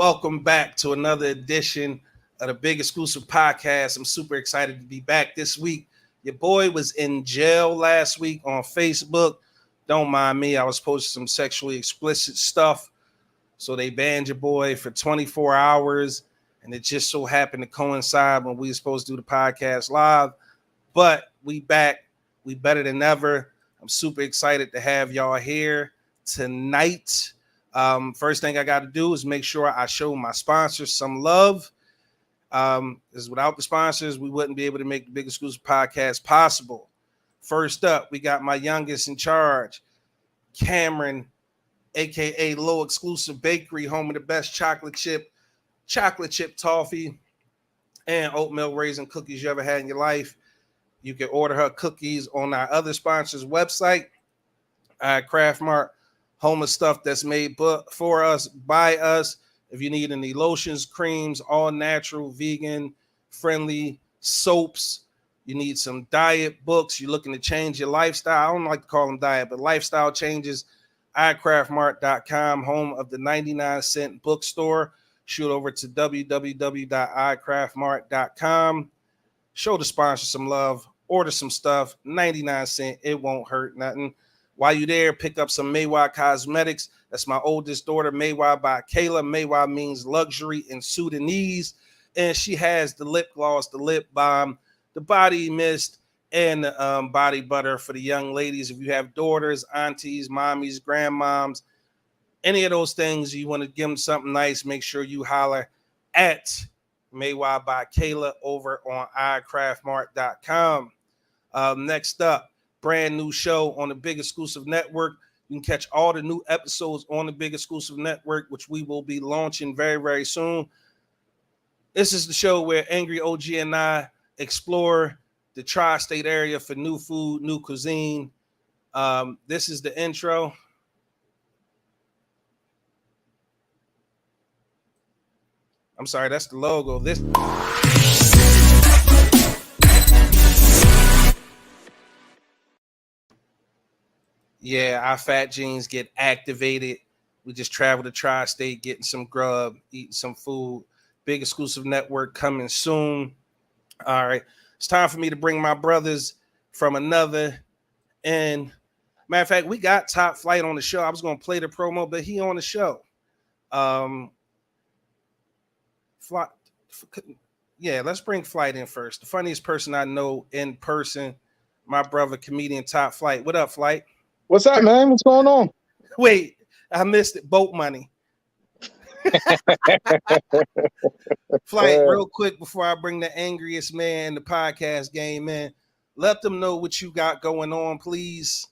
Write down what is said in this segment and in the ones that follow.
welcome back to another edition of the Big Exclusive Podcast. I'm super excited to be back this week. Your boy was in jail last week on Facebook. Don't mind me. I was posting some sexually explicit stuff. So they banned your boy for 24 hours. And it just so happened to coincide when we were supposed to do the podcast live. But we back. We better than ever. I'm super excited to have y'all here tonight. First thing I got to do is make sure I show my sponsors some love. Because without the sponsors, we wouldn't be able to make the Big Exclusive Podcast possible. First up, we got my youngest in charge, Cameron, aka Low Exclusive Bakery, home of the best chocolate chip toffee, and oatmeal raisin cookies you ever had in your life. You can order her cookies on our other sponsors' website, Craft Mart, home of stuff that's made for us, by us. If you need any lotions, creams, all natural, vegan, friendly soaps, you need some diet books, you're looking to change your lifestyle. I don't like to call them diet, but lifestyle changes, iCraftMart.com, home of the 99-cent bookstore. Shoot over to www.iCraftMart.com. Show the sponsor some love. Order some stuff. 99 cents. It won't hurt nothing. While you're there, pick up some Maywa Cosmetics. That's my oldest daughter, Maywa by Kayla. Maywa means luxury in Sudanese. And she has the lip gloss, the lip balm, the body mist, and the body butter for the young ladies. If you have daughters, aunties, mommies, grandmoms, any of those things, you want to give them something nice, make sure you holler at Maywa by Kayla over on iCraftMart.com. Next up, brand new show on the Big Exclusive Network. You can catch all the new episodes on the Big Exclusive Network, which we will be launching very, very soon. This is the show where Angry OG and I explore the tri-state area for new food, new cuisine. This is the intro. I'm sorry, that's the logo. Yeah, our fat genes get activated. We just travel to tri-state, getting some grub, eating some food. Big Exclusive Network coming soon. All right, it's time for me to bring my brothers from another. And matter of fact, we got Topp Fliight on the show. I was going to play the promo, but he on the show. Yeah, let's bring Flight in first. The funniest person I know in person, my brother, comedian Topp Fliight. What up, Flight? What's up, man? What's going on? Wait, I missed it. Boat money. Flight, real quick before I bring the angriest man in the podcast game in, let them know what you got going on, please.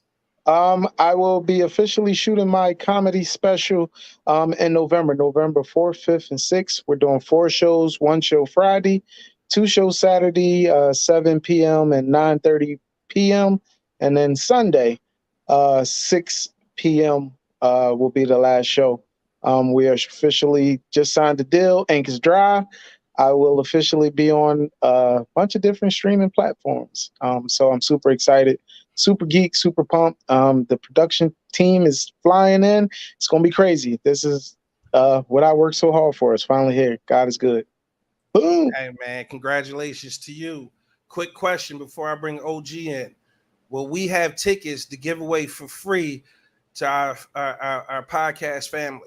I will be officially shooting my comedy special in November 4th, 5th, and 6th. We're doing 4 shows, 1 show Friday, 2 shows Saturday, 7 p.m. and 9:30 p.m. And then Sunday, 6 p.m. Will be the last show. We are officially just signed a deal, Anchor's Drive. I will officially be on a bunch of different streaming platforms. So I'm super excited, super geek, super pumped. The production team is flying in. It's going to be crazy. This is what I worked so hard for. It's finally here. God is good. Boom. Hey, man, congratulations to you. Quick question before I bring OG in. Will we have tickets to give away for free to our podcast family?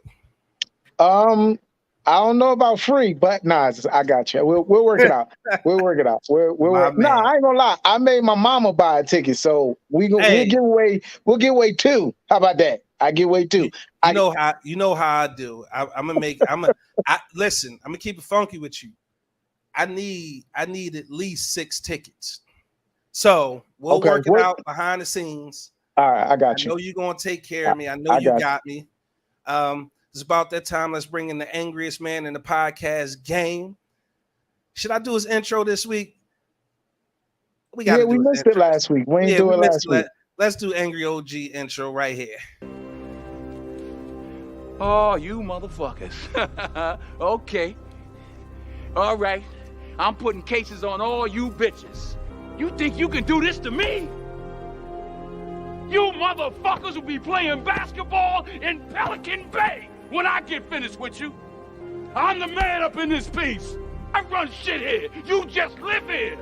I don't know about free, but nah, I got you. We'll work it out. We'll work it out. Nah, I ain't gonna lie. I made my mama buy a ticket, so we'll give away 2. How about that? I give away 2. You know how I do. Listen, I'm gonna keep it funky with you. I need at least 6 tickets. So we'll work it out behind the scenes. All right, I got you. I know you're gonna take care of me. I know you got me. It's about that time. Let's bring in the angriest man in the podcast game. Should I do his intro this week? We missed it last week. We didn't do it last week. Let's do Angry OG intro right here. Oh, you motherfuckers. Okay. All right. I'm putting cases on all you bitches. You think you can do this to me? You motherfuckers will be playing basketball in Pelican Bay when I get finished with you. I'm the man up in this piece. I run shit here. You just live here.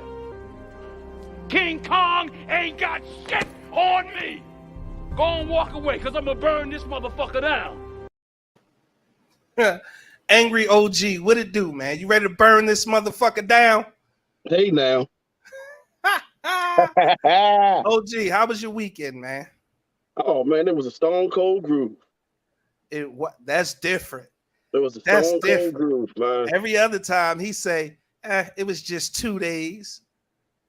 King Kong ain't got shit on me. Go and walk away, because I'm going to burn this motherfucker down. Angry OG, what it do, man? You ready to burn this motherfucker down? Hey, now. OG, how was your weekend, man? Oh, man, it was a stone cold groove. That's different. It was a stone cold groove, man. Every other time he say, it was just 2 days.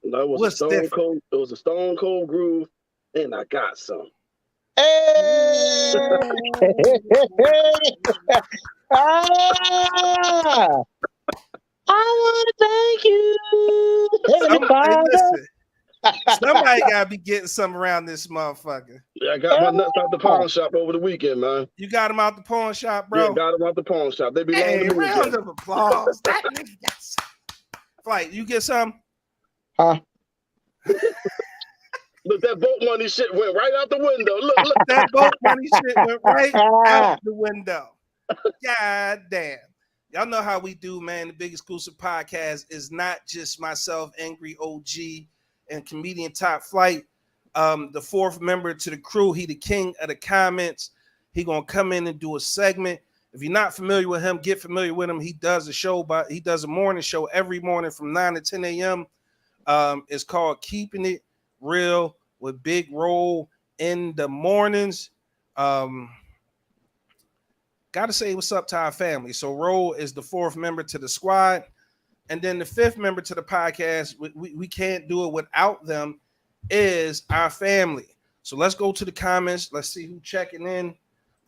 No, it was It was a stone cold groove, and I got some. Hey! I want to thank you. Listen, somebody gotta be getting something around this motherfucker. Yeah, I got my nuts out the pawn shop over the weekend, man. You got them out the pawn shop, bro? Yeah, got them out the pawn shop. They belong to me. Round of applause. That nigga got some. Flight, you get some? Huh? Look, that boat money shit went right out the window. Look. That boat money shit went right out the window. God damn. Y'all know how we do, man. The Big Exclusive Podcast is not just myself, Angry OG, and comedian Topp Flight. The fourth member to the crew. He the king of the comments. He gonna come in and do a segment. If you're not familiar with him, get familiar with him. He does a show, he does a morning show every morning from 9 to 10 a.m. It's called Keeping It Real with Big Roll in the mornings. Gotta say what's up to our family. So Roll is the fourth member to the squad. And then the fifth member to the podcast, we can't do it without them, is our family. So let's go to the comments. Let's see who checking in.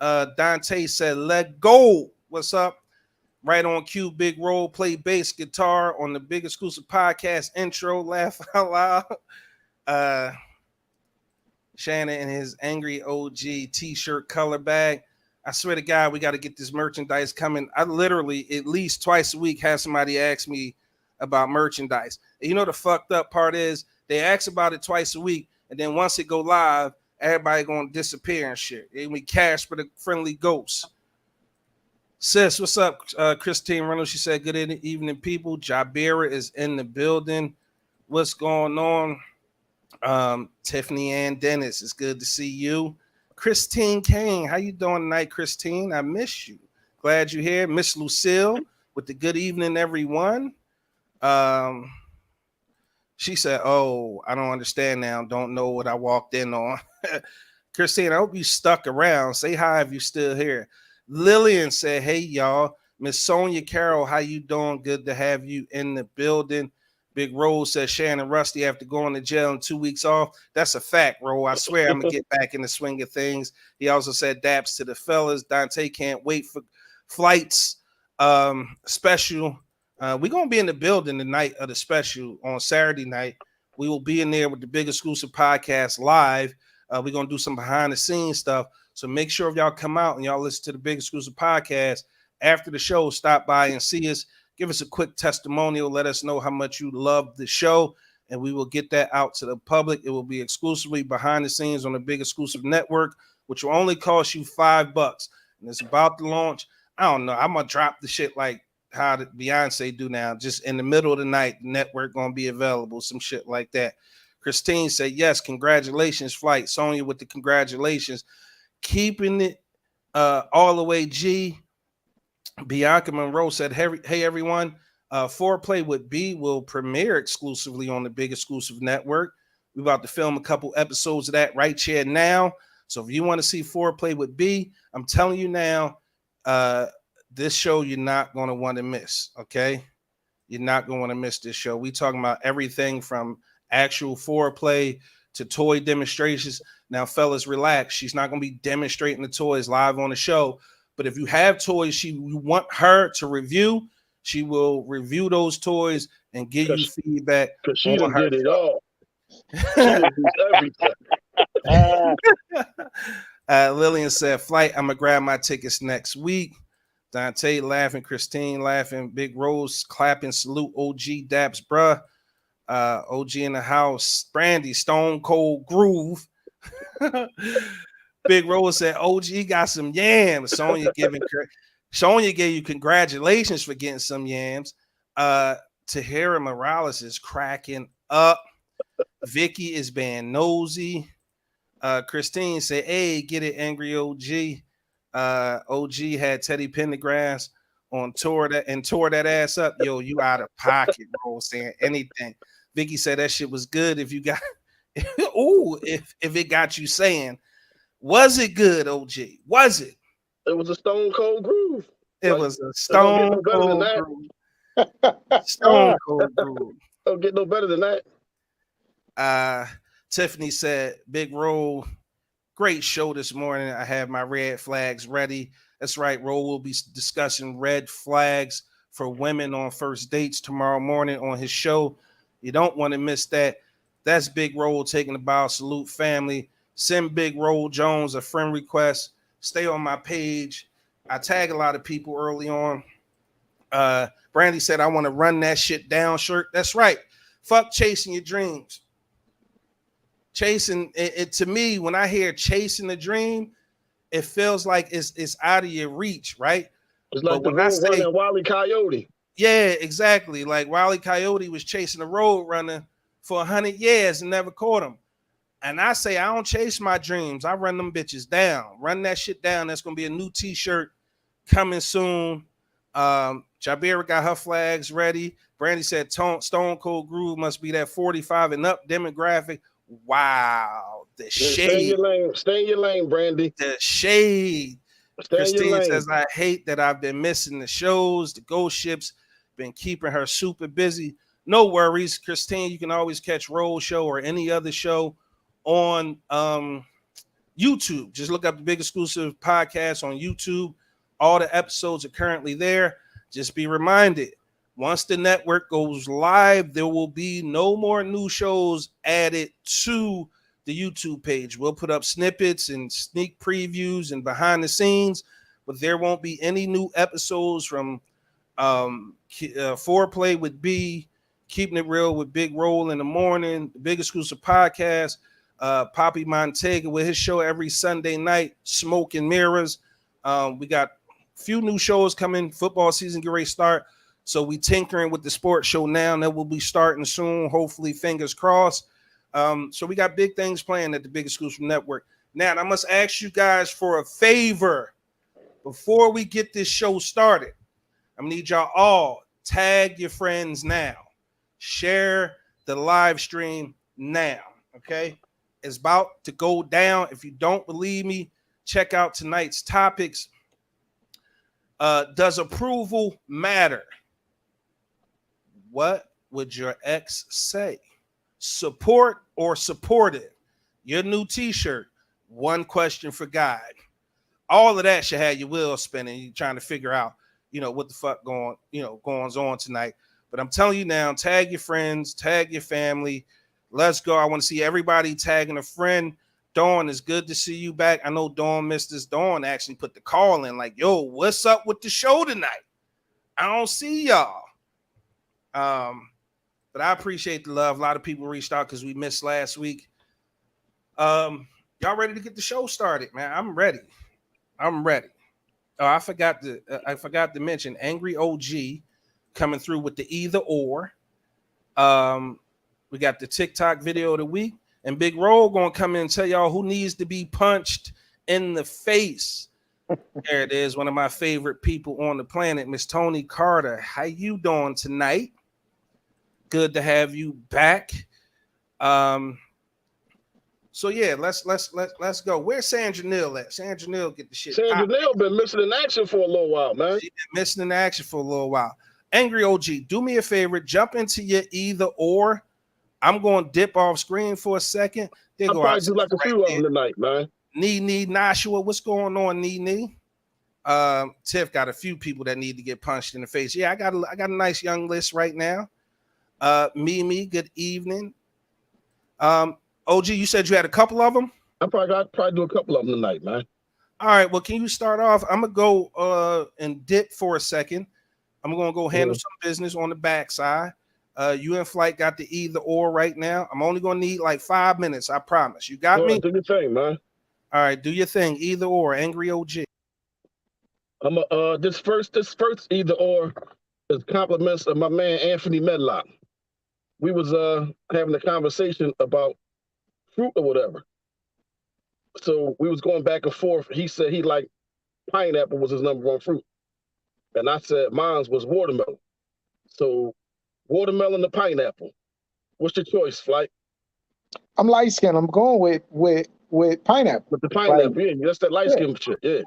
Dante said, let go. What's up? Right on cue, Big Roll, play bass guitar on the Big Exclusive Podcast intro. Laugh out loud. Shannon and his Angry OG t-shirt color bag. I swear to God, we got to get this merchandise coming. I literally, at least twice a week, have somebody ask me about merchandise. And you know the fucked up part is they ask about it twice a week, and then once it go live, everybody gonna disappear and shit. And we cash for the friendly ghosts. Sis, what's up? Christine Reynolds, she said, good evening, people. Jabira is in the building. What's going on? Tiffany Ann Dennis, it's good to see you. Christine Kane, how you doing tonight, Christine? I miss you. Glad you're here. Miss Lucille with the good evening, everyone. She said, oh, I don't understand now. Don't know what I walked in on. Christine, I hope you stuck around. Say hi if you're still here. Lillian said, hey, y'all. Miss Sonia Carroll, how you doing? Good to have you in the building. Big Rose says Shannon Rusty after going to jail and 2 weeks off. That's a fact, Ro. I swear I'm going to get back in the swing of things. He also said daps to the fellas. Dante can't wait for Flights special. We're going to be in the building the night of the special on Saturday night. We will be in there with the Big Exclusive Podcast live. We're going to do some behind the scenes stuff. So make sure if y'all come out and y'all listen to the Big Exclusive Podcast after the show, stop by and see us. Give us a quick testimonial. Let us know how much you love the show, and we will get that out to the public. It will be exclusively behind the scenes on the Big Exclusive Network, which will only cost you $5. And it's about to launch. I don't know. I'm going to drop the shit like how the Beyonce do now. Just in the middle of the night, the network going to be available, some shit like that. Christine said, yes, congratulations, Flight. Sonia with the congratulations. Keeping it all the way, G. Bianca Monroe said, hey everyone, Foreplay with B will premiere exclusively on the Big Exclusive Network. We're about to film a couple episodes of that right here now. So if you want to see Foreplay with B, I'm telling you now, this show you're not going to want to miss, okay? You're not going to want to miss this show. We talking about everything from actual foreplay to toy demonstrations. Now, fellas, relax. She's not going to be demonstrating the toys live on the show. But if you have toys you want her to review, she will review those toys and give you feedback. Because she done did it all. She done did everything. Lillian said, Flight, I'm going to grab my tickets next week. Dante laughing, Christine laughing, Big Rose clapping, salute OG Daps, bruh. OG in the house, Brandy, Stone Cold Groove. Big Rose said, OG got some yams. Sonya giving Sonya gave you congratulations for getting some yams. Tahira Morales is cracking up. Vicky is being nosy. Christine said, hey, get it, angry OG. OG had Teddy Pendergrass on tore that ass up. Yo, you out of pocket, bro, saying anything. Vicky said that shit was good if you got if it got you saying, was it good, OG? Was it? It was a stone cold groove. It was a stone cold groove. Stone cold groove. Don't get no better than that. Tiffany said, Big Roll, great show this morning. I have my red flags ready. That's right. Roll will be discussing red flags for women on first dates tomorrow morning on his show. You don't want to miss that. That's Big Roll taking the bow. Salute family. Send Big Roll Jones a friend request. Stay on my page. I tag a lot of people early on. Brandy said, I want to run that shit down shirt. That's right. Fuck chasing your dreams. Chasing it to me, when I hear chasing the dream, it feels like it's out of your reach, right? It's like but when I say Wile E. Coyote. Yeah, exactly. Like Wile E. Coyote was chasing a road runner for 100 years and never caught him. And I say, I don't chase my dreams. I run them bitches down. Run that shit down. That's going to be a new t-shirt coming soon. Jabira got her flags ready. Brandy said Stone Cold Groove must be that 45 and up demographic. Wow. The shade. Stay in your lane, Brandy. The shade. Christine says, I hate that I've been missing the shows. The ghost ships been keeping her super busy. No worries, Christine. You can always catch Roll Show or any other show on YouTube. Just look up the Big Exclusive Podcast on YouTube. All the episodes are currently there. Just be reminded, once the network goes live, there will be no more new shows added to the YouTube page. We'll put up snippets and sneak previews and behind the scenes, but there won't be any new episodes from Foreplay with B, Keeping It Real with Big Roll in the Morning, the Big Exclusive Podcast, Poppy Montega with his show every Sunday night, Smoke and Mirrors. We got a few new shows coming. Football season get ready to start. So we tinkering with the sports show now, and that will be starting soon. Hopefully, fingers crossed. So we got big things playing at the Big Exclusive Network. Now, I must ask you guys for a favor before we get this show started. I'm gonna need y'all all tag your friends now. Share the live stream now. Okay, it's about to go down. If you don't believe me, check out tonight's topics. Does approval matter? What would your ex say? Support or supportive? Your new t-shirt, one question for God. All of that should have your wheels spinning. You're trying to figure out, what the fuck goes on tonight. But I'm telling you now, tag your friends, tag your family. Let's go. I want to see everybody tagging a friend. Dawn, it's good to see you back. I know Dawn missed this. Dawn actually put the call in like, yo, what's up with the show tonight? I don't see y'all. But I appreciate the love. A lot of people reached out because we missed last week. Y'all ready to get the show started, man? I'm ready. Oh, I forgot to mention Angry OG coming through with the either or. We got the TikTok video of the week, and Big Roll gonna come in and tell y'all who needs to be punched in the face. There it is, one of my favorite people on the planet, Miss Tony Carter. How you doing tonight? Good to have you back. So yeah, let's go. Where's Sandra Neal at? Sandra Neal, get the shit. Sandra Neal been missing in action for a little while, man. She been missing in action for a little while. Angry OG, do me a favor, jump into your either or. I'm going to dip off screen for a second. I'll probably do like a few of them tonight, man. Nee, Nashua, what's going on, Nee? Tiff got a few people that need to get punched in the face. Yeah, I got a nice young list right now. Mimi, good evening. OG, you said you had a couple of them? I'll probably do a couple of them tonight, man. All right, well, can you start off? I'm going to go and dip for a second. I'm going to go handle some business on the backside. You and Flight got the either or right now. I'm only going to need like 5 minutes, I promise. You got me? Do your thing, man. All right, do your thing. Either or, Angry OG. I'm a this first either or is compliments of my man Anthony Medlock. We was having a conversation about fruit or whatever. So we was going back and forth. He said he liked pineapple was his number one fruit. And I said mine was watermelon. So watermelon or pineapple. What's your choice, Flight? I'm light skinned. I'm going with pineapple. With the pineapple, yeah, that's that light skin shit, yeah.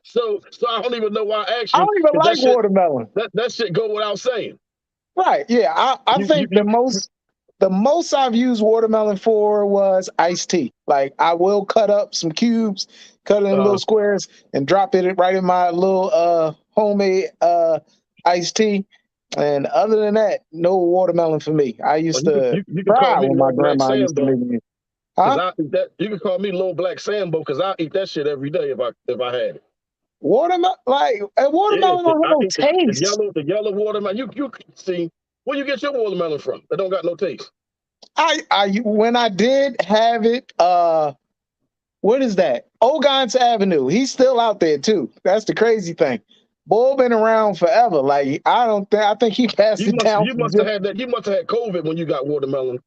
So I don't even know why I asked you. I don't even like watermelon. That shit go without saying. Right. Yeah. I think the most I've used watermelon for was iced tea. Like I will cut up some cubes, cut it in little squares, and drop it right in my little homemade iced tea. And other than that, no watermelon for me. I used to cry when my grandma used to make me. Huh? You can call me Little Black Sambo because I eat that shit every day if I had it. Watermelon, watermelon don't have no taste. The yellow watermelon. You see where you get your watermelon from? That don't got no taste. When I did have it, what is that? Ogons Avenue. He's still out there too. That's the crazy thing. Bull been around forever. Like I think he passed it down. You must have had that. You must have had COVID when you got watermelon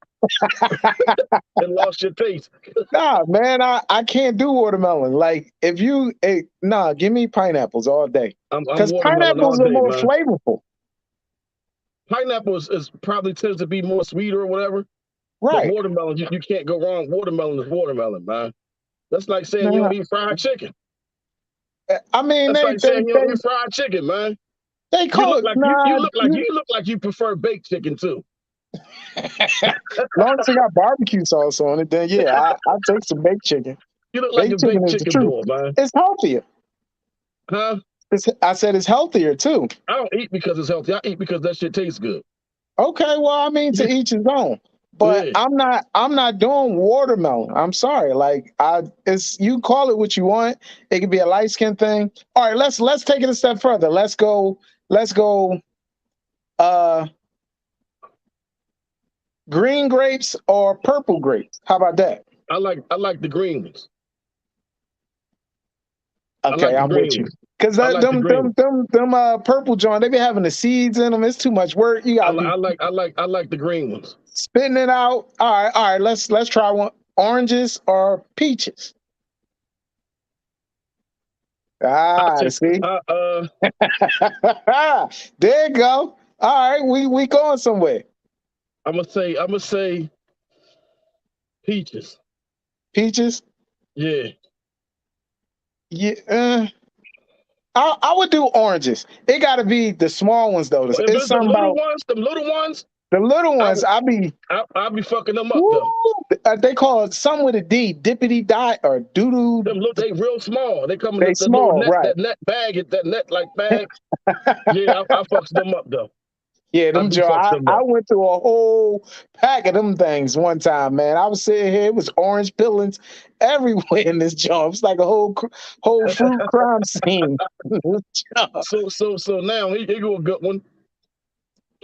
and lost your taste. Nah, man, I can't do watermelon. Like if you, give me pineapples all day because pineapples are more flavorful. Pineapple is probably tends to be more sweeter or whatever. Right. But watermelon, you can't go wrong. Watermelon is watermelon, man. That's like saying you don't eat fried chicken. I mean, that's like saying you don't eat fried chicken, man. They call you look like you prefer baked chicken too. As long as it got barbecue sauce on it, then yeah, I take some baked chicken. You look like a baked chicken boy, man. It's healthier. Huh? I said it's healthier too. I don't eat because it's healthy. I eat because that shit tastes good. Okay, well, I mean, to each his own. But yeah. I'm not doing watermelon. I'm sorry. Like you call it what you want. It could be a light skin thing. All right, let's take it a step further. Let's go green grapes or purple grapes. How about that? I like the green ones. Okay, I'm with you. Because them purple joint, they be having the seeds in them. It's too much work. You got. I like the green ones. Spitting it out. All right. Let's try one. Oranges or peaches. See. There you go. All right, we going somewhere. I'm gonna say peaches. Peaches. Yeah. Yeah. I would do oranges. It got to be the small ones though. It's the little ones. The little ones, I'll be fucking them up though. They call it something with a D, dippity dot or doodoo. They real small. They come in the small, net, right? That net bag, that net like bag. Yeah, I fucks them up though. Yeah, I went through a whole pack of them things one time, man. I was sitting here, it was orange peelings everywhere in this job. It's like a whole fruit crime scene. So now here go a good one.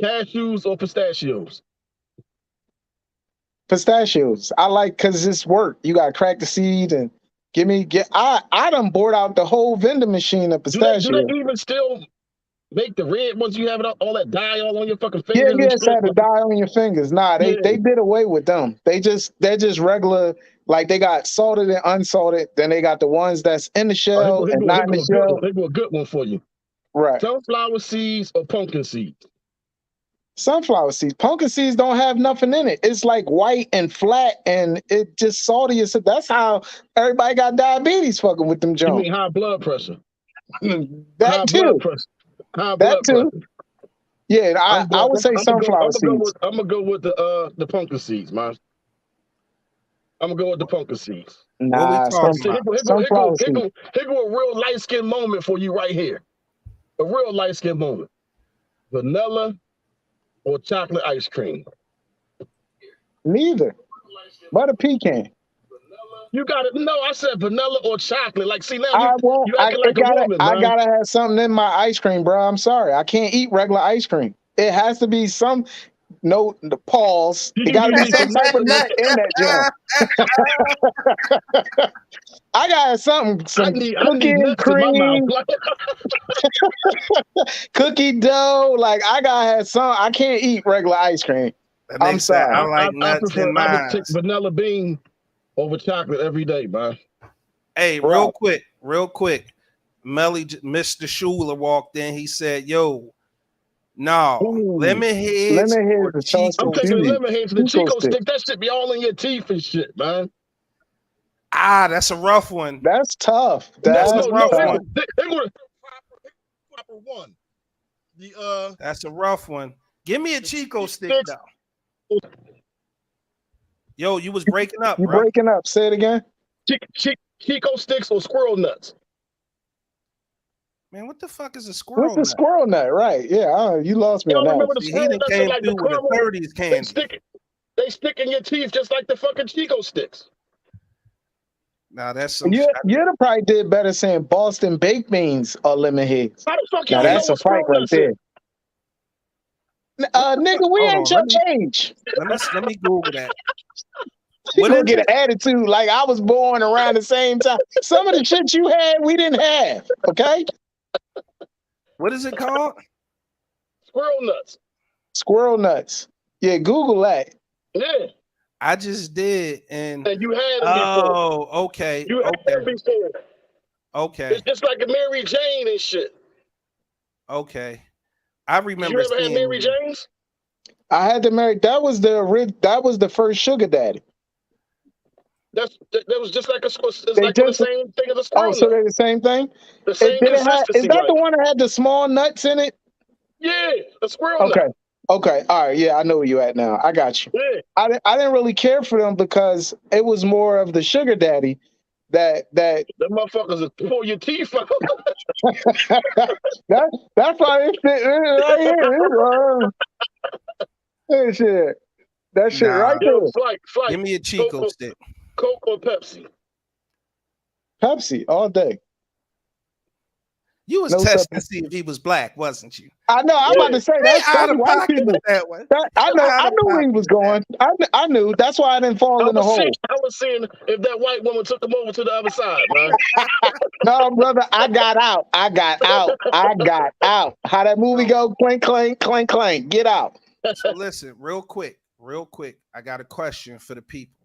Cashews or pistachios? Pistachios. I like because it's work. You gotta crack the seed and I done bored out the whole vending machine of pistachios. Do they even still make the red ones? You have it all that dye all on your fucking fingers. Yeah, it's had the dye on your fingers. Nah, they did away with them. They're just regular. Like they got salted and unsalted. Then they got the ones that's in the shell and not in the shell. They go a good one for you. Right. Sunflower seeds or pumpkin seeds? Sunflower seeds. Pumpkin seeds don't have nothing in it. It's like white and flat and it just salty. That's how everybody got diabetes fucking with them Jones. You mean high blood pressure? That too. High blood pressure. Yeah, I would say sunflower seeds. I'm gonna go with the pumpkin seeds, man. I'm gonna go with the pumpkin seeds. Nah, sunflower seeds. Here go a real light skin moment for you right here. A real light skin moment. Vanilla or chocolate ice cream? Neither. Butter pecan. You got it. No, I said vanilla or chocolate. Like, see now you acting like a woman, man. I gotta have something in my ice cream, bro. I'm sorry, I can't eat regular ice cream. It has to be some. no the pause. It got to be some type of nut in that joint. I got some I need cookie nuts in my mouth. cream, cookie dough. Like I gotta have some. I can't eat regular ice cream. I'm sorry. I like nuts in I would mine. take vanilla bean over chocolate every day, man. Hey, real quick. Melly, Mr. Schuler walked in. He said, "Yo, no, lemon heads or the Chico." I'm taking the lemon heads and the Chico stick. stick. That shit be all in your teeth and shit, man. Ah, that's a rough one. That's tough. That's That's a rough tough. one. They're going to proper one. That's a rough one. Give me a Chico stick though. Yo, you was breaking up, You bro. breaking up. Say it again. Chico sticks or squirrel nuts. Man, what the fuck is a squirrel What's the nut? squirrel nut? Right. Yeah. You lost me on that. Remember the See, squirrel he nuts came like through the with a caramel? 30s candy. They stick in your teeth just like the fucking Chico sticks. Now that's some You'd have probably did better saying Boston baked beans or lemon heads. How the fuck Now y'all know that's a what fight squirrel right nuts there. is? Nigga, we Hold ain't on, your age. let me Google that. You What gonna is get it? an attitude like I was born around the same time. Some of the shit you had, we didn't have. Okay? What is it called? Squirrel nuts. Squirrel nuts. Yeah, Google that. Yeah. I just did, and you had them before. oh, okay, You had them before. okay, It's just like a Mary Jane and shit. okay. I remember. You ever had Mary Jane's? I had to marry. That was the first sugar daddy. That was just like the same thing as a squirrel so nut. they're the same thing. The same consistency. Is that the one that had the small nuts in it? Yeah, a squirrel nut. Okay. All right. Yeah, I know where you at now. I got you. Yeah. I didn't really care for them because it was more of the sugar daddy that the motherfuckers pull your teeth out. that's why this shit right here. Shit. That shit right there. Flight. Give me a Chico stick. Coke or Pepsi? Pepsi all day. You was testing to see if he was black, wasn't you? I know. I'm about to say that's out of white pocket people. That one. I knew where he was going. I knew. That's why I didn't fall in the hole. I was seeing if that white woman took him over to the other side, man. No, brother, I got out. I got out. How that movie go? Clank, clank, clank, clank. Get out. So listen, real quick. I got a question for the people.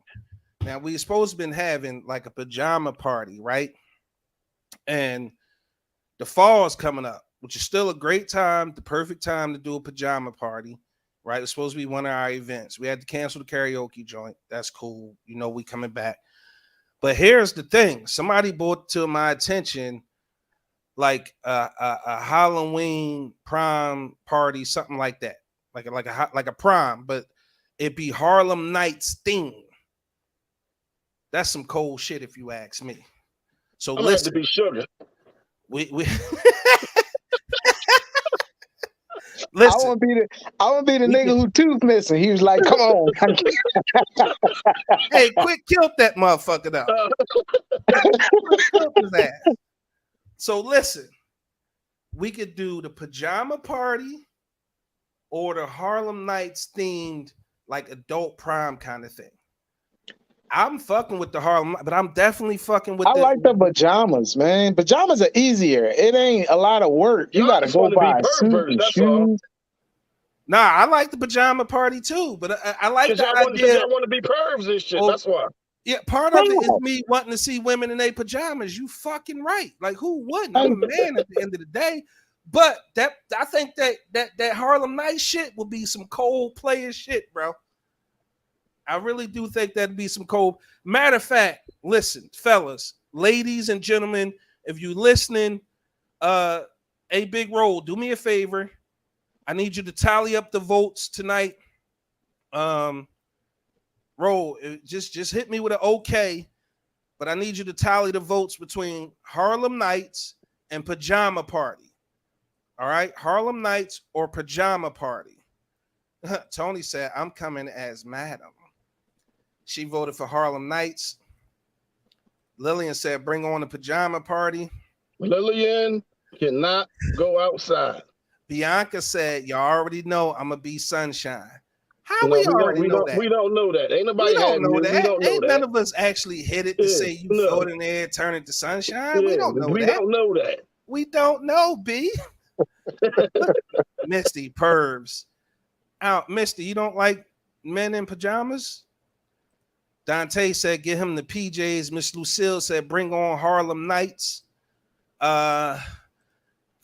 Now we supposed to been having like a pajama party, right? And the fall is coming up, which is still a great time, the perfect time to do a pajama party, right? It's supposed to be one of our events. We had to cancel the karaoke joint. That's cool. You know, we coming back. But here's the thing. Somebody brought to my attention like a Halloween prom party, something like that. Like a prom, but it'd be Harlem Nights theme. That's some cold shit if you ask me. So listen. To be sugar. We listen. I want to be the nigga who tooth missing. He was like, "Come on." Hey, quick, killed that motherfucker though. Killed his ass. So listen, we could do the pajama party or the Harlem Nights themed like adult prom kind of thing. I'm fucking with the Harlem, but I'm definitely fucking with I like the pajamas, man. Pajamas are easier. It ain't a lot of work. You got to go buy a suit and shoes. Nah, I like the pajama party too, but I like the idea. Y'all want to be pervs and shit. That's why. Yeah, part of it is me wanting to see women in their pajamas. You fucking right. Like who wouldn't? I'm a man at the end of the day. But I think that Harlem Nights shit will be some cold player shit, bro. I really do think that'd be some cold. Matter of fact, listen, fellas, ladies and gentlemen, if you listening, a big roll, do me a favor. I need you to tally up the votes tonight. Roll, just hit me with an okay, but I need you to tally the votes between Harlem Nights and Pajama Party. All right, Harlem Nights or Pajama Party. Tony said, I'm coming as madam. She voted for Harlem Nights. Lillian said, bring on the Pajama Party. Lillian cannot go outside. Bianca said, y'all already know I'm going to be sunshine. How No, we already know that? We don't know that. Ain't We nobody don't had know news. We that. don't know Ain't that. none of us actually hit it to say you no. float in the air, turn it to sunshine. Yeah, We don't know we that. don't know that. We don't know, B. Misty Pervs. Out, Misty, you don't like men in pajamas? Dante said, get him the PJs. Miss Lucille said, bring on Harlem Nights.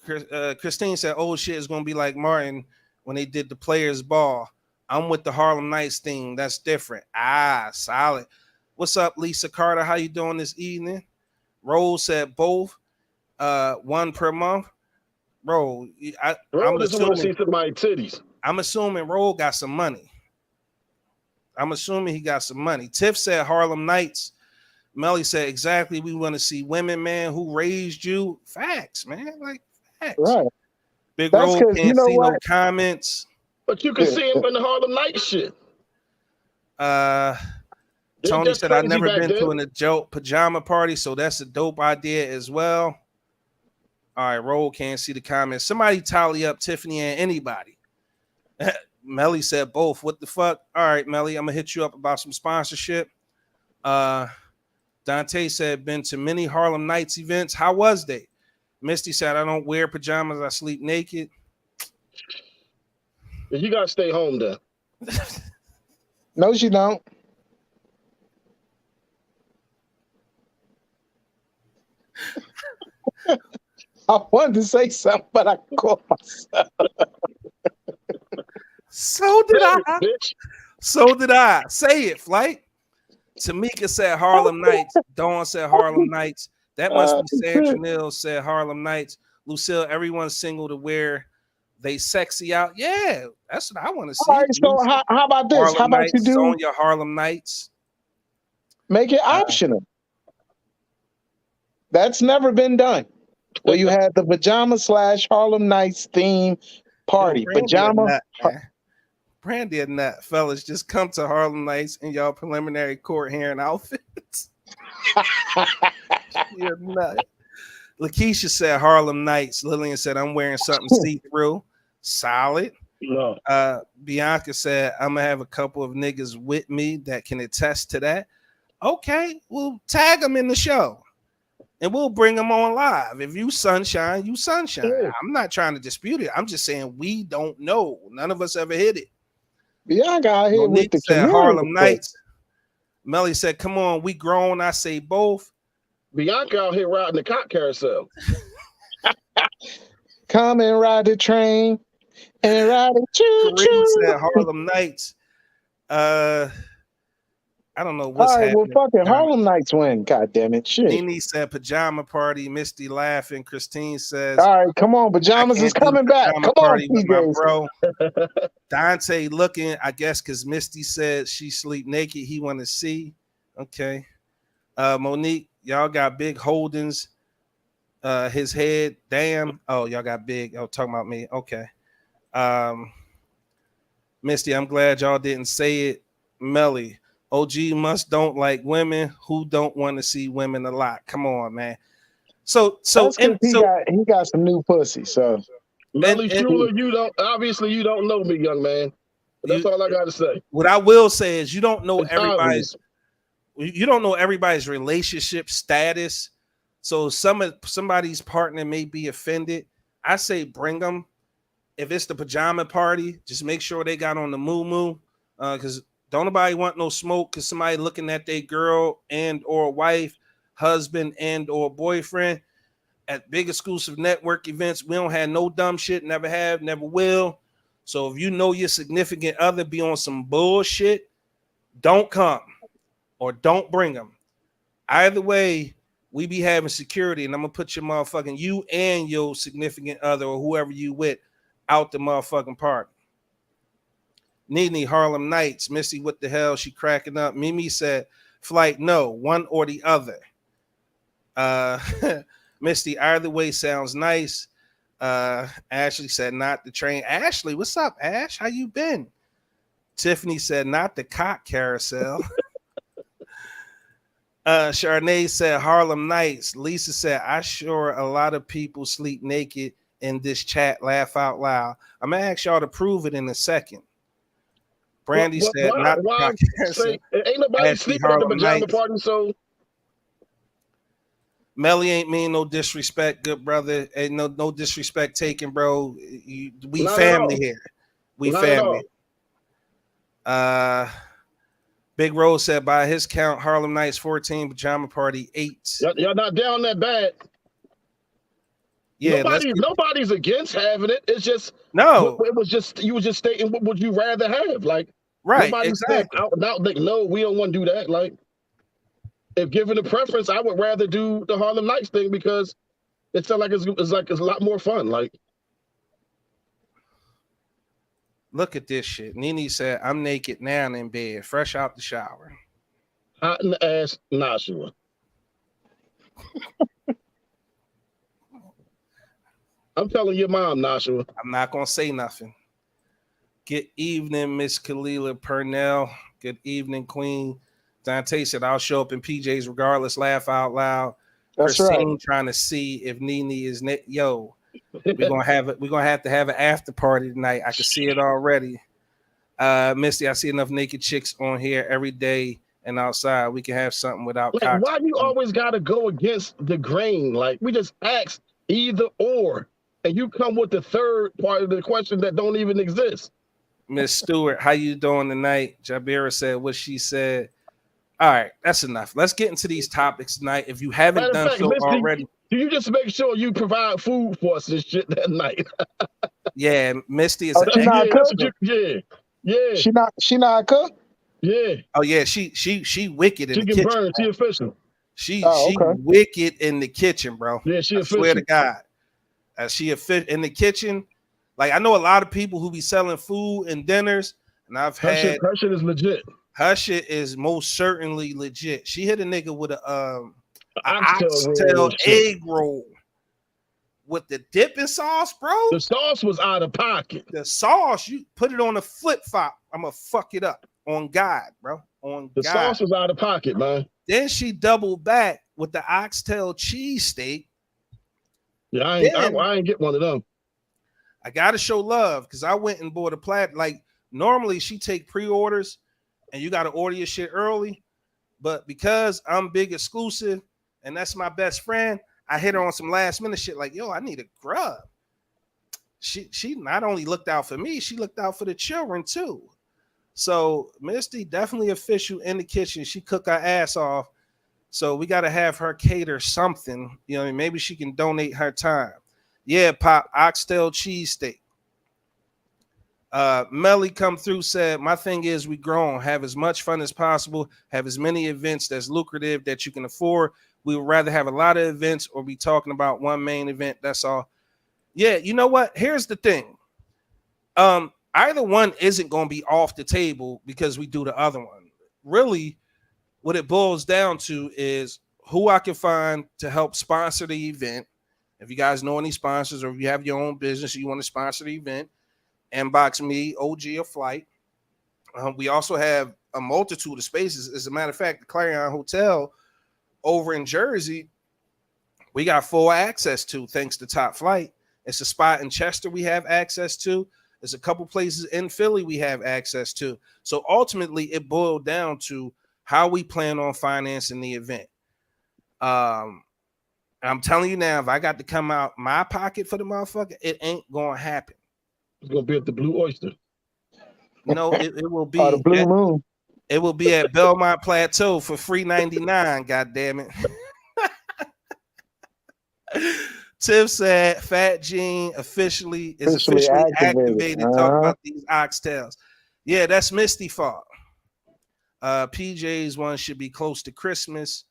Christine said, oh shit, it's gonna be like Martin when they did the Players Ball. I'm with the Harlem Nights thing. That's different. Solid. What's up, Lisa Carter? How you doing this evening? Rose said both. One per month. Bro, Bro just want to see somebody's titties. I'm assuming Roll got some money. I'm assuming he got some money. Tiff said Harlem Nights. Melly said exactly. We want to see women, man. Who raised you? Facts, man. Like facts. Right. Big Roll can't see no comments. But you can see him in the Harlem Nights shit. Tony said I've never been to an adult pajama party, so that's a dope idea as well. All right, Roll can't see the comments. Somebody tally up Tiffany and anybody. Melly said both. What the fuck? All right, Melly, I'm gonna hit you up about some sponsorship. Dante said been to many Harlem Nights events. How was they? Misty said I don't wear pajamas. I sleep naked. You gotta stay home then. No, she don't. I wanted to say something, but I caught myself. So did I. So did I. Say it, Flight. Tamika said Harlem Nights. Dawn said Harlem Nights. That must be Sandra Nils said Harlem Nights. Lucille, everyone's single to wear they sexy out. Yeah, that's what I want to see. All right, so how about this? Harlem how about Nights, you do Sonya Harlem Nights? Make it optional. That's never been done. Where you had the pajama / Harlem Nights theme party. Pajama. Brandy and nut, fellas, just come to Harlem Nights in y'all preliminary court hearing outfits. You're nut. Lakeisha said Harlem Nights. Lillian said I'm wearing something see-through. Solid. No. Bianca said I'm gonna have a couple of niggas with me that can attest to that. Okay, we'll tag them in the show. And we'll bring them on live. If you sunshine, you sunshine. Yeah. I'm not trying to dispute it. I'm just saying we don't know. None of us ever hit it. Bianca out here with the said Harlem Nights. Melly said, come on, we grown. I say both. Bianca out here riding the cop carousel. Come and ride the train and ride it choo-choo. Said Harlem Nights. I don't know what's happening. Well, fucking Harlem Nights win. God damn it. Shit. Nene said pajama party. Misty laughing. Christine says, all right, come on. Pajamas is coming back. Come on, PJs. Bro. Dante looking, I guess, because Misty said she sleep naked. He want to see. Okay. Monique, y'all got big holdings. His head. Damn. Oh, y'all got big. Oh, talking about me. Okay. Misty, I'm glad y'all didn't say it. Melly. OG must don't like women who don't want to see women a lot. Come on, man. So he got some new pussy. So Melly Schuler, you don't know me, young man. That's all I gotta say. What I will say is you don't know everybody's relationship status. So somebody's partner may be offended. I say bring them. If it's the pajama party, just make sure they got on the moo because don't nobody want no smoke because somebody looking at their girl and or wife, husband and or boyfriend at big exclusive network events. We don't have no dumb shit, never have, never will. So if you know your significant other be on some bullshit, don't come or don't bring them. Either way, we be having security and I'm gonna put your motherfucking you and your significant other or whoever you with out the motherfucking party. Nene, Harlem Nights. Missy, what the hell? She cracking up. Mimi said, Flight, no, one or the other. Misty, either way sounds nice. Ashley said, not the train. Ashley, what's up, Ash? How you been? Tiffany said, not the cock carousel. Charnay said, Harlem Nights. Lisa said, I sure a lot of people sleep naked in this chat. Laugh out loud. I'm going to ask y'all to prove it in a second. Brandy said, not the why podcast. say ain't nobody Ashley sleeping at the Harlem pajama Nights. party? So Melly ain't mean no disrespect, good brother. Ain't no disrespect taken, bro. We not family here. We Not family. At all. Big Rose said by his count, Harlem Nights 14, pajama party 8. Y'all not down that bad. Yeah, nobody's against having it. It's just no. It was just you were just stating what would you rather have, like Right. Nobody said out like no, we don't want to do that. Like if given a preference, I would rather do the Harlem Nights thing because it sounds like it's a lot more fun. Like look at this shit. Nene said, I'm naked now and in bed, fresh out the shower. Hot in the ass, Nashua. I'm telling your mom, Nashua. I'm not gonna say nothing. Good evening, Miss Kalila Purnell. Good evening, Queen. Dante said, I'll show up in PJs regardless, laugh out loud. That's Christine right. Trying to see if Nene is yo. We're gonna have to have an after party tonight. I can see it already. Misty, I see enough naked chicks on here every day and outside. We can have something without like, why you always gotta go against the grain? Like we just asked either or, and you come with the third part of the question that don't even exist. Miss Stewart, how you doing tonight? Jabira said what she said. All right, that's enough. Let's get into these topics tonight. If you haven't done so Misty, already, do you just make sure you provide food for us and shit that night? Yeah, Misty is. She not cooking. Yeah. She not cook. Yeah. Oh yeah, she wicked in she the can kitchen. Burn. She official. She okay. wicked in the kitchen, bro. Yeah, she official. I swear to God, she in the kitchen. Like I know a lot of people who be selling food and dinners, and I've had her shit is legit. Her shit is most certainly legit. She hit a nigga with a oxtail egg roll with the dipping sauce, bro. The sauce was out of pocket. The sauce, you put it on a flip flop. I'm gonna fuck it up on God, bro. The sauce was out of pocket, man. Then she doubled back with the oxtail cheesesteak. Yeah, I ain't get one of them. I gotta show love because I went and bought a plat. Like normally she take pre-orders and you gotta order your shit early, but because I'm big exclusive and that's my best friend, I hit her on some last minute shit. Like, yo, I need a grub. She not only looked out for me, she looked out for the children too. So Misty definitely official in the kitchen. She cook her ass off. So we gotta have her cater something. You know, maybe she can donate her time. Yeah, Pop, oxtail cheesesteak. Melly come through, said, my thing is we grown, have as much fun as possible, have as many events that's lucrative that you can afford. We would rather have a lot of events or be talking about one main event. That's all. Yeah, you know what? Here's the thing. Either one isn't going to be off the table because we do the other one. Really, what it boils down to is who I can find to help sponsor the event. If you guys know any sponsors or if you have your own business, you want to sponsor the event, inbox me, OG or Flight. We also have a multitude of spaces. As a matter of fact, the Clarion Hotel over in Jersey, we got full access to thanks to Topp Flight. It's a spot in Chester we have access to. There's a couple places in Philly we have access to. So ultimately, it boiled down to how we plan on financing the event. I'm telling you now, if I got to come out my pocket for the motherfucker, it ain't gonna happen. It's gonna be at the Blue Oyster. You know, it will be the Blue Moon. It will be at Belmont Plateau for $3.99. God damn it. Tiff said Fat Gene officially activated. Talk about these oxtails. Yeah, that's Misty fault. PJ's one should be close to Christmas.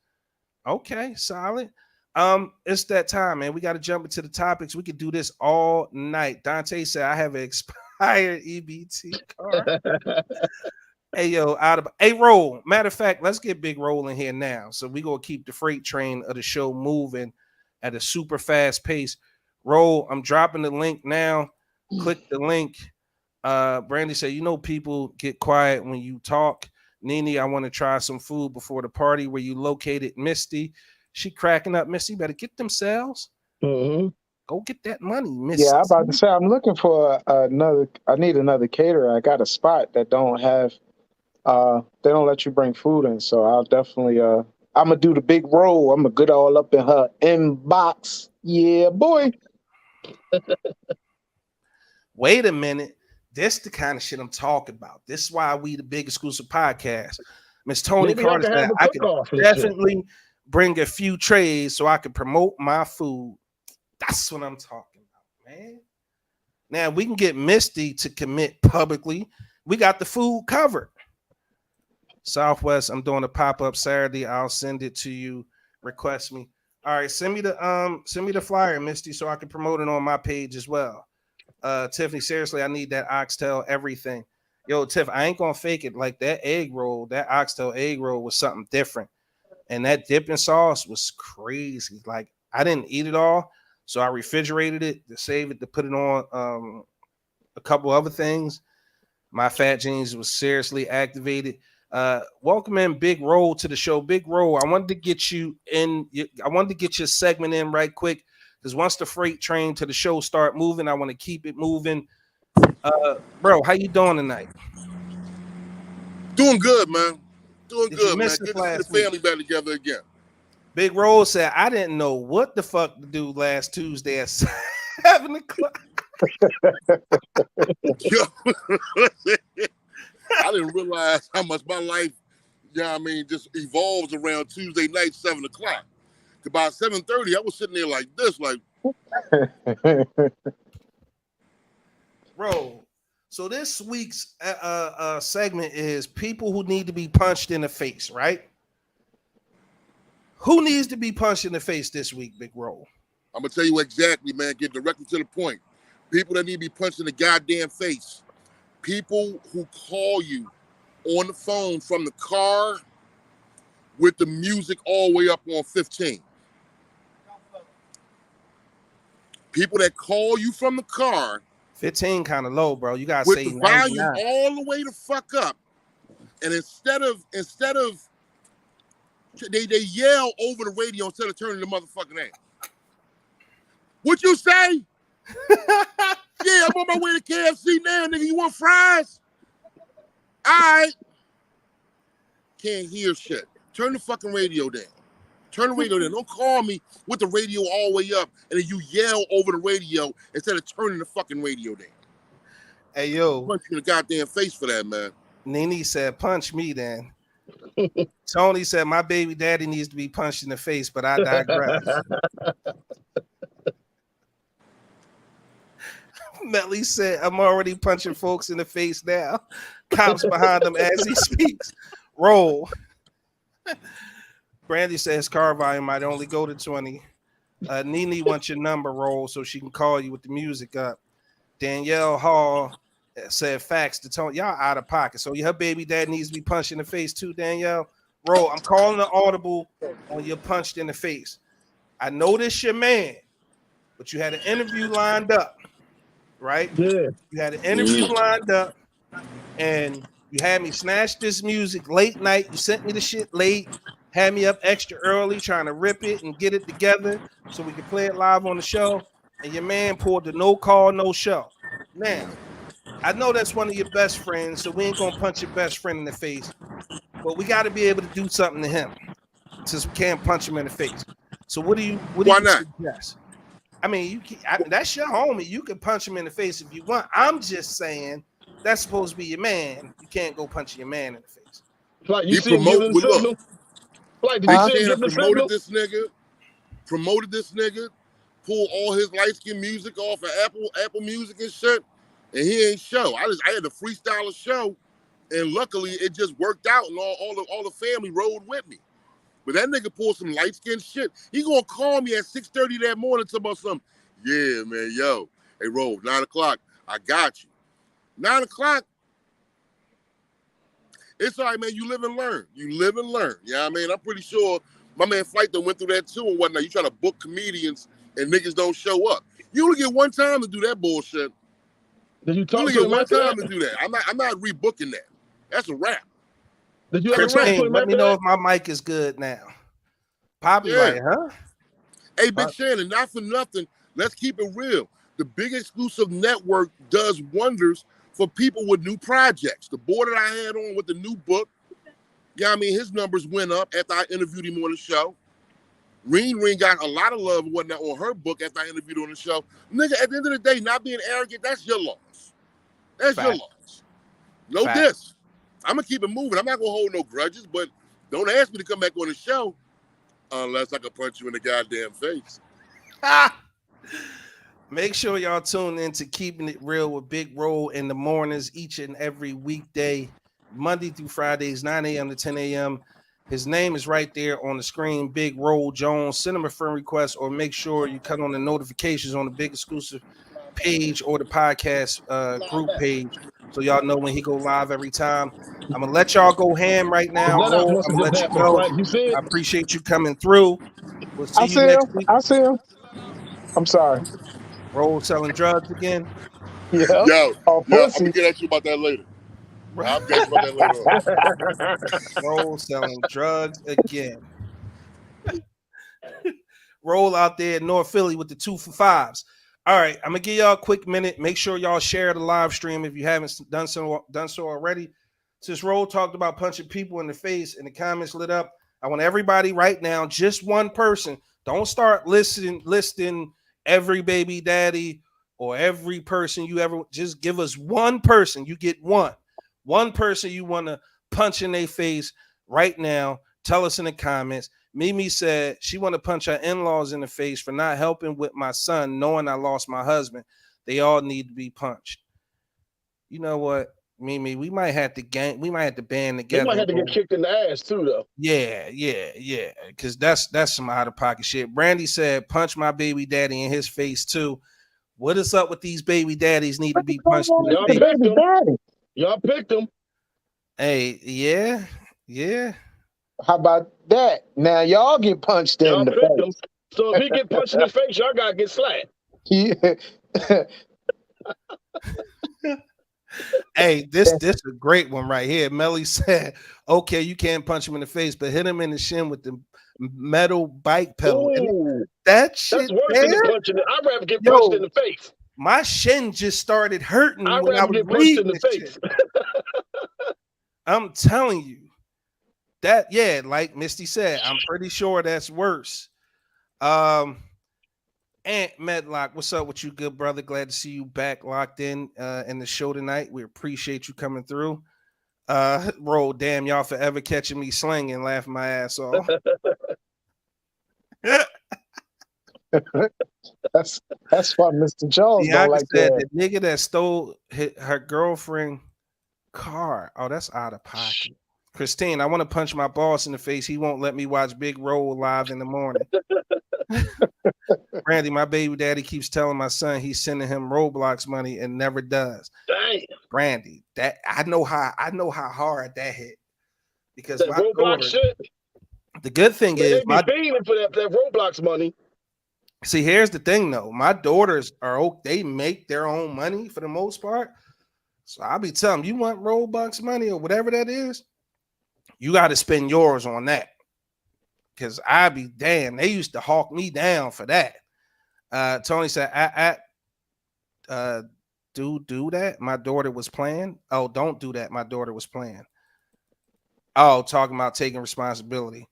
Okay, solid. It's that time, man. We got to jump into the topics. We could do this all night. Dante said I have an expired EBT card. Hey, yo, Roll. Matter of fact, let's get Big Roll in here now. So we gonna keep the freight train of the show moving at a super fast pace. Roll, I'm dropping the link now. Click the link. Brandy said, you know, people get quiet when you talk. Nene, I want to try some food before the party where you located. Misty, she cracking up. Misty, better get themselves. Mm-hmm. Go get that money, Miss. Yeah, I'm about to say I'm looking for another. I need another caterer. I got a spot that don't have. They don't let you bring food in, so I'll definitely. I'm gonna do the big roll. I'm gonna get all up in her inbox. Yeah, boy. Wait a minute. This the kind of shit I'm talking about. This is why we the big exclusive podcast. Miss Tony Maybe Carter said I could could definitely bring a few trays so I could promote my food. That's what I'm talking about, man. Now we can get Misty to commit publicly. We got the food covered. Southwest, I'm doing a pop-up Saturday. I'll send it to you. Request me. All right, send me the flyer, Misty, so I can promote it on my page as well. Tiffany, seriously, I need that oxtail everything. Yo, Tiff, I ain't gonna fake it. Like that egg roll, that oxtail egg roll was something different. And that dipping sauce was crazy. Like I didn't eat it all, so I refrigerated it to save it to put it on a couple other things. My fat genes was seriously activated. Welcome in Big Roll to the show. Big Roll, I wanted to get you in. I wanted to get your segment in right quick because once the freight train to the show start moving, I want to keep it moving. Bro, how you doing tonight? Doing good, man. Doing Did good, man. Good to see the family back together again. Big Roll said, I didn't know what the fuck to do last Tuesday at 7 o'clock. Yo, I didn't realize how much my life, just evolves around Tuesday night, 7 o'clock. By 7:30, I was sitting there like this, like. Bro, so this week's segment is people who need to be punched in the face, right? Who needs to be punched in the face this week, Big Roll? I'm going to tell you exactly, man. Get directly to the point. People that need to be punched in the goddamn face. People who call you on the phone from the car with the music all the way up on 15. People that call you from the car 15 kind of low, bro. You gotta with say the volume 99. all the way the fuck up. And instead of they yell over the radio instead of turning the motherfucking ass. What you say? Yeah, I'm on my way to KFC now, nigga. You want fries? All right. Can't hear shit. Turn the fucking radio down. Turn the radio down. Don't call me with the radio all the way up and then you yell over the radio instead of turning the fucking radio down. Hey, yo. Punch you in the goddamn face for that, man. Nene said, punch me then. Tony said, my baby daddy needs to be punched in the face, but I digress. Melly said, I'm already punching folks in the face now. Cops behind him as he speaks. Roll. Brandy says car volume might only go to 20. Nene wants your number, Roll, so she can call you with the music up. Danielle Hall said facts to Tony. Y'all out of pocket. So her baby dad needs to be punched in the face too, Danielle. Roll, I'm calling the audible on your punched in the face. I know this your man, but you had an interview lined up, right? Yeah. You had an interview lined up, and you had me snatch this music late night. You sent me the shit late, had me up extra early trying to rip it and get it together so we could play it live on the show. And your man pulled the no call, no show. Now, I know that's one of your best friends, so we ain't gonna punch your best friend in the face, but we got to be able to do something to him since we can't punch him in the face. So what do you suggest? I mean, that's your homie. You can punch him in the face if you want. I'm just saying that's supposed to be your man. You can't go punching your man in the face. Like you see him giving the signal? Like, did you see him give the signal? Promoted this nigga, pulled all his light skin music off of Apple Music and shit, and he ain't show. I had to freestyle a show, and luckily it just worked out, and all the family rode with me. But that nigga pulled some light skin shit. He gonna call me at 6:30 that morning to about something. Yeah, man, yo, hey, Ro, 9 o'clock, I got you. 9 o'clock. It's all right, man. You live and learn. You live and learn. You know what I mean? I'm pretty sure my man Flight done went through that too and whatnot. You try to book comedians and niggas don't show up. You only get one time to do that bullshit. Did you You talk only to get him one after time that? to do that. I'm not rebooking that. That's a wrap. Did you ever Chris rap to Kane, him let me after know that? if my mic is good now. Poppy Yeah. like, huh? Hey, Big Shannon, not for nothing. Let's keep it real. The big exclusive network does wonders for people with new projects. The boy that I had on with the new book, I mean, his numbers went up after I interviewed him on the show. Ring got a lot of love and whatnot on her book after I interviewed her on the show. Nigga, at the end of the day, not being arrogant, that's your loss. That's your loss. No diss. I'm going to keep it moving. I'm not going to hold no grudges, but don't ask me to come back on the show unless I can punch you in the goddamn face. Make sure y'all tune in to Keeping It Real with Big Roll in the mornings each and every weekday, Monday through Fridays, 9 a.m. to 10 a.m. His name is right there on the screen, Big Roll Jones. Send him a friend request or make sure you cut on the notifications on the Big Exclusive page or the podcast group page so y'all know when he go live every time. I'm going to let y'all go ham right now. Roll, I'm going to let you go. I appreciate you coming through. We'll see you next week. I see him. I'm sorry. Roll selling drugs again. Yeah. Yo, I'm pussy. going to get at you about that later. I'll get you about that later on. Roll selling drugs again. Roll out there in North Philly with the 2 for 5s. All right, I'm gonna give y'all a quick minute. Make sure y'all share the live stream if you haven't done so already. Since Roll talked about punching people in the face and the comments lit up, I want everybody right now, just one person. Don't start listing every baby daddy or every person you ever. Just give us one person. You get one person you want to punch in their face right now. Tell us in the comments. Mimi said she want to punch her in-laws in the face for not helping with my son, knowing I lost my husband. They all need to be punched. You know what, Mimi? We might have to band together. They might have to get kicked in the ass too, though. Yeah. Because that's some out-of-pocket shit. Brandy said, punch my baby daddy in his face too. What is up with these baby daddies need to be punched in the face? Y'all picked them. Hey, yeah. How about that? Now y'all get punched in the face. So if he get punched in the face, y'all gotta get slapped. Yeah. Hey, this is a great one right here. Melly said, okay, you can't punch him in the face, but hit him in the shin with the metal bike pedal. That shit, that's worse than punching. I'd rather get punched in the face. My shin just started hurting I'd when I rather was get punched in the face. I'm telling you. That, yeah, like Misty said, I'm pretty sure that's worse. Aunt Medlock, what's up with you, good brother? Glad to see you back locked in the show tonight. We appreciate you coming through. Roll, damn, y'all forever catching me slinging, laughing my ass off. That's why Mr. Jones don't like said that. the nigga that stole her girlfriend car. Oh, that's out of pocket. Christine, I want to punch my boss in the face. He won't let me watch Big Roll live in the morning. Randy, my baby daddy keeps telling my son he's sending him Roblox money and never does. Dang. Randy, that I know how hard that hit. Because that my Roblox daughter, shit. The good thing is they be paying for that Roblox money. See, here's the thing though. My daughters they make their own money for the most part. So I'll be telling them, you want Roblox money or whatever that is, you got to spend yours on that. Because I be damn, they used to hawk me down for that. Tony said, do that. My daughter was playing. Oh, don't do that. My daughter was playing. Oh, talking about taking responsibility.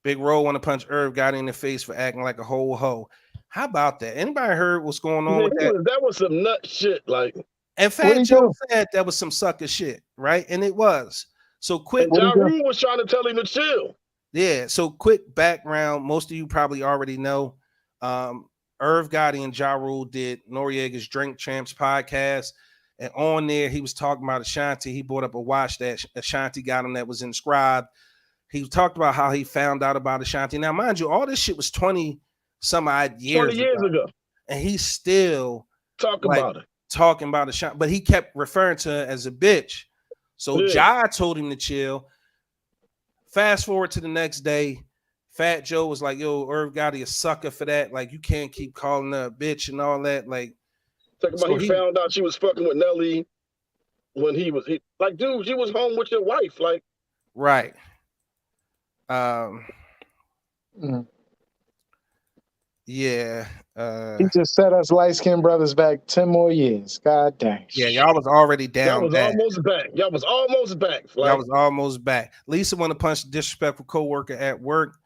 Big Roll want to punch Irv, got in the face for acting like a whole hoe. How about that? Anybody heard what's going on with that? That was some nut shit. Like, and Fat Joe said that was some sucker shit, right? And it was. So quick. Ja Rule was trying to tell him to chill. Yeah. So quick background. Most of you probably already know. Irv Gotti and Ja Rule did Noriega's Drink Champs podcast. And on there, he was talking about Ashanti. He brought up a watch that Ashanti got him that was inscribed. He talked about how he found out about Ashanti. Now, mind you, all this shit was 20 some odd years ago. And he's still talking about Ashanti. But he kept referring to her as a bitch. So Ja told him to chill. Fast forward to the next day, Fat Joe was like, yo, Irv Gotti a sucker for that. Like, you can't keep calling her a bitch and all that. Like, he found out she was fucking with Nelly when he was like, dude, she was home with your wife. Like, right. Yeah. He just set us light-skinned brothers back 10 more years. God dang. Yeah, y'all was already Y'all down was bad. almost back. Y'all was almost back. Y'all Like, was almost back. Lisa want to punch a disrespectful coworker at work.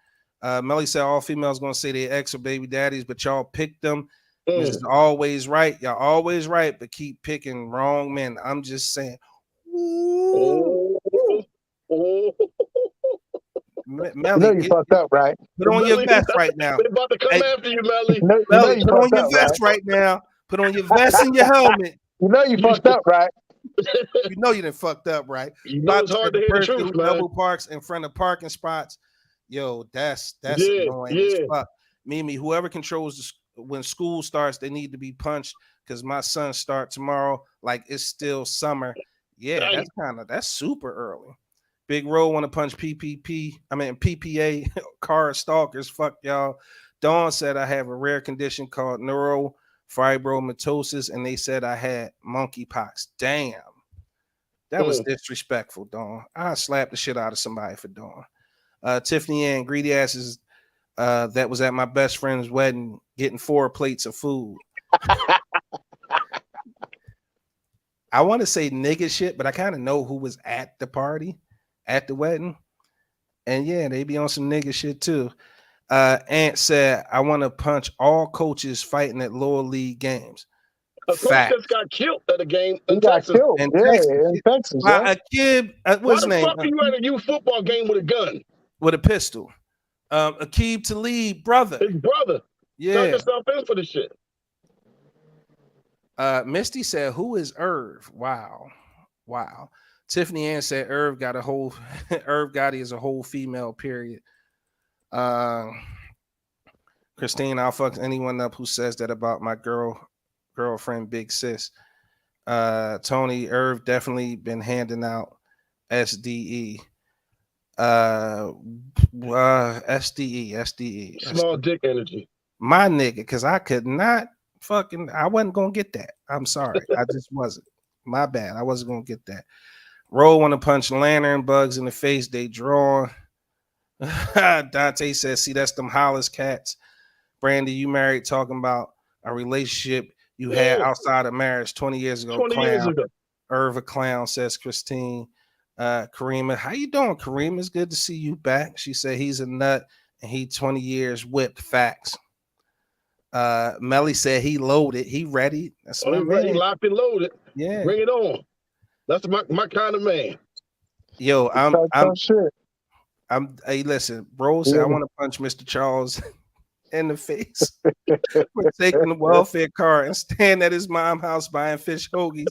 Melly said all females gonna say they ex or baby daddies, but y'all picked them. This is always right. Y'all always right, but keep picking wrong men. I'm just saying. Ooh. oh. Melly, You fucked up, right? put on your Melly, vest right now. They about to come Hey, after you, Melly. Melly, You put on fucked your up, vest right now. Put on your vest and your helmet. You fucked up, right? You know you done fucked up, right? You know it's hard to hear the Birthday truth, man. double parks in front of parking spots. Yo, that's Yeah, annoying as fuck. Mimi, whoever controls when school starts, they need to be punched because my son start tomorrow. Like it's still summer. Yeah, Dang. that's super early. Big Ro want to punch PPA car stalkers. Fuck y'all. Dawn said I have a rare condition called neurofibromatosis, and they said I had monkeypox. Damn. That was disrespectful, Dawn. I slapped the shit out of somebody for Dawn. Tiffany Ann, greedy asses that was at my best friend's wedding getting 4 plates of food. I want to say nigga shit, but I kind of know who was at the party, at the wedding. And yeah, they be on some nigga shit too. Ant said, I want to punch all coaches fighting at lower league games. A coach just got killed at a game in Texas. In Texas. By a kid, what's his name? Why the fuck are you at a youth football game with a gun? With a pistol. Aqib Talib, brother. His brother. Yeah. Turn yourself in for the shit. Misty said, who is Irv? Wow. Tiffany Ann said Irv Gotti is a whole female, period. Christine, I'll fuck anyone up who says that about my girlfriend, Big Sis. Tony, Irv definitely been handing out SDE. SDE. Small dick energy. My nigga, because I could not I wasn't gonna get that. I'm sorry. I just wasn't. My bad. I wasn't gonna get that. Ro want to punch lantern bugs in the face. They draw. Dante says, see, that's them Hollis cats. Brandy, you married talking about a relationship you had outside of marriage 20 years ago. 20 years ago. Irv a clown, says Christine. Karima, how you doing, Karima? It's good to see you back. She said he's a nut and he 20 years whipped. Facts. Melly said he loaded. He ready. That's my man. He locked and loaded. Yeah. Bring it on. That's my kind of man. Yo, hey, listen, bro said I want to punch Mr. Charles in the face for taking the welfare card and staying at his mom's house buying fish hoagies,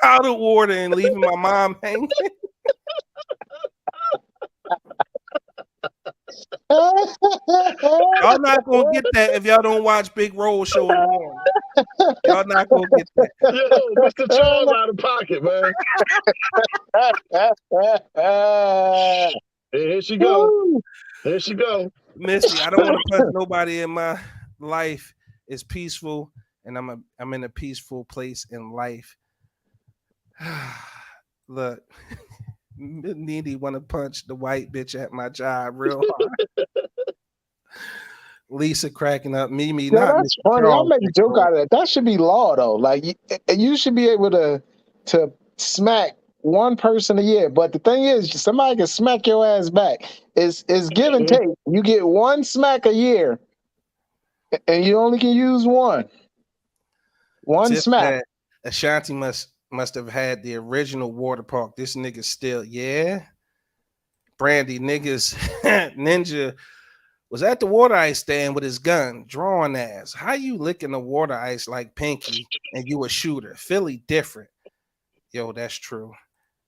powdered water, and leaving my mom hanging. Y'all not gonna get that if y'all don't watch Big Roll Show in the morning. Y'all not gonna get that. Yo, Mr. Charles out of pocket, man. Here she go. Here she go. Missy, I don't want to punch nobody in my life. It's peaceful, and I'm in a peaceful place in life. Look, Needy want to punch the white bitch at my job real hard. Lisa cracking up. Mimi, not that's funny. I'll make a joke out of that. That should be law, though. Like you should be able to smack one person a year. But the thing is, somebody can smack your ass back. It's give and take. You get one smack a year, and you only can use one. One smack. Ashanti must have had the original water park. This nigga still, yeah. Brandy, niggas, Ninja was at the water ice stand with his gun, drawing ass. How you licking the water ice like Pinky and you a shooter? Philly different. Yo, that's true.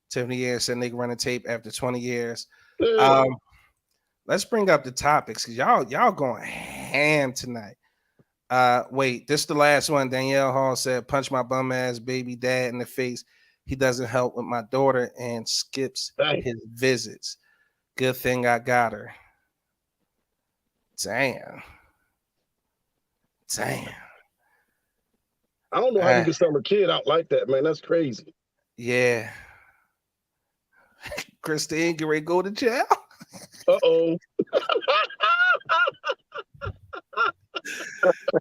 Tiffany Ann said nigga running tape after 20 years. Let's bring up the topics because y'all going ham tonight. Wait, this is the last one. Danielle Hall said, punch my bum ass baby dad in the face. He doesn't help with my daughter and skips his visits. Good thing I got her. Damn. I don't know how you can sell a kid out like that, man. That's crazy. Yeah. Christine, get ready to go to jail? Uh-oh.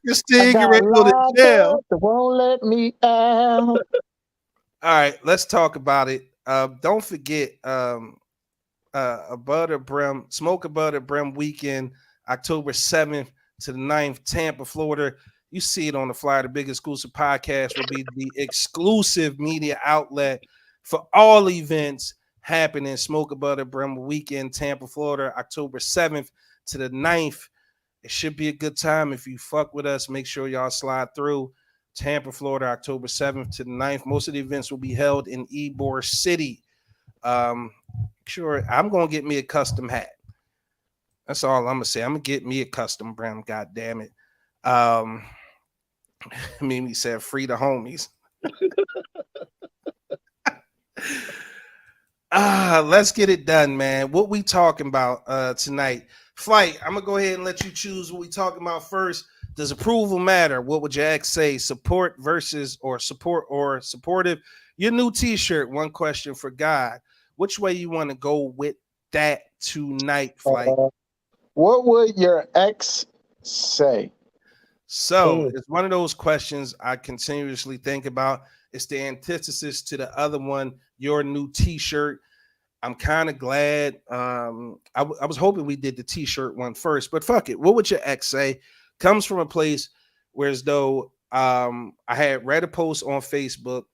Christine, get got ready to go to locked jail. up, they won't let me out. All right, let's talk about it. Don't forget, a Butter Brim, Smoke a Butter Brim weekend, October 7th to the 9th, Tampa, Florida. You see it on the flyer. The Big Exclusive Podcast will be the exclusive media outlet for all events happening. Smoke a Butter Brim weekend, Tampa, Florida, October 7th to the 9th. It should be a good time. If you fuck with us, make sure y'all slide through. Tampa, Florida, October 7th to the 9th. Most of the events will be held in Ybor City. Sure, I'm gonna get me a custom hat. That's all I'm gonna say. I'm gonna get me a custom brim. God damn it. Mimi said, "Free the homies." Let's get it done, man. What we talking about tonight? Flight. I'm gonna go ahead and let you choose what we talking about first. Does approval matter? What would your ex say? Support versus or support or supportive? Your new T-shirt. One question for God. Which way you want to go with that tonight, Flight? What would your ex say? So it's one of those questions I continuously think about. It's the antithesis to the other one, your new T-shirt. I'm kind of glad. I was hoping we did the T-shirt one first, but fuck it. What would your ex say? Comes from a place where as though I had read a post on Facebook,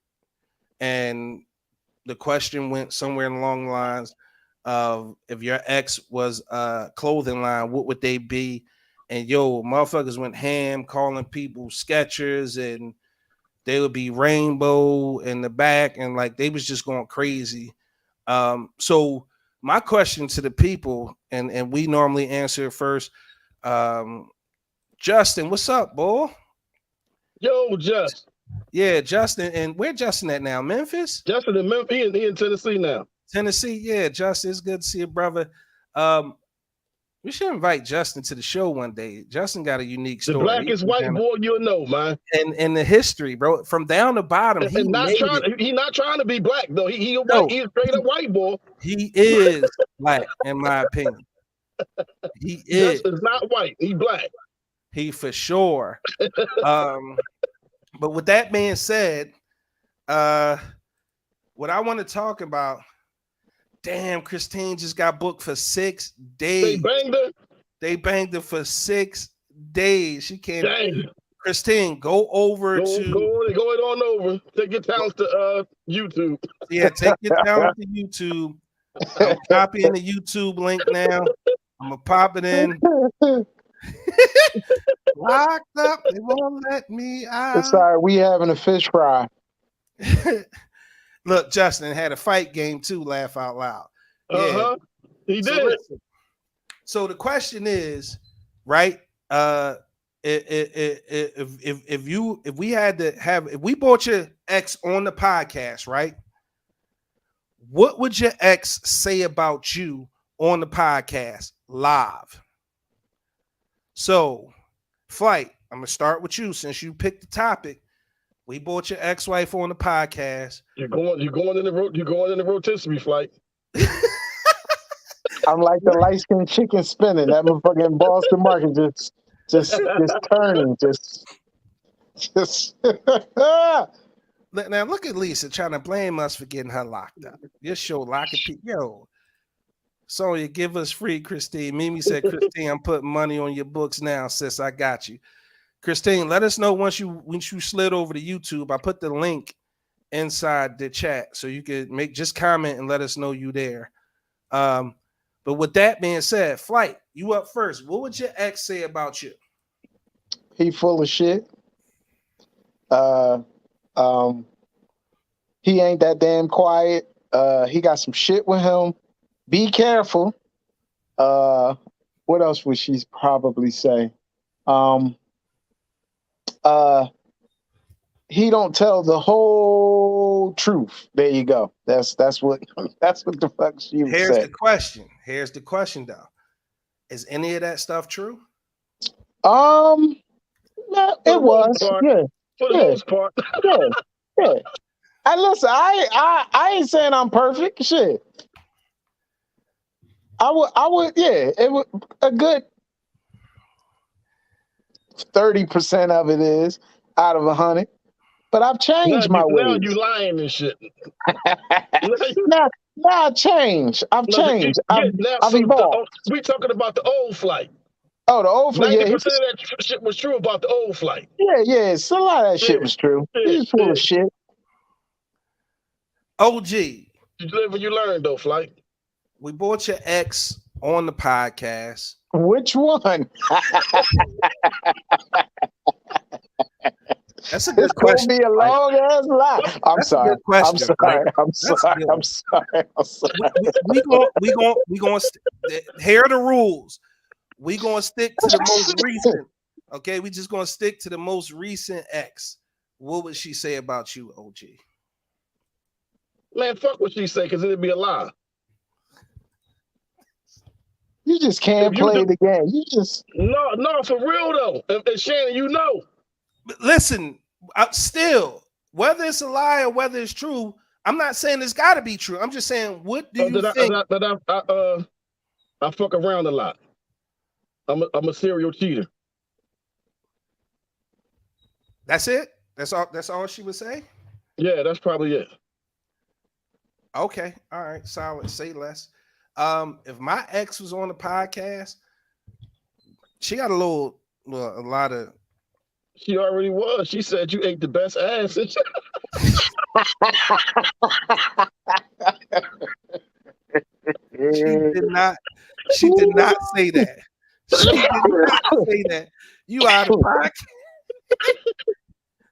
and the question went somewhere along the lines of if your ex was a clothing line, what would they be? And yo, motherfuckers went ham calling people Skechers, and they would be rainbow in the back, and like they was just going crazy. So my question to the people, and we normally answer it first. Justin, what's up, boy? Yo, Just. Yeah, Justin. And where Justin at now? Memphis? Justin in Memphis, he in Tennessee now. Tennessee, yeah, Justin, it's good to see you, brother. We should invite Justin to the show one day. Justin got a unique story. The blackest white boy you'll know, man. And the history, bro, from down to bottom. He's not trying to be black though. He's a straight up white boy. He is black, in my opinion. He is. Justin's not white. He black. He for sure. But with that being said, what I want to talk about. Damn, Christine just got booked for 6 days. They banged her for 6 days. She can't. Dang. Christine, go on over. Take your talents to YouTube. Yeah, take your talents to YouTube. I'm copying the YouTube link now. I'm gonna pop it in. Locked up, they won't let me out. Sorry, we having a fish fry. Look, Justin had a fight game too. Laugh out loud. Yeah, he did. Listen, so the question is, right? If we brought your ex on the podcast, right? What would your ex say about you on the podcast live? So, Flight, I'm gonna start with you since you picked the topic. We brought your ex-wife on the podcast. You're going in the rotisserie, Flight. I'm like the light-skinned chicken spinning. That motherfucking Boston market just turning, just. Now look at Lisa trying to blame us for getting her locked up. Your show locking people. Yo, Sonya, give us free, Christine. Mimi said, Christine, I'm putting money on your books now, sis. I got you. Christine, let us know once you slid over to YouTube. I put the link inside the chat so you can just comment and let us know you there. But with that being said, Flight, you up first. What would your ex say about you? He full of shit. He ain't that damn quiet. He got some shit with him. Be careful. What else would she probably say? He don't tell the whole truth. There you go. That's what the fuck she would say. Here's the question though. Is any of that stuff true? No, it was. Yeah. For the most part. Yeah. Listen, I ain't saying I'm perfect. Shit. I would, yeah. It would a good 30% of it is out of 100. But I've changed my Now ways. you lying and shit. now I've changed. I've changed. I've evolved. We talking about the old flight. Oh, the old flight. 90% of that shit was true about the old flight. Yeah. So a lot of that shit was true. He's full of shit. OG. You live and you learn, though, Flight. We brought your ex on the podcast. Which one? That's a good It's question. Gonna be a long ass lie. I'm sorry. I'm sorry. We going here are the rules. We gonna stick to the most recent. Okay, we just gonna stick to the most recent ex. What would she say about you, OG? Man, fuck what she say, because it'd be a lie. You just can't play the game. You just no, for real though. And Shannon, you know. But listen, still, whether it's a lie or whether it's true, I'm not saying it's got to be true. I'm just saying, what do you think? I fuck around a lot. I'm a serial cheater. That's it. That's all. That's all she would say. Yeah, that's probably it. Okay. All right. Solid. Say less. If my ex was on the podcast, she got a lot of. She already was. She said you ate the best ass. She did not say that. She did not say that. You out of pocket.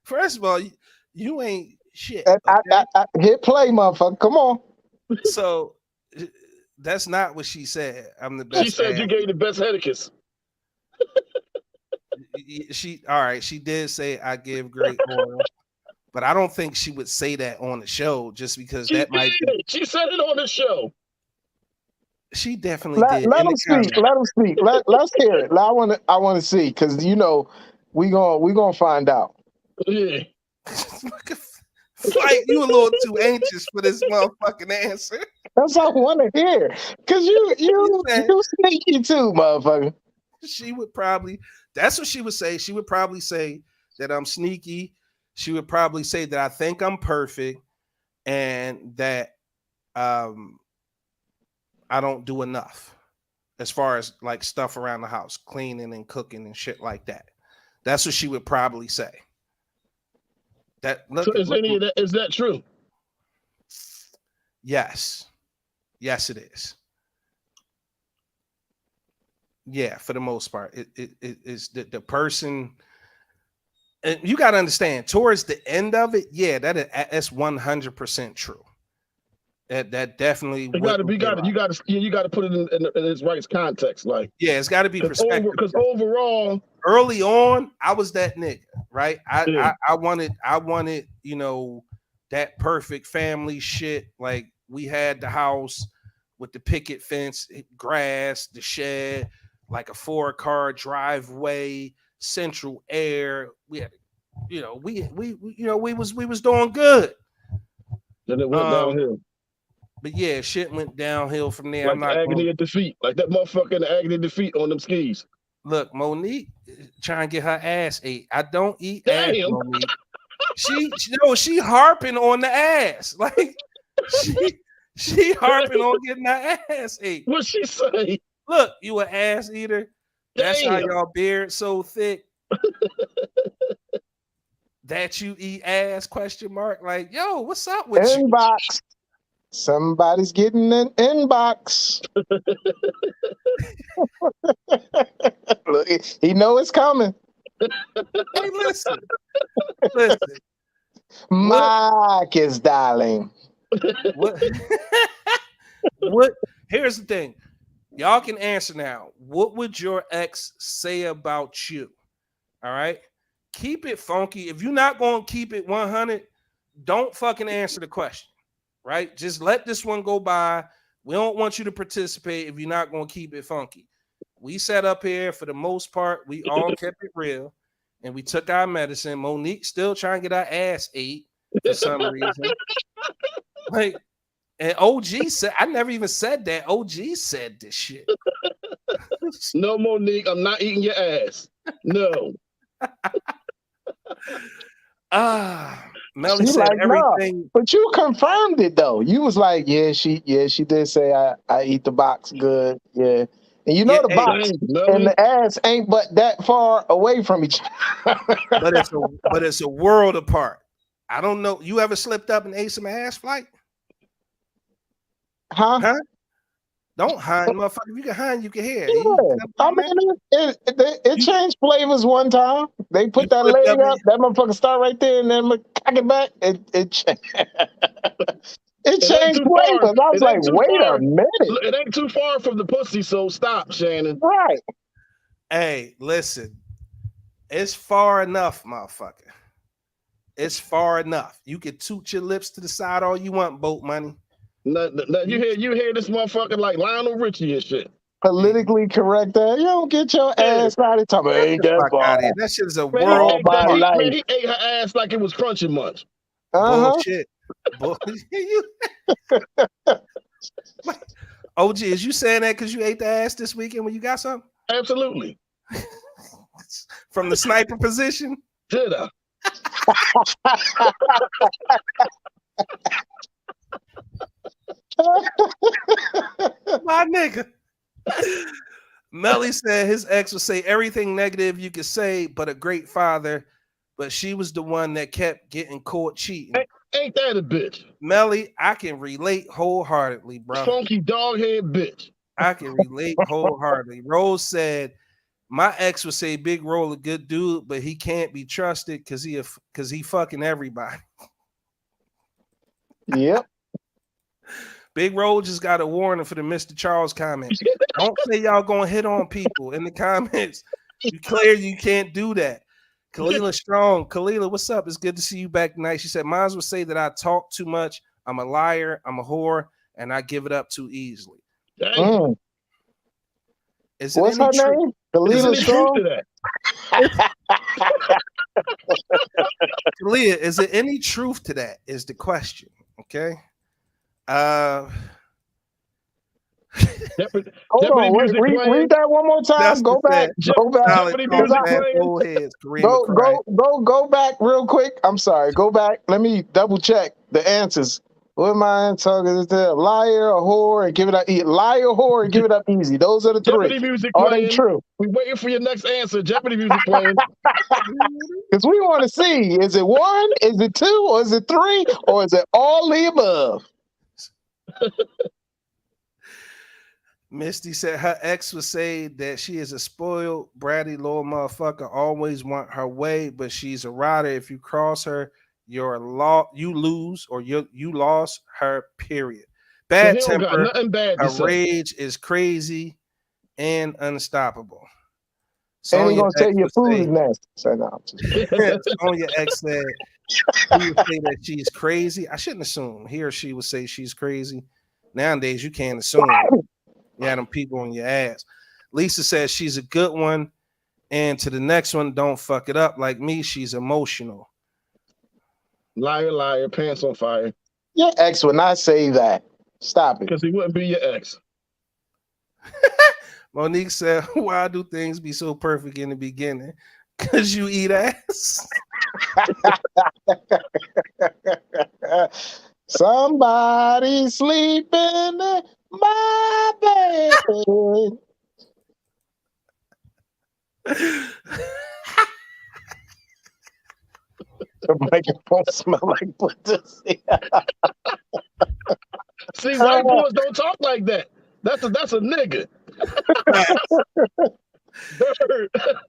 First of all, you ain't shit. Okay? I hit play, motherfucker. Come on. So that's not what she said. I'm the best. She said you gave the best headaches. She did say I give great oral, but I don't think she would say that on the show just because she said it on the show. She definitely did. Let him speak. Let's hear it. I want to see, because we gonna find out. Yeah. Flight, you a little too anxious for this motherfucking answer. That's what I want to hear. Cause you sneaky too, motherfucker. She would probably. That's what she would say. She would probably say that I'm sneaky. She would probably say that I think I'm perfect, and that I don't do enough as far as like stuff around the house, cleaning and cooking and shit like that. That's what she would probably say. Is that true? Yes, it is. Yeah, for the most part, it is the person. And you got to understand, towards the end of it, yeah, that's 100% true. That definitely you got to put it in its right context, like it's got to be perspective. Because overall, early on, I was that nigga, right? I wanted that perfect family shit. Like we had the house with the picket fence, grass, the shed, like a 4-car driveway, central air. We had, we was doing good. Then it went downhill. But yeah, shit went downhill from there. Like I'm not agony at the feet, like that motherfucker in the agony at the feet on them skis. Look, Monique trying to get her ass ate. I don't eat ass, Monique. She harping on the ass. Like she harping on getting her ass ate. What she say? Look, you an ass eater. That's how y'all beard so thick. That you eat ass ? Like, yo, what's up with Inbox. You? Somebody's getting an inbox. Look, he know it's coming. Hey, listen. Mike is dialing. What? Here's the thing. Y'all can answer now. What would your ex say about you? All right. Keep it funky. If you're not going to keep it 100, don't fucking answer the question. Right? Just let this one go by. We don't want you to participate if you're not going to keep it funky. We sat up here for the most part. We all kept it real, and we took our medicine. Monique still trying to get our ass ate for some reason. Like, and OG said, I never even said that. OG said this shit. No, Monique, I'm not eating your ass. No. Melly She said like, no, everything. but you confirmed it though. You was like, she did say I eat the box good, yeah. And you know Yeah, the hey, box Dang, and Melly. the ass ain't but that far away from each other. but it's a world apart. I don't know. You ever slipped up and ate some ass flight? Huh? Huh? Don't hide, motherfucker. If you can hide, you can hear. You Yeah. I mean, it you, changed flavors one time. They you put that slipped leg up and up, that motherfucker start right there, and then cock it back. It It ain't changed too far. flavors. I was It like, ain't too wait a far. minute. It ain't too far from the pussy, so stop, Shannon. Right. hey, listen. It's far enough, motherfucker. It's far enough. You can toot your lips to the side all you want, boat money. Now, you hear this motherfucker like Lionel Richie and shit. Politically correct that. You don't get your Yeah. ass out of time. Get Ain't the that fuck out of here. far. That shit is a Man, world All my apart. life. he ate her ass like it was Crunchy Munch. Bullshit. OG, is you saying that because you ate the ass this weekend when you got something? Absolutely. From the sniper position? Did I? My nigga. Melly said his ex would say everything negative you could say, but a great father. But she was the one that kept getting caught cheating. Ain't that a bitch? Melly, I can relate wholeheartedly, bro. Funky doghead bitch. I can relate wholeheartedly. Rose said, my ex would say Big Roll a good dude, but he can't be trusted because he fucking everybody. Yep. Big Roll just got a warning for the Mr. Charles comment. Don't say y'all gonna hit on people in the comments. You clear you can't do that. Kalila Strong. Kalila, what's up? It's good to see you back tonight. She said, mine would say that I talk too much. I'm a liar. I'm a whore. And I give it up too easily. Mm. Is it What's any her truth? name? Is Kalila any truth Strong? to that? Kalia, is there any truth to that? Is the question. Okay. Hold on, wait, music playing. read that one more time. Go back, go back. Solid music man, playing. old heads, Kareem Go back real quick. I'm sorry. Go back. Let me double check the answers. What am I talking to? Liar, a whore, and give it up. Liar, whore, and give it up easy. Those are the Jeopardy three. music Are playing. they true? We waiting for your next answer. Jeopardy music playing. Because we want to see, is it one, is it two, or is it three, or is it all the above? Misty said her ex would say that she is a spoiled, bratty little motherfucker, always want her way, but she's a rider. If you cross her, you lose, or you lost her, period. Bad He don't got temper, nothing bad to her say. rage is crazy and unstoppable. And he Sonya gonna say ex your would food say, is nasty. So no, I'm just Sonya ex said he would say that she's crazy. I shouldn't assume. He or she would say she's crazy. Nowadays, you can't assume. You had them people on your ass. Lisa says she's a good one. And to the next one, don't fuck it up like me. She's emotional. Liar, liar, pants on fire. your ex would not say that. Stop it. Because he wouldn't be your ex. Monique said, why do things be so perfect in the beginning? Because you eat ass. Somebody sleeping in my bed. The microphone smell like pussy. See, white boys don't talk like that. That's a nigga.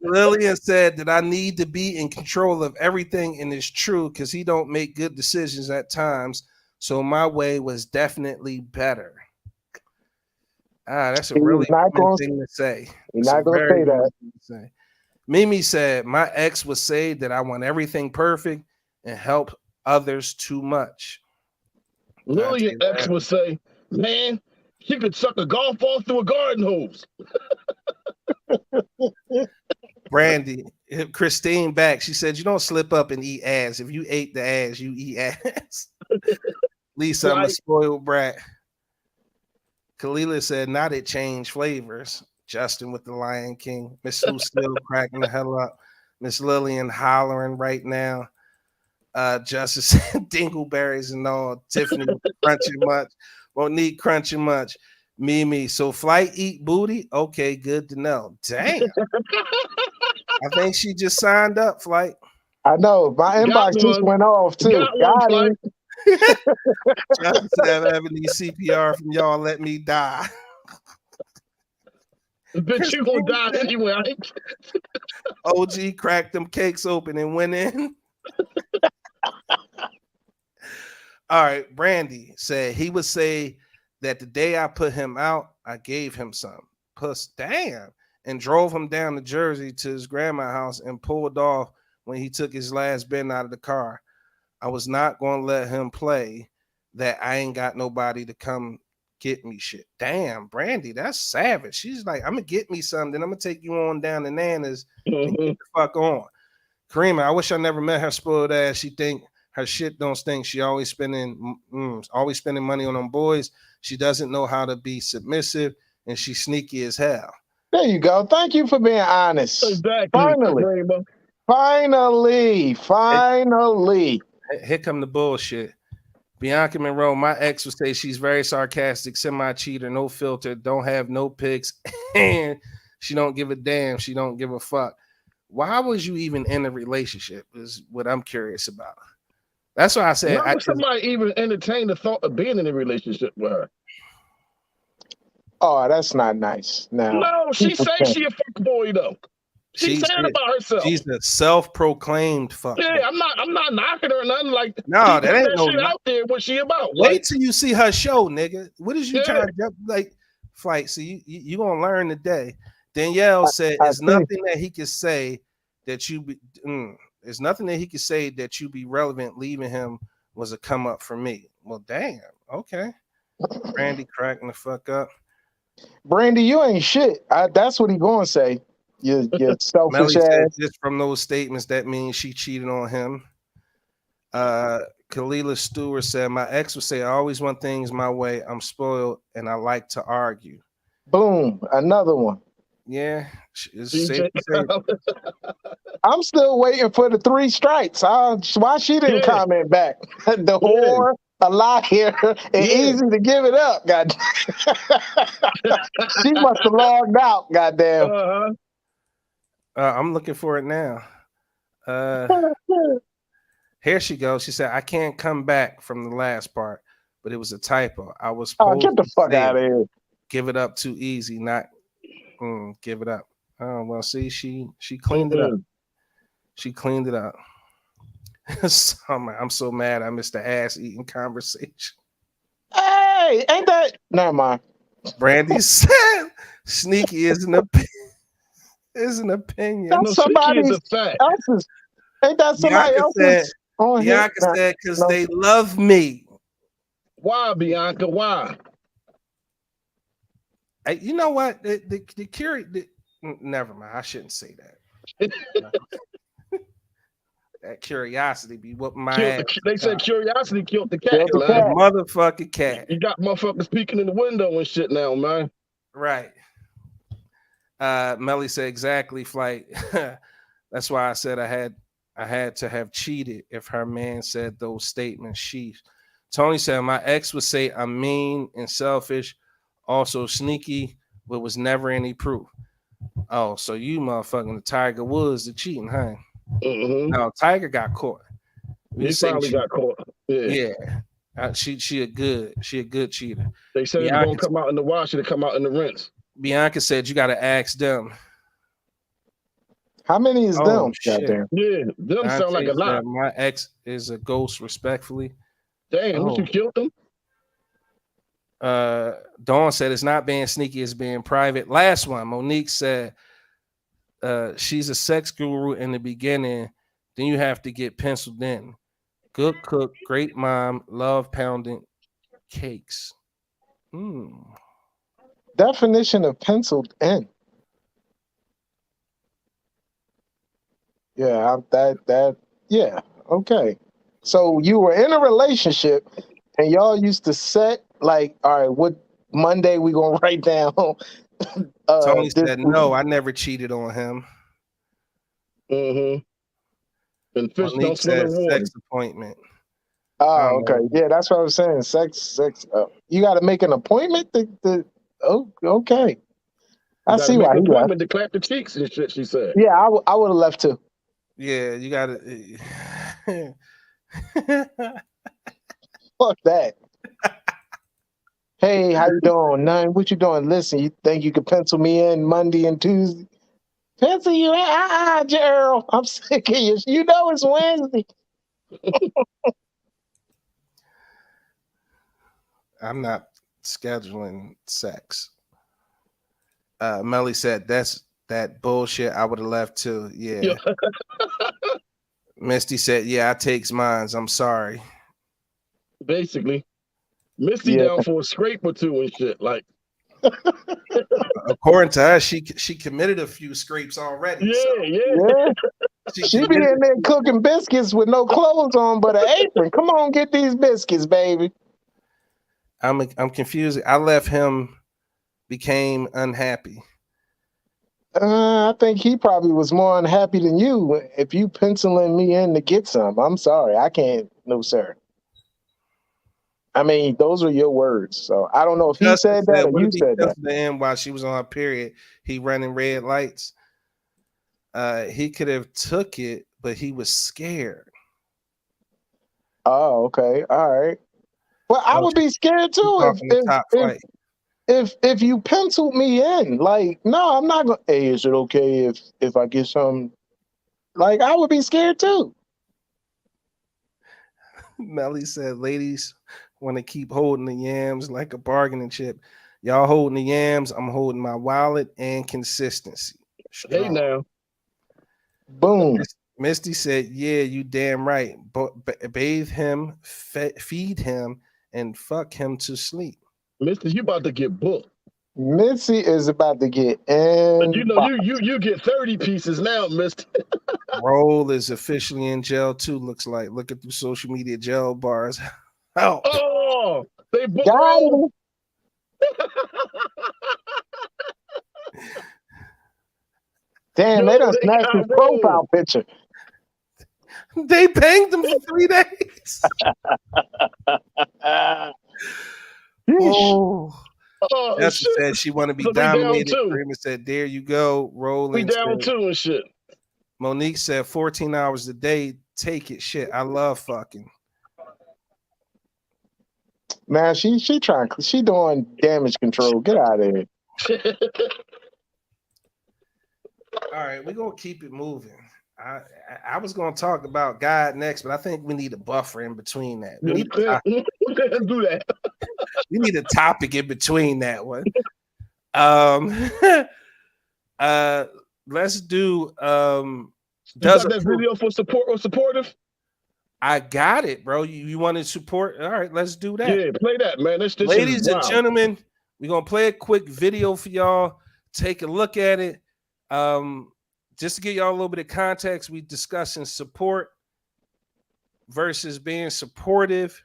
Lillian said that I need to be in control of everything, and it's true because he don't make good decisions at times. So my way was definitely better. That's a really common thing to say. He's not going to say that. Mimi said, my ex would say that I want everything perfect and help others too much. Lillian ex would say, man, she could suck a golf ball through a garden hose. Brandy, Christine back. She said, you don't slip up and eat ass. If you ate the ass, you eat ass. Lisa, I'm a spoiled brat. Kalila said, not it changed flavors. Justin with the Lion King. Miss Lou still cracking the hell up. Miss Lillian hollering right now. Justice Dingleberries and all. Tiffany crunching much. Monique crunching much. Mimi. So Flight eat booty? Okay, good to know. Damn. I think she just signed up, Flight. I know. My inbox just went off too. Got him. Justice said, "I'm having these CPR from y'all. Let me die." Bitch, you gonna die anyway. OG cracked them cakes open and went in. All right, Brandy said he would say that the day I put him out, I gave him some. Puss, damn, and drove him down to Jersey to his grandma's house and pulled off when he took his last bin out of the car. I was not going to let him play that I ain't got nobody to come get me shit. Damn, Brandy, that's savage. She's like, I'm going to get me something. I'm going to take you on down to Nana's and get the fuck on. Karima, I wish I never met her spoiled ass. She think her shit don't stink. She always spending money on them boys. She doesn't know how to be submissive, and she's sneaky as hell. There you go. Thank you for being honest. Exactly. Finally. Here come the bullshit. Bianca Monroe, my ex would say she's very sarcastic, semi-cheater, no filter, don't have no pics, and she don't give a damn. She don't give a fuck. Why was you even in a relationship is what I'm curious about. That's why I said. Why would somebody even entertain the thought of being in a relationship with her? Oh, that's not nice. No, she says she a fuck boy though. She's saying about herself. She's a self-proclaimed fuck. Yeah, I'm not knocking her or nothing like that. No, that ain't no shit out there. What she about? Wait till you see her show, nigga. What is you trying to like? Flight. So you gonna learn today. Danielle said, "There's nothing that he could say that you be. There's nothing that he could say that you be relevant. Leaving him was a come up for me." Well, damn. Okay. Brandy cracking the fuck up. Brandy, you ain't shit. That's what he gonna say. You selfish ass. Just from those statements, that means she cheated on him. Kalila Stewart said, "My ex would say, I always want things my way. I'm spoiled and I like to argue." Boom, another one. Yeah. I'm still waiting for the 3 strikes. Why she didn't comment back? The whore, a liar, and easy to give it up. God, she must have logged out. Goddamn. I'm looking for it now. Here she goes. She said, "I can't come back from the last part, but it was a typo. I was supposed get the fuck out of here. Give it up too easy, not give it up." Oh well, see, she cleaned it up. She cleaned it up. I'm so mad. I missed the ass eating conversation. Hey, ain't that? Never mind. Brandy said, "Sneaky is an opinion." That's somebody else's. Ain't that somebody else's? Bianca said, "Because they love me." Why, Bianca? Why? You know what? The never mind. I shouldn't say that. That curiosity be whooping my ass. They said curiosity killed the cat. The motherfucking cat. You got motherfuckers peeking in the window and shit now, man. Right. Melly said, "Exactly, Flight." That's why I said I had to have cheated if her man said those statements. Tony said, "My ex would say I'm mean and selfish, also sneaky, but was never any proof." Oh, so you motherfucking the Tiger Woods the cheating, huh? No, Tiger got caught. He finally got caught. Yeah. She a good cheater. They said it's gonna come out in the wash, it'll come out in the rinse. Bianca said you gotta ask them. How many is them? Yeah, them sound like a lot. My ex is a ghost, respectfully. Damn, what, you killed them? Dawn said it's not being sneaky, it's being private. Last one, Monique said she's a sex guru in the beginning, then you have to get penciled in. Good cook, great mom, love pounding cakes. Definition of penciled in. Yeah, okay. So you were in a relationship and y'all used to set like, all right, what Monday we gonna write down? Tony said, "No, I never cheated on him." Mm-hmm. And fish Monique don't swim in said water. sex appointment. Oh, okay. Yeah, that's what I was saying. Sex. You got to make an appointment. Oh, okay. I You got to see make why an he left. appointment to clap the cheeks and shit, she said. Yeah, I would have left too. Yeah, you got to. Fuck that. Hey, how you doing? None. What you doing? Listen, you think you could pencil me in Monday and Tuesday? Pencil you in? Gerald. I'm sick of you. You know it's Wednesday. I'm not scheduling sex. Melly said that's that bullshit. I would have left too. Yeah. Misty said, "Yeah, I takes mines. I'm sorry." Basically, Misty Yeah. down for a scrape or two and shit. Like, According to her, she committed a few scrapes already. yeah, So Yeah. She be in there cooking biscuits with no clothes on but an apron. Come on, get these biscuits, baby. I'm confused. I left him, became unhappy. I think he probably was more unhappy than you if you penciling me in to get some. I'm sorry. I can't. No, sir. I mean, those are your words. So I don't know if he Justin said that or what you if he said that. penciled her in while she was on her period? He running red lights. He could have took it, but he was scared. Oh, okay. All right. Well, I would be scared too if you penciled me in. Like, no, I'm not gonna. Hey, is it okay if I get some? Like, I would be scared too. Melly said, "Ladies want to keep holding the yams like a bargaining chip. Y'all holding the yams. I'm holding my wallet and consistency." Strong. Hey now. Boom. Misty said, "Yeah, you damn right. Bathe him, feed him, and fuck him to sleep." Misty, you about to get booked. Mitzi is about to get in. You know, you get 30 pieces now, Misty. Roll is officially in jail too. Looks like looking through social media jail bars. Oh, they booked Got Roll. him. Damn, they done snatched his profile picture. They banged him for 3 days. That's said she want to be dominated. Freeman said, "There you go." Rolling. We down too and shit. Monique said 14 hours a day. Take it. Shit. I love fucking. Man, she doing damage control. Get out of here. All right, we're gonna keep it moving. I was gonna talk about God next, but I think we need a buffer in between that. We need do that. We need a topic in between that one. Let's do does that video for support or supportive? I got it, bro. You wanted support? All right, let's do that. Yeah, play that, man. This Ladies and gentlemen, we're gonna play a quick video for y'all. Take a look at it. Just to give y'all a little bit of context, we discussing support versus being supportive.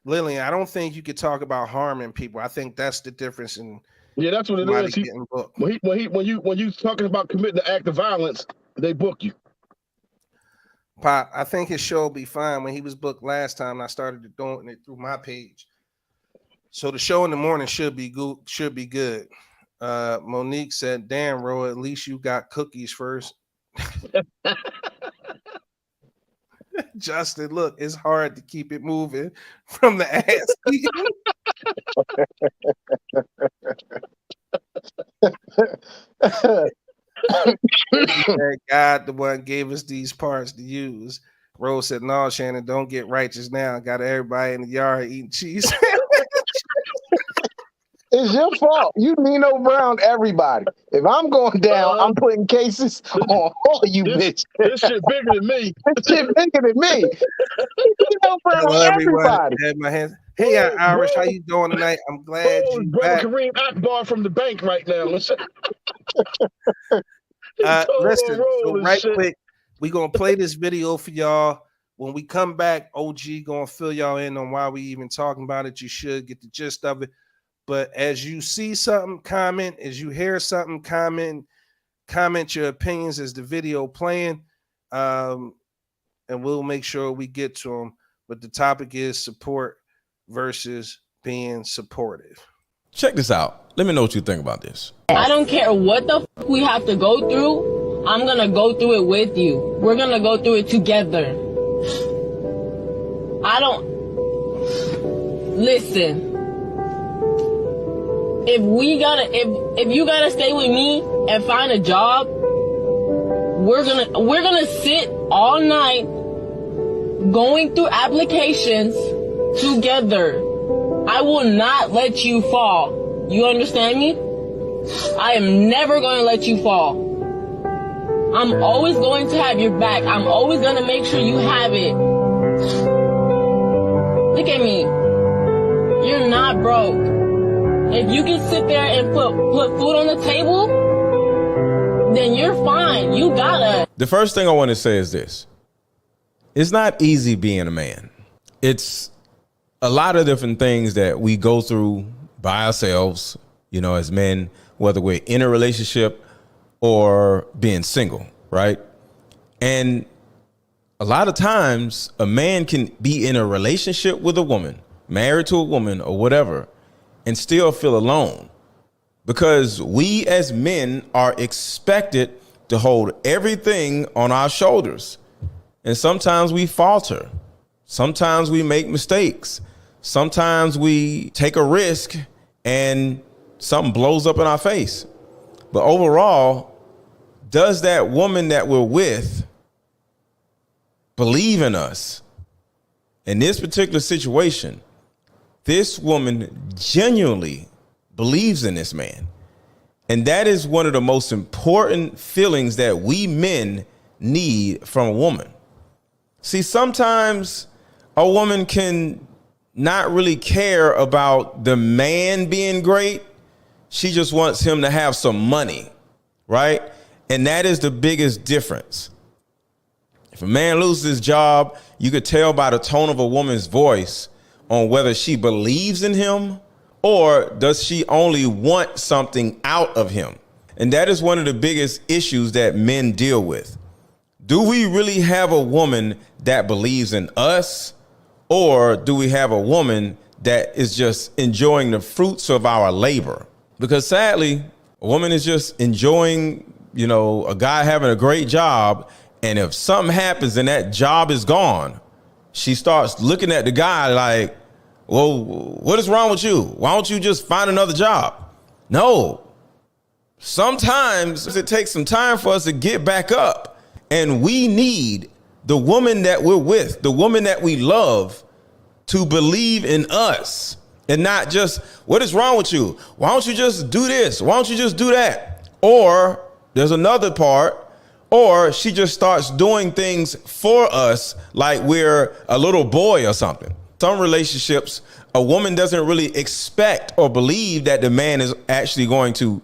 Lillian, I don't think you could talk about harming people. I think that's the difference in that's what it is. When you talking about committing an act of violence, they book you. Pop, I think his show will be fine. When he was booked last time, I started doing it through my page. So the show in the morning should be good. Monique said, "Damn, Ro, at least you got cookies first." Justin, look, it's hard to keep it moving from the ass. God, the one gave us these parts to use. Rose said, "No, Shannon, don't get righteous now. Got everybody in the yard eating cheese." It's your fault. You Nino Brown everybody. If I'm going down, I'm putting cases on all you bitch. This shit bigger than me. This shit bigger than me. Nino Brown Hello, everybody. I had my hands. Hey, Irish, how you doing tonight? I'm glad you back. Kareem Akbar from the bank right now. Listen, so right quick, we're gonna play this video for y'all. When we come back, OG gonna fill y'all in on why we even talking about it. You should get the gist of it. But as you see something, comment. As you hear something, comment your opinions as the video playing, and we'll make sure we get to them. But the topic is support versus being supportive. Check this out. Let me know what you think about this. I don't care what the fuck we have to go through. I'm gonna go through it with you. We're gonna go through it together. Listen. If you gotta stay with me and find a job, we're gonna sit all night going through applications together. I will not let you fall. You understand me? I am never going to let you fall. I'm always going to have your back. I'm always going to make sure you have it. Look at me. You're not broke. If you can sit there and put food on the table, then you're fine. You got us. The first thing I want to say is this. It's not easy being a man. It's a lot of different things that we go through by ourselves, you know, as men, whether we're in a relationship or being single, right? And a lot of times a man can be in a relationship with a woman, married to a woman or whatever, and still feel alone, because we as men are expected to hold everything on our shoulders. And sometimes we falter. Sometimes we make mistakes. Sometimes we take a risk and something blows up in our face. But overall, does that woman that we're with believe in us? In this particular situation, this woman genuinely believes in this man. And that is one of the most important feelings that we men need from a woman. See, sometimes a woman can not really care about the man being great. She just wants him to have some money, right? And that is the biggest difference. If a man loses his job, you could tell by the tone of a woman's voice on whether she believes in him or does she only want something out of him. And that is one of the biggest issues that men deal with. Do we really have a woman that believes in us, or do we have a woman that is just enjoying the fruits of our labor? Because sadly, a woman is just enjoying, you know, a guy having a great job, and if something happens and that job is gone, she starts looking at the guy like, well, what is wrong with you? Why don't you just find another job? No. Sometimes it takes some time for us to get back up. And we need the woman that we're with, the woman that we love, to believe in us and not just, what is wrong with you? Why don't you just do this? Why don't you just do that? Or there's another part, or she just starts doing things for us like we're a little boy or something. Some relationships, a woman doesn't really expect or believe that the man is actually going to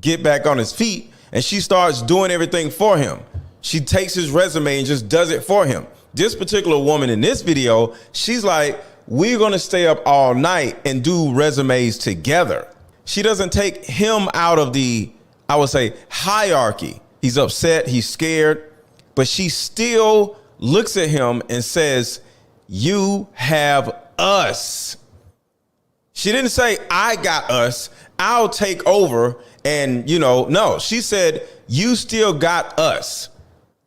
get back on his feet, and she starts doing everything for him. She takes his resume and just does it for him. This particular woman in this video, she's like, we're going to stay up all night and do resumes together. She doesn't take him out of the, I would say, hierarchy. He's upset, he's scared, but she still looks at him and says, you have us. She didn't say, I got us, I'll take over. And, you know, no, she said, you still got us.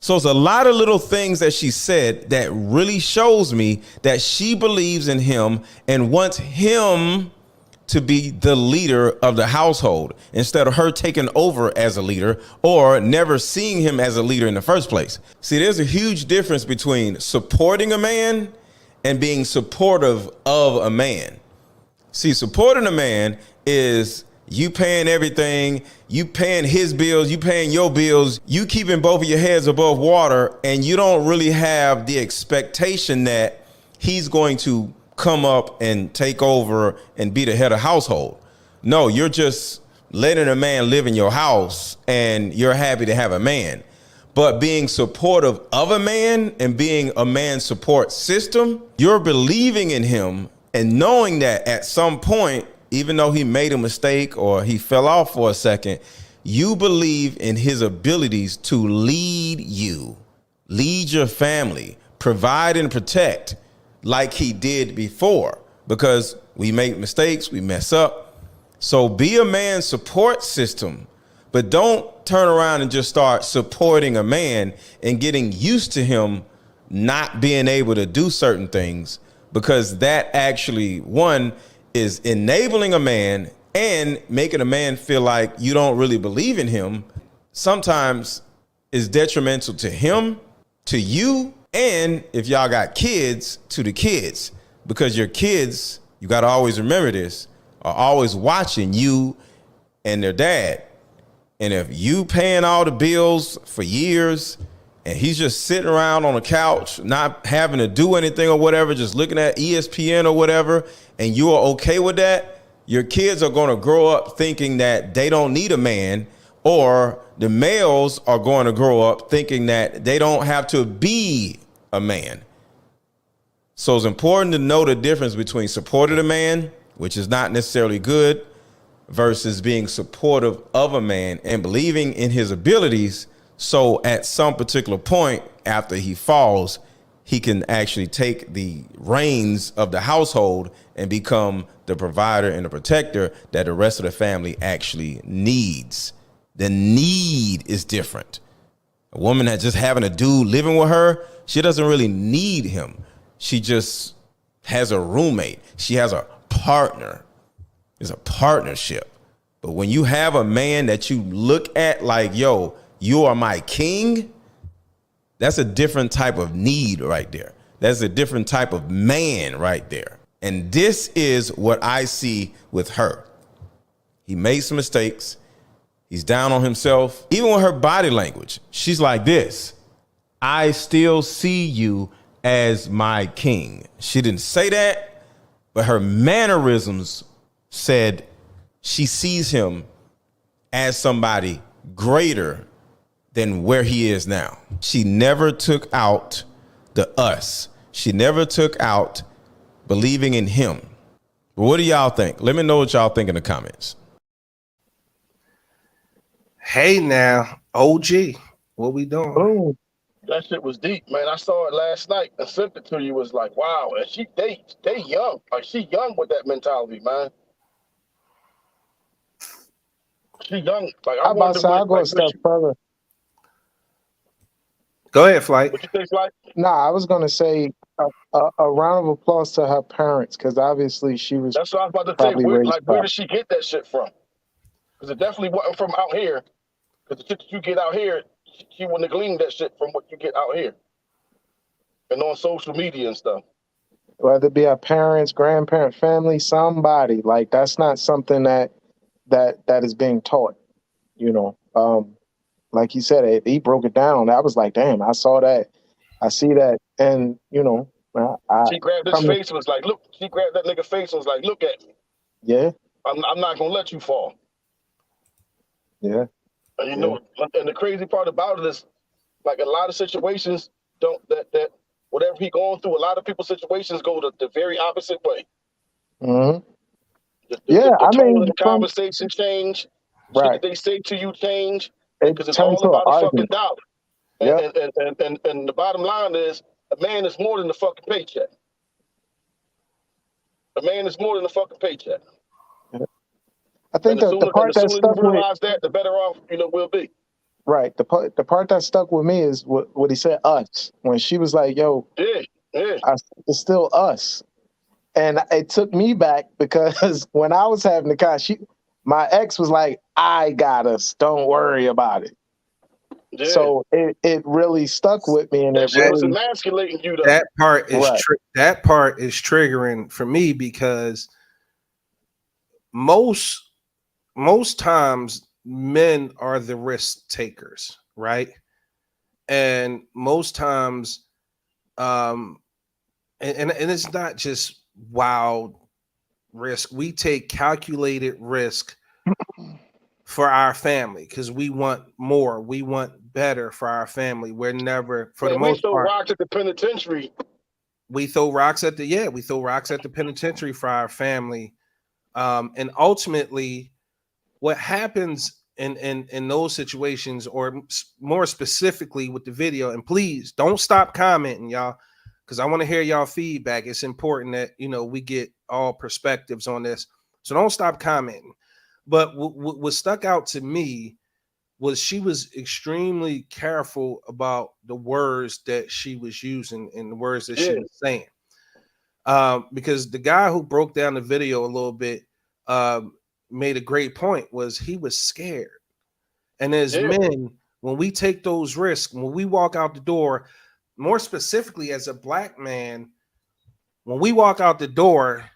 So it's a lot of little things that she said that really shows me that she believes in him and wants him to be the leader of the household instead of her taking over as a leader or never seeing him as a leader in the first place. See, there's a huge difference between supporting a man and being supportive of a man. See, supporting a man is you paying everything, you paying his bills, you paying your bills, you keeping both of your heads above water, and you don't really have the expectation that he's going to come up and take over and be the head of household. No, you're just letting a man live in your house and you're happy to have a man. But being supportive of a man and being a man's support system, you're believing in him and knowing that at some point even though he made a mistake or he fell off for a second, you believe in his abilities to lead you, lead your family, provide and protect like he did before, because we make mistakes, we mess up. So be a man's support system, but don't turn around and just start supporting a man and getting used to him not being able to do certain things, because that actually, one, is enabling a man and making a man feel like you don't really believe in him. Sometimes is detrimental to him, to you, and if y'all got kids, to the kids, because your kids, you got to always remember this, are always watching you and their dad. And if you paying all the bills for years and he's just sitting around on a couch, not having to do anything or whatever, just looking at ESPN or whatever, and you are okay with that, your kids are going to grow up thinking that they don't need a man, or the males are going to grow up thinking that they don't have to be a man. So it's important to know the difference between supporting a man, which is not necessarily good, versus being supportive of a man and believing in his abilities. So at some particular point after he falls, he can actually take the reins of the household and become the provider and the protector that the rest of the family actually needs. The need is different. A woman that's just having a dude living with her, she doesn't really need him. She just has a roommate. She has a partner. It's a partnership. But when you have a man that you look at like, yo, you are my king, that's a different type of need right there. That's a different type of man right there. And this is what I see with her. He made some mistakes. He's down on himself. Even with her body language, she's like this: I still see you as my king. She didn't say that, but her mannerisms said she sees him as somebody greater than where he is now. She never took out the us. She never took out believing in him. But what do y'all think? Let me know what y'all think in the comments. Hey now, OG, what we doing? Boom. That shit was deep, man. I saw it last night and sent it to you. Was like, wow. And they young. Like, she young with that mentality, man. She young. Like, I How about wonder say I'll what, go a like, step further. Go ahead, Flight. what you think, like? Nah, I was gonna say a round of applause to her parents, because obviously she was That's what I was about to say. probably Where, raised like, where by. did she get that shit from? Because it definitely wasn't from out here. Because the shit that you get out here, she wouldn't have gleaned that shit from what you get out here and on social media and stuff. Whether it be our parents, grandparent, family, somebody, like, that's not something that is being taught, you know. Like he said, he broke it down. I was like, damn, I saw that. I see that. And, you know, I She grabbed his come to, face and was like, look, she grabbed that nigga face and was like, look at me. yeah, I'm not going to let you fall. yeah. And you know, and the crazy part about it is, like, a lot of situations don't, that whatever he going through, a lot of people's situations go the very opposite way. Mm-hmm. The I tone of mean, the conversation change. Shit that right. they say to you change, It because it's turned all to an about a fucking argument. dollar. Yep. And the bottom line is, a man is more than a fucking paycheck. A man is more than a fucking paycheck. I think And the part the that sooner you stuck with, realize that, the better off, you know, we'll be. right, the part that stuck with me is what he said, us. When she was like, yo, Yeah, yeah. it's still us. And it took me back, because when I was having the car, my ex was like, I got us, don't worry about it. Yeah. So it really stuck with me, and That it shit was really, emasculating you, though. That part is right. that part is triggering for me, because most times men are the risk takers, right? And most times, and it's not just wild risk. We take calculated risk for our family because we want more. We want better for our family. We're never, for the Man, we most throw part, rocks at the penitentiary. we throw rocks at the penitentiary for our family. And ultimately, what happens in those situations, or more specifically with the video, and please don't stop commenting, y'all, because I want to hear y'all feedback. It's important that we get all perspectives on this, so don't stop commenting. But what stuck out to me was she was extremely careful about the words that she was using and the words that she was saying. Because the guy who broke down the video a little bit made a great point, was he was scared. And as men, when we take those risks, when we walk out the door, more specifically as a black man, when we walk out the door,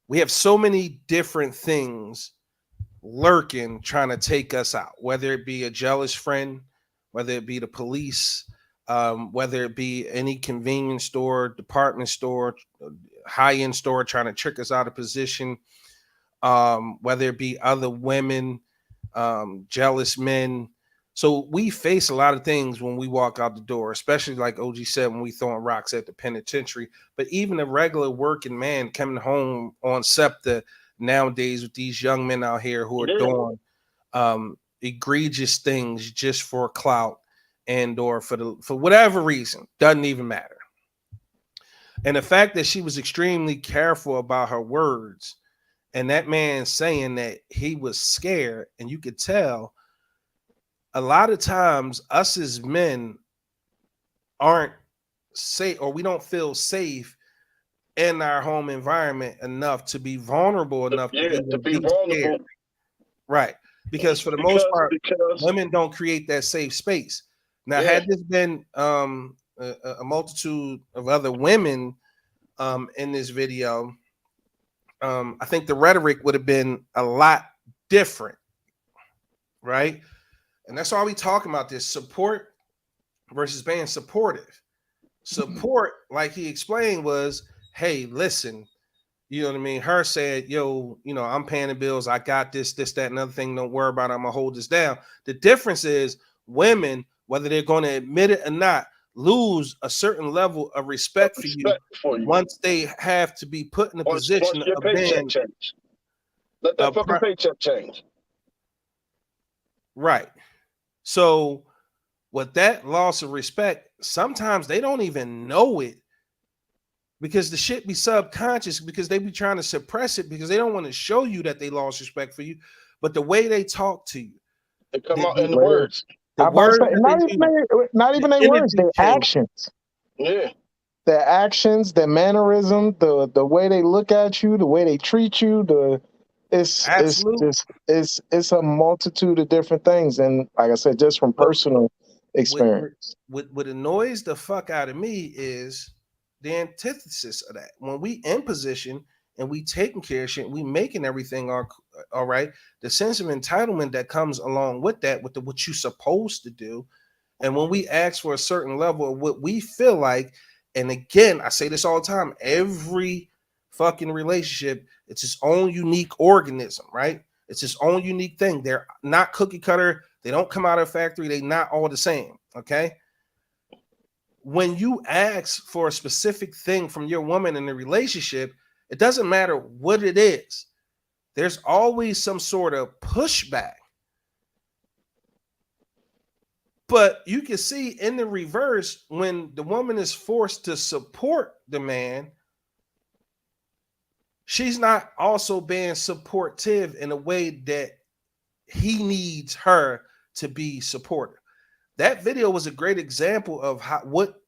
we have so many different things lurking trying to take us out, whether it be a jealous friend, whether it be the police, whether it be any convenience store, department store, high-end store trying to trick us out of position, whether it be other women, jealous men. So we face a lot of things when we walk out the door, especially like OG said, when we throwing rocks at the penitentiary. But even a regular working man coming home on SEPTA nowadays, with these young men out here who are doing egregious things just for clout and or for whatever reason, doesn't even matter. And the fact that she was extremely careful about her words, and that man saying that he was scared, and you could tell a lot of times us as men aren't safe, or we don't feel safe in our home environment enough to be vulnerable enough to be vulnerable. Scared. Right. Because for the most part, women don't create that safe space. Now, had this been a multitude of other women in this video, I think the rhetoric would have been a lot different. Right. And that's why we talking about this support versus being supportive. Support, like he explained, was, hey, listen, you know what I mean? Her said, yo, I'm paying the bills. I got this, that, and other thing. Don't worry about it. I'm going to hold this down. The difference is women, whether they're going to admit it or not, lose a certain level of respect for you once they have to be put in a position of being. Let that fucking paycheck change. Right. So with that loss of respect, sometimes they don't even know it, because the shit be subconscious, because they be trying to suppress it, because they don't want to show you that they lost respect for you. But the way they talk to you, they come out in the words. The words, not even their words, their actions. Yeah. Their actions, their mannerism, the way they look at you, the way they treat you, it's a multitude of different things. And like I said, just from personal experience. What annoys the fuck out of me is the antithesis of that. When we in position and we taking care of shit, we making everything all right, the sense of entitlement that comes along with that, with what you're supposed to do. And when we ask for a certain level of what we feel like, and again, I say this all the time, every fucking relationship, it's its own unique organism, right? It's its own unique thing. They're not cookie cutter. They don't come out of a factory. They're not all the same, okay? When you ask for a specific thing from your woman in a relationship, it doesn't matter what it is. There's always some sort of pushback. But you can see in the reverse, when the woman is forced to support the man, she's not also being supportive in a way that he needs her to be supportive. That video was a great example of what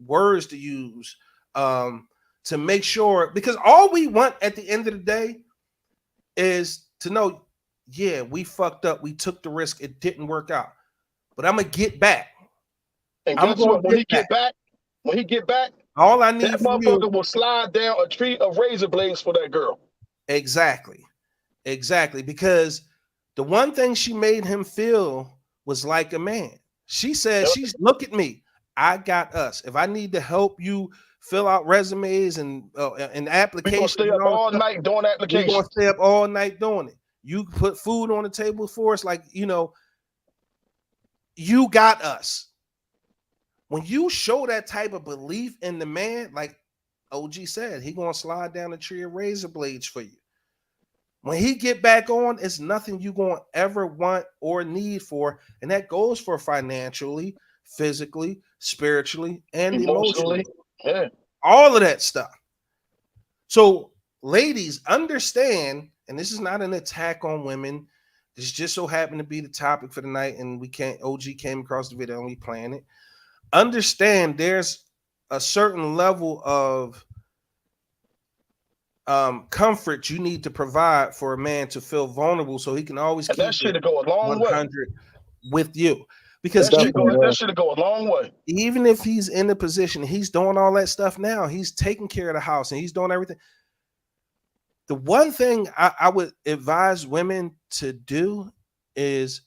words to use to make sure, because all we want at the end of the day is to know, yeah, we fucked up. We took the risk. It didn't work out. But I'm going to get back. And guess what? When he get back, all I need that from motherfucker you will slide down a tree of razor blades for that girl. Exactly. Because the one thing she made him feel was like a man. She said, she's, look at me. I got us. If I need to help you fill out resumes and applications, we're gonna stay up all night doing applications. We're gonna stay up all night doing it. You put food on the table for us, like, you got us. When you show that type of belief in the man, like OG said, he gonna slide down a tree of razor blades for you. When he get back on, it's nothing you gonna ever want or need for, and that goes for financially, physically, spiritually, and emotionally. Yeah. All of that stuff. So, ladies, understand, and this is not an attack on women. This just so happened to be the topic for the night, and OG came across the video and we playing it. Understand there's a certain level of comfort you need to provide for a man to feel vulnerable, so he can always keep that shit go a long 100 with you. Because that shit go a long way. Even if he's in the position, he's doing all that stuff now. He's taking care of the house and he's doing everything. The one thing I would advise women to do is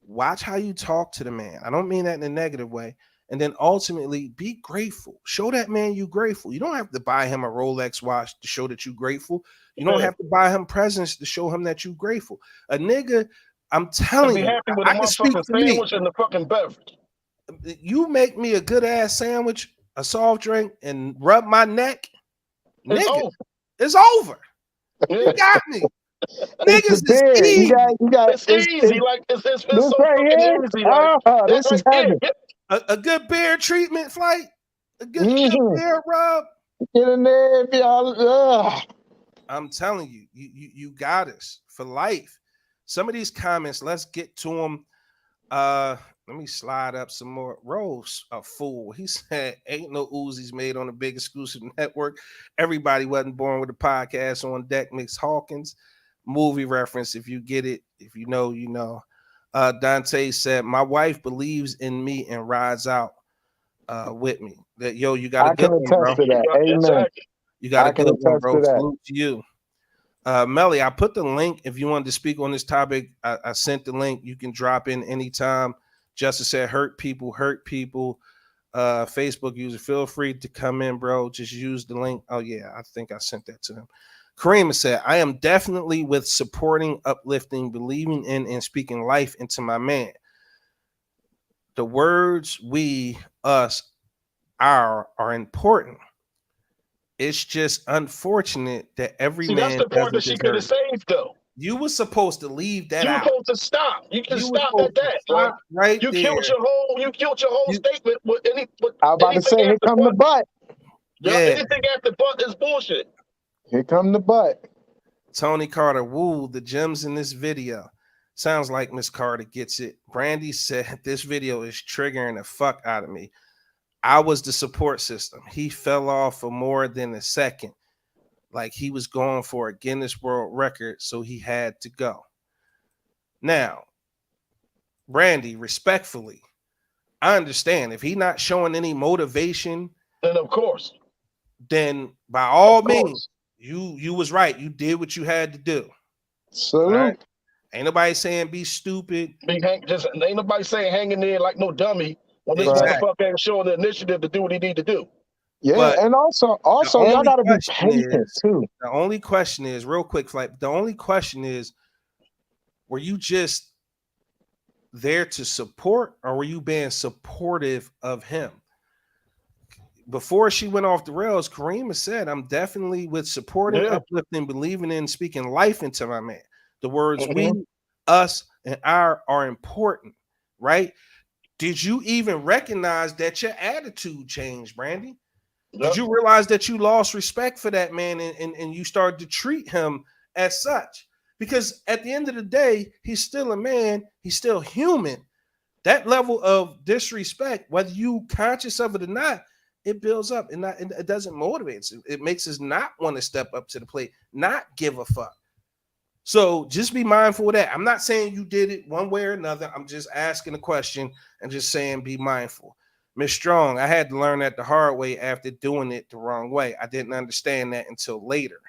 watch how you talk to the man. I don't mean that in a negative way. And then ultimately be grateful. Show that man you grateful. You don't have to buy him a Rolex watch to show that you grateful. You don't have to buy him presents to show him that you grateful. A nigga, I'm telling you, happy with I can speak for me. Sandwich and the fucking beverage. You make me a good ass sandwich, a soft drink, and rub my neck, nigga, it's over. You got me. Niggas is easy. It's easy. Like it's so fucking easy. Like this is heaven. A good beer treatment flight, a good beer rub. Get in there, y'all. I'm telling you, you got us for life. Some of these comments, let's get to them. Let me slide up some more. Rose, a fool. He said, ain't no Uzis made on the big exclusive network. Everybody wasn't born with a podcast on deck. Mix Hawkins. Movie reference. If you get it, if you know, you know. Dante said, my wife believes in me and rides out with me. That you got a good one, bro. To that. Amen. You got a good one, bro. Salute to you. Melly, I put the link. If you wanted to speak on this topic, I sent the link. You can drop in anytime. Justice said, hurt people. Facebook user, feel free to come in, bro. Just use the link. Oh, yeah, I think I sent that to him. Kareem said, I am definitely with supporting, uplifting, believing in, and speaking life into my man. The words we, us, our are important. It's just unfortunate that every man. That's the part that she could have saved, though. You were supposed to leave that out. You were supposed to stop. You can stop at that. Like, right you there. killed your whole statement with any. I was about to say, here come the butt. Yeah. Anything after butt is bullshit. Here come the butt. Tony Carter, woo, the gems in this video. Sounds like Miss Carter gets it. Brandy said, this video is triggering the fuck out of me. I was the support system. He fell off for more than a second. Like he was going for a Guinness World Record, so he had to go. Now, Brandy, respectfully, I understand if he's not showing any motivation, then of course, then by all means, you was right. You did what you had to do. Salute. Right? Ain't nobody saying be stupid. Ain't nobody saying hang in there like no dummy when this motherfucker ain't showing the initiative to do what he need to do. Yeah, but and also y'all gotta be patient too. The only question is, real quick, Flight. The only question is, were you just there to support, or were you being supportive of him? Before she went off the rails, Kareem said, I'm definitely with supporting, uplifting, believing in, speaking life into my man. The words we, us, and our are important, right? Did you even recognize that your attitude changed, Brandy? Did you realize that you lost respect for that man and you started to treat him as such? Because at the end of the day, he's still a man. He's still human. That level of disrespect, whether you conscious of it or not, it builds up and it doesn't motivate. It makes us not want to step up to the plate, not give a fuck. So just be mindful of that. I'm not saying you did it one way or another. I'm just asking a question and just saying be mindful. Miss Strong, I had to learn that the hard way after doing it the wrong way. I didn't understand that until later.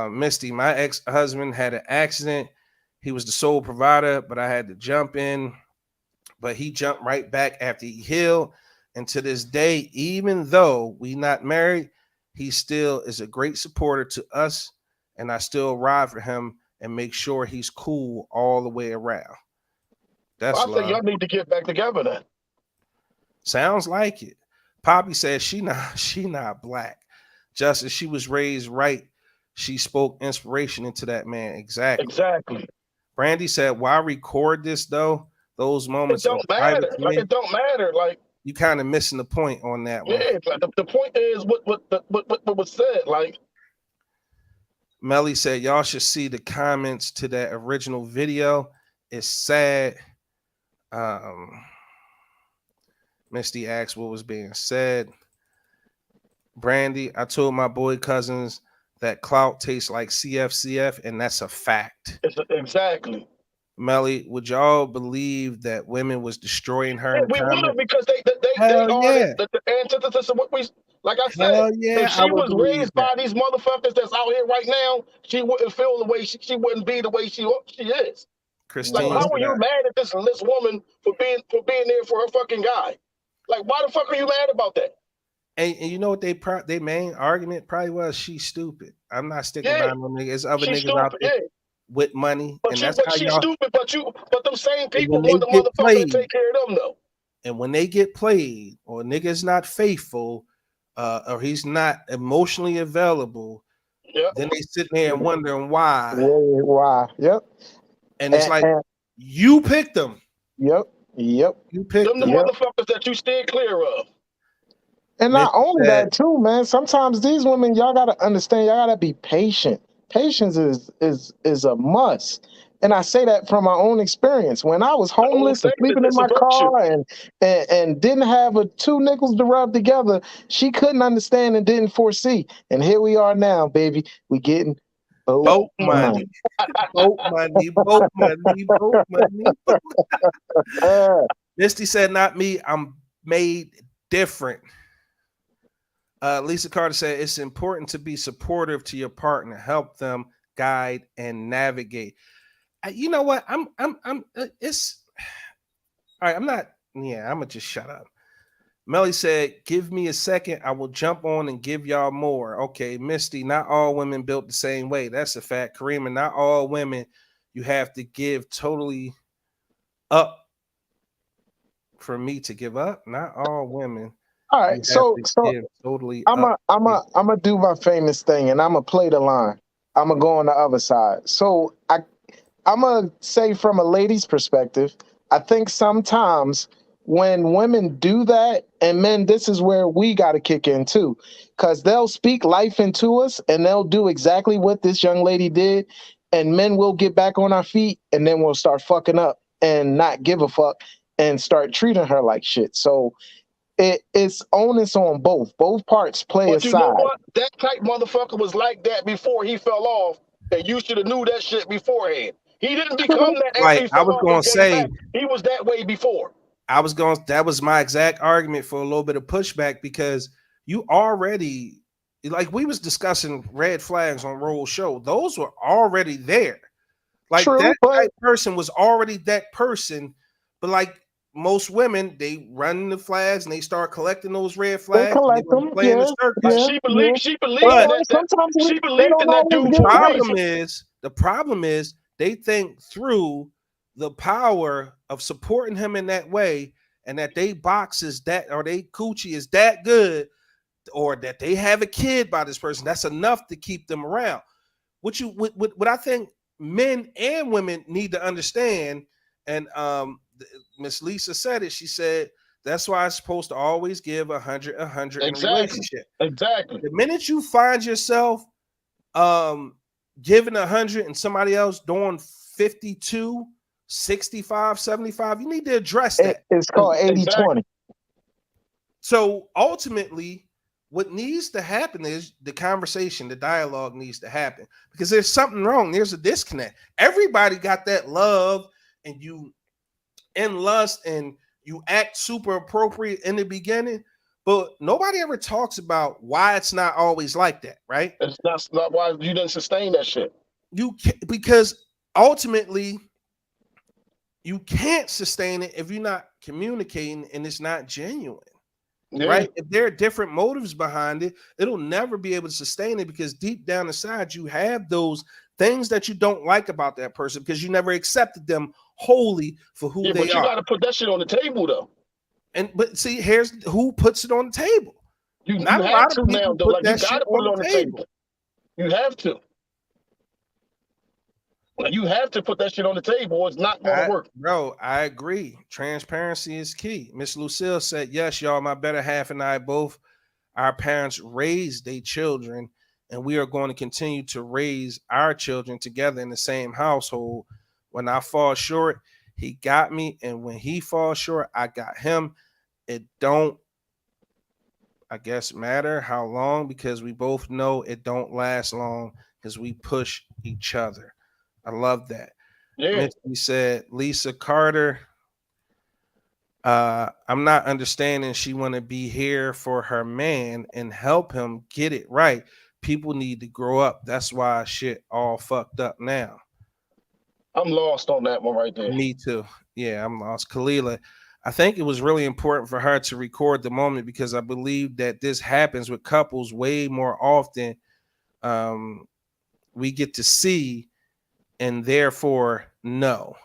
Misty, my ex-husband had an accident. He was the sole provider, but I had to jump in. But he jumped right back after he healed. And to this day, even though we not married, he still is a great supporter to us. And I still ride for him and make sure he's cool all the way around. That's I think y'all need to get back together then. Sounds like it. Poppy says she not black. Justice, she was raised right She spoke inspiration into that man. Exactly. Exactly. Brandy said, "Why record this though? Those It moments are don't private matter. to Like me." it don't matter. Like You kind of missing the point on that one. yeah. Like the point is what was said. Like Melly said, "Y'all should see the comments to that original video. It's sad." Misty asked what was being said. Brandy, I told my boy cousins that clout tastes like CFCF, and that's a fact. exactly. Melly, would y'all believe that women was destroying her? Yeah, in we would have comments? because they Hell are yeah. the antithesis of what we. Like I said, Hell yeah, if I she would was believe raised that. by these motherfuckers that's out here right now, she wouldn't feel the way she wouldn't be the way she is. Like, Christine how are said, you mad at this woman for being there for her fucking guy? Like, why the fuck are you mad about that? and you know what they main argument probably was, she's stupid. I'm not sticking Yeah, by no niggas. There's other she's niggas out stupid. there Yeah, with money, and that's but how she's y'all. stupid. But them same And people when they want the get motherfucker to played, take care of them though. and when they get played, or nigga's not faithful, or he's not emotionally available, Yeah, then they sit there and wondering why. Why? Yep. And it's like, you picked them. Yep. You picked them the them. motherfuckers that you stay clear of. And not Misty only said, that too, man. Sometimes these women, y'all gotta understand, y'all gotta be patient. Patience is a must. And I say that from my own experience. When I was The whole homeless thing and sleeping in is a my virtue. car and didn't have two nickels to rub together, she couldn't understand and didn't foresee. And here we are now, baby. We getting boat money. Boat money, boat money, boat money. Misty said, "Not me. I'm made different." Lisa Carter said, "It's important to be supportive to your partner, help them guide and navigate." You know what? It's all right. I'm not. Yeah, I'm gonna just shut up. Melly said, "Give me a second. I will jump on and give y'all more." Okay, Misty, not all women built the same way. That's a fact. Karima, not all women you have to give totally up for me to give up. Not all women. All right, so totally I'm a do my famous thing, and I'm gonna play the line. I'm gonna go on the other side. So I'm gonna say from a lady's perspective, I think sometimes when women do that, and men, this is where we got to kick in too, because they'll speak life into us, and they'll do exactly what this young lady did, and men will get back on our feet, and then we'll start fucking up and not give a fuck and start treating her like shit. So it's onus on both. Both parts play a But you know side. what? That type motherfucker was like that before he fell off, and you should have knew that shit beforehand. He didn't become that after he I fell was off gonna and came say, back. He was that way before. that was my exact argument for a little bit of pushback, because you already, like we was discussing red flags on Roll Show. Those were already there. Like True, that but type person was already that person, but like most women, they run the flags and they start collecting those red they flags. And they collect want to them. play in the Yeah, circus. Like yeah, she yeah. believed But that sometimes she they believed don't in that always dude get for a it. reason. The problem is they think through the power of supporting him in that way, and that they box is that, or they coochie is that good, or that they have a kid by this person. That's enough to keep them around. What I think men and women need to understand, and Miss Lisa said it. She said that's why it's supposed to always give 100 in a relationship. Exactly. The minute you find yourself giving 100 and somebody else doing 52, 65, 75, you need to address that. It's called 80-20. So ultimately, what needs to happen is the conversation, the dialogue needs to happen, because there's something wrong. There's a disconnect. Everybody got that love, and you in lust, and you act super appropriate in the beginning, but nobody ever talks about why it's not always like that, right? That's not why you didn't sustain that shit. Because ultimately you can't sustain it if you're not communicating and it's not genuine. Yeah. Right? If there are different motives behind it, it'll never be able to sustain it, because deep down inside you have those things that you don't like about that person, because you never accepted them wholly for who they are. But you got to put that shit on the table though. But see, here's who puts it on the table. Not a lot of people put that shit on the table. You have to. You have to put that shit on the table or it's not going to work. Bro, I agree. Transparency is key. Miss Lucille said, yes, y'all, my better half and I both, our parents raised their children, and we are going to continue to raise our children together in the same household. When I fall short, he got me, and when he falls short, I got him. It don't, I guess, matter how long, because we both know it don't last long because we push each other. I love that. Yeah. Misty said, Lisa Carter, I'm not understanding. She want to be here for her man and help him get it right. People need to grow up. That's why shit all fucked up now. I'm lost on that one right there. Me too. Yeah, I'm lost. Kalila, I think it was really important for her to record the moment because I believe that this happens with couples way more often. We get to see and therefore know.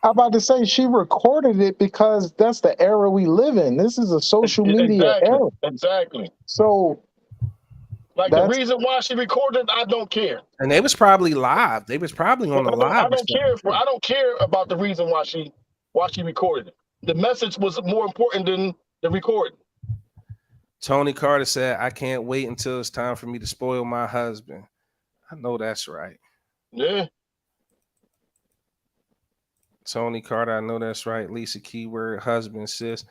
I'm about to say she recorded it because that's the era we live in. This is a social media era. Exactly. So, like, the reason why she recorded, I don't care. And they was probably live. They was probably on the live. I don't care about the reason why she recorded it. The message was more important than the recording. Tony Carter said, I can't wait until it's time for me to spoil my husband. I know that's right. Yeah. Tony Carter, I know that's right. Lisa, keyword husband, sis.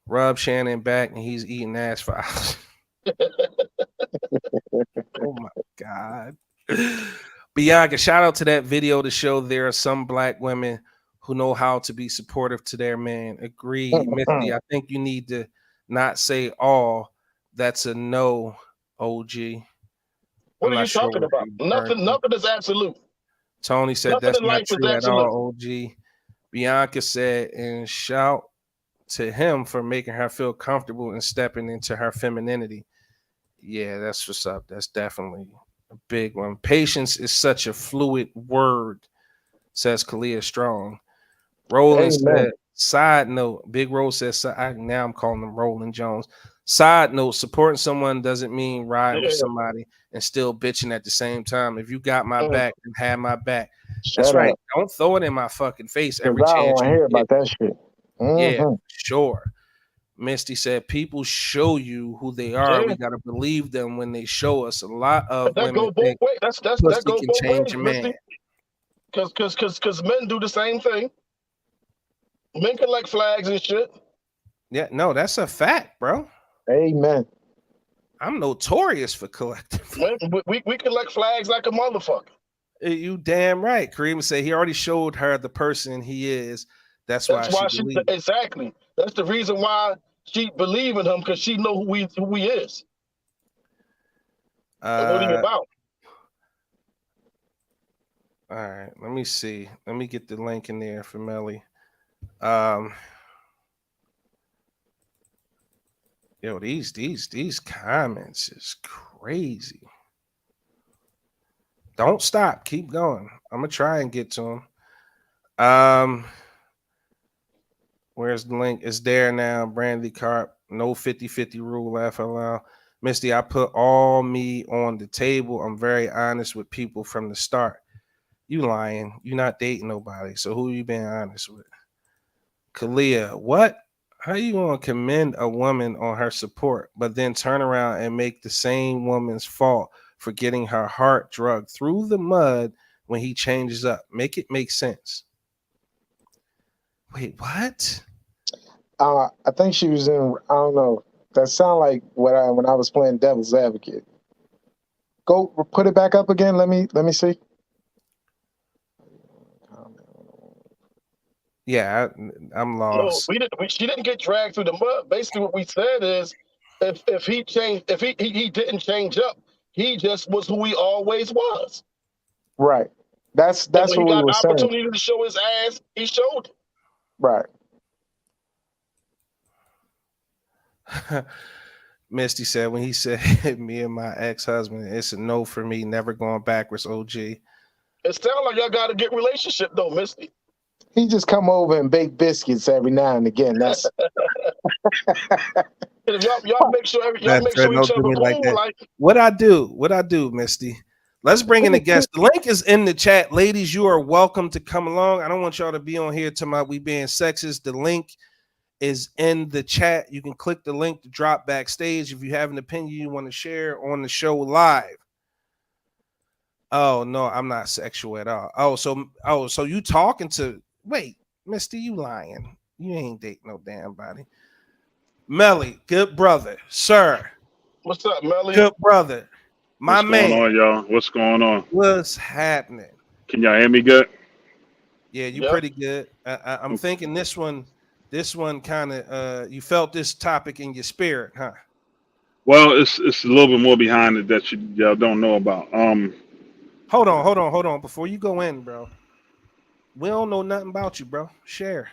Rub Shannon back and he's eating ass for hours. Oh my God. Bianca, shout out to that video to show there are some black women who know how to be supportive to their man. Agreed. Misty, I think you need to not say all. That's a no, OG. What are you talking about? Nothing is absolute. Tony said nothing that's not true at all, OG. Bianca said, and shout to him for making her feel comfortable and stepping into her femininity. Yeah, that's what's up. That's definitely a big one. Patience is such a fluid word, says Kalia Strong. Roland said, side note, Big Rose says, now I'm calling him Roland Jones. Side note, supporting someone doesn't mean riding with somebody and still bitching at the same time. If you got my back, then have my back. That's right. Don't throw it in my fucking face every chance. I don't want to hear about that shit. Yeah, sure. Misty said, people show you who they are. We got to believe them when they show us. A lot of women go both ways. That go both ways, man. Because men do the same thing. Men collect flags and shit. Yeah, no, that's a fact, bro. Amen. I'm notorious for collecting. We collect flags like a motherfucker. You damn right. Kareem said he already showed her the person he is. That's why she believed. Exactly. That's the reason why she believe in him, because she know who he is. What are you about? All right, let me see. Let me get the link in there for Melly. Yo, these comments is crazy. Don't stop. Keep going. I'm gonna try and get to them. Where's the link? It's there now. Brandy Carp. No 50-50 rule. FLL. Misty, I put all me on the table. I'm very honest with people from the start. You lying. You not dating nobody. So who you being honest with? Kalia, what? How you gonna commend a woman on her support, but then turn around and make the same woman's fault for getting her heart drugged through the mud when he changes up? Make it make sense. Wait, what? I think she was in. I don't know. That sound like when I was playing devil's advocate. Go put it back up again. Let me see. Yeah, I'm lost. No, she didn't get dragged through the mud. Basically, what we said is, if he didn't change up, he just was who he always was. Right. That's what we were saying. When he got opportunity to show his ass, he showed it. Right. Misty said, when he said me and my ex-husband, it's a no for me, never going backwards, OG. It sounds like y'all got a good relationship though, Misty. He just come over and bake biscuits every now and again. That's Y'all make sure That's make right. sure Don't each do other me like cool. that. Like, What I do, Misty. Let's bring in the guest. The link is in the chat. Ladies, you are welcome to come along. I don't want y'all to be on here talking about we being sexist. The link is in the chat. You can click the link to drop backstage if you have an opinion you want to share on the show live. Oh no, I'm not sexual at all. So you talking to wait, Misty, you lying. You ain't dating no damn body. Melly, good brother, sir. what's up, Melly? Good brother. My What's going man. on, y'all? What's going on? What's happening? Can y'all hear me good? Yeah, you Yep. pretty good. I'm thinking this one kind of you felt this topic in your spirit, huh? Well, it's a little bit more behind it that y'all don't know about. Hold on. Before you go in, bro. We don't know nothing about you, bro. Share.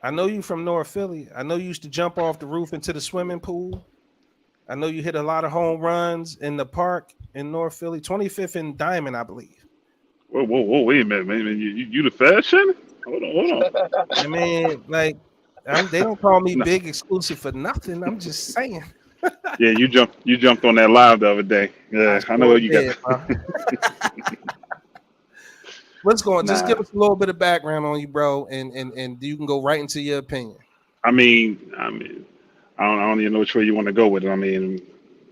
I know you from North Philly. I know you used to jump off the roof into the swimming pool. I know you hit a lot of home runs in the park in North Philly, 25th and Diamond, I believe. Whoa, wait a minute, man. You the fashion? Hold on. I mean, like, they don't call me No. big exclusive for nothing. I'm just saying. Yeah, you jumped on that live the other day. Yeah, I know sure you did, got. What's going on? Just Nah. give us a little bit of background on you, bro, and you can go right into your opinion. I mean, I don't even know which way you want to go with it. I mean,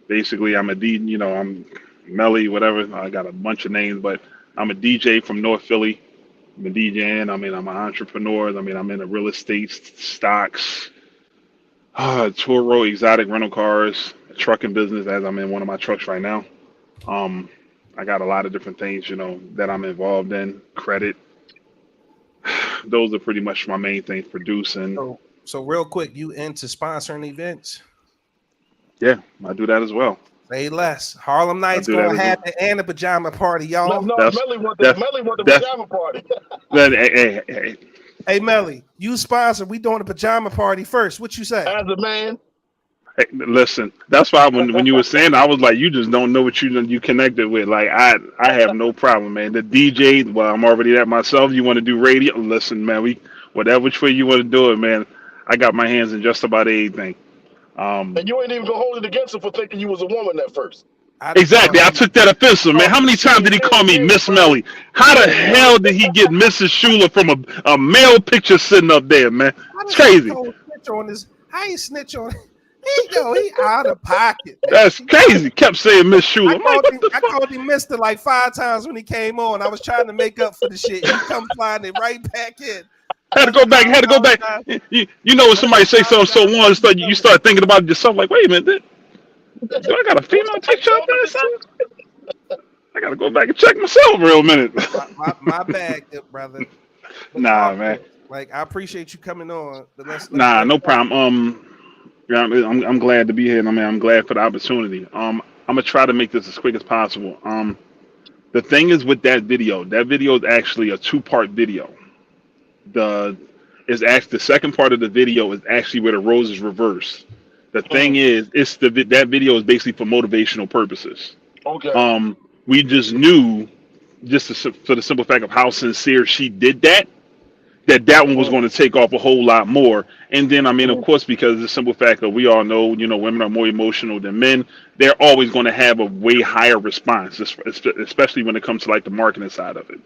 basically, I'm a D. You know, I'm Melly, whatever. I got a bunch of names, but I'm a DJ from North Philly. I'm a DJing. I mean, I'm an entrepreneur. I mean, I'm in the real estate, stocks, Turo, exotic rental cars, trucking business, as I'm in one of my trucks right now. I got a lot of different things, that I'm involved in. Credit. Those are pretty much my main things. Producing. So real quick, you into sponsoring events? Yeah, I do that as well. Say less. Harlem Nights do that gonna as happen and a pajama party, y'all. No, That's- Melly want that's- the that's- pajama party. Hey. Hey Melly, you sponsor. We doing a pajama party first. What you say? As a man, Hey, listen, that's why when you were saying, I was like, you just don't know what you connected with. Like I have no problem, man. The DJ, well, I'm already that myself. You want to do radio? Listen, man, whatever which way you want to do it, man. I got my hands in just about anything. and you ain't even gonna hold it against him for thinking you was a woman at first. Exactly, I took that offensive, man. How many times did he call me Miss Melly? How the hell did he get Mrs. Schuler from a male picture sitting up there, man? It's crazy. How you snitch on? He out of pocket. Man. That's crazy. Kept saying Miss Schuler. I called him Mister like 5 times when he came on. I was trying to make up for the shit. He come flying it right back in. Had to go back. You know when somebody say something so once, you start thinking about it yourself. Like, wait a minute, do I got a female picture up there or something? I gotta go back and check myself real minute. My bag, brother. Nah, man. Like I appreciate you coming on. But let's no problem. Yeah, I'm glad to be here. And I'm glad for the opportunity. I'm gonna try to make this as quick as possible. The thing is with that video is actually a 2-part video. The second part of the video is actually where the roles is reversed. The thing is, that video is basically for motivational purposes. Okay. We just knew, for the simple fact of how sincere she did that one was going to take off a whole lot more. And then, of course, because of the simple fact that we all know, women are more emotional than men, they're always going to have a way higher response, especially when it comes to like the marketing side of it.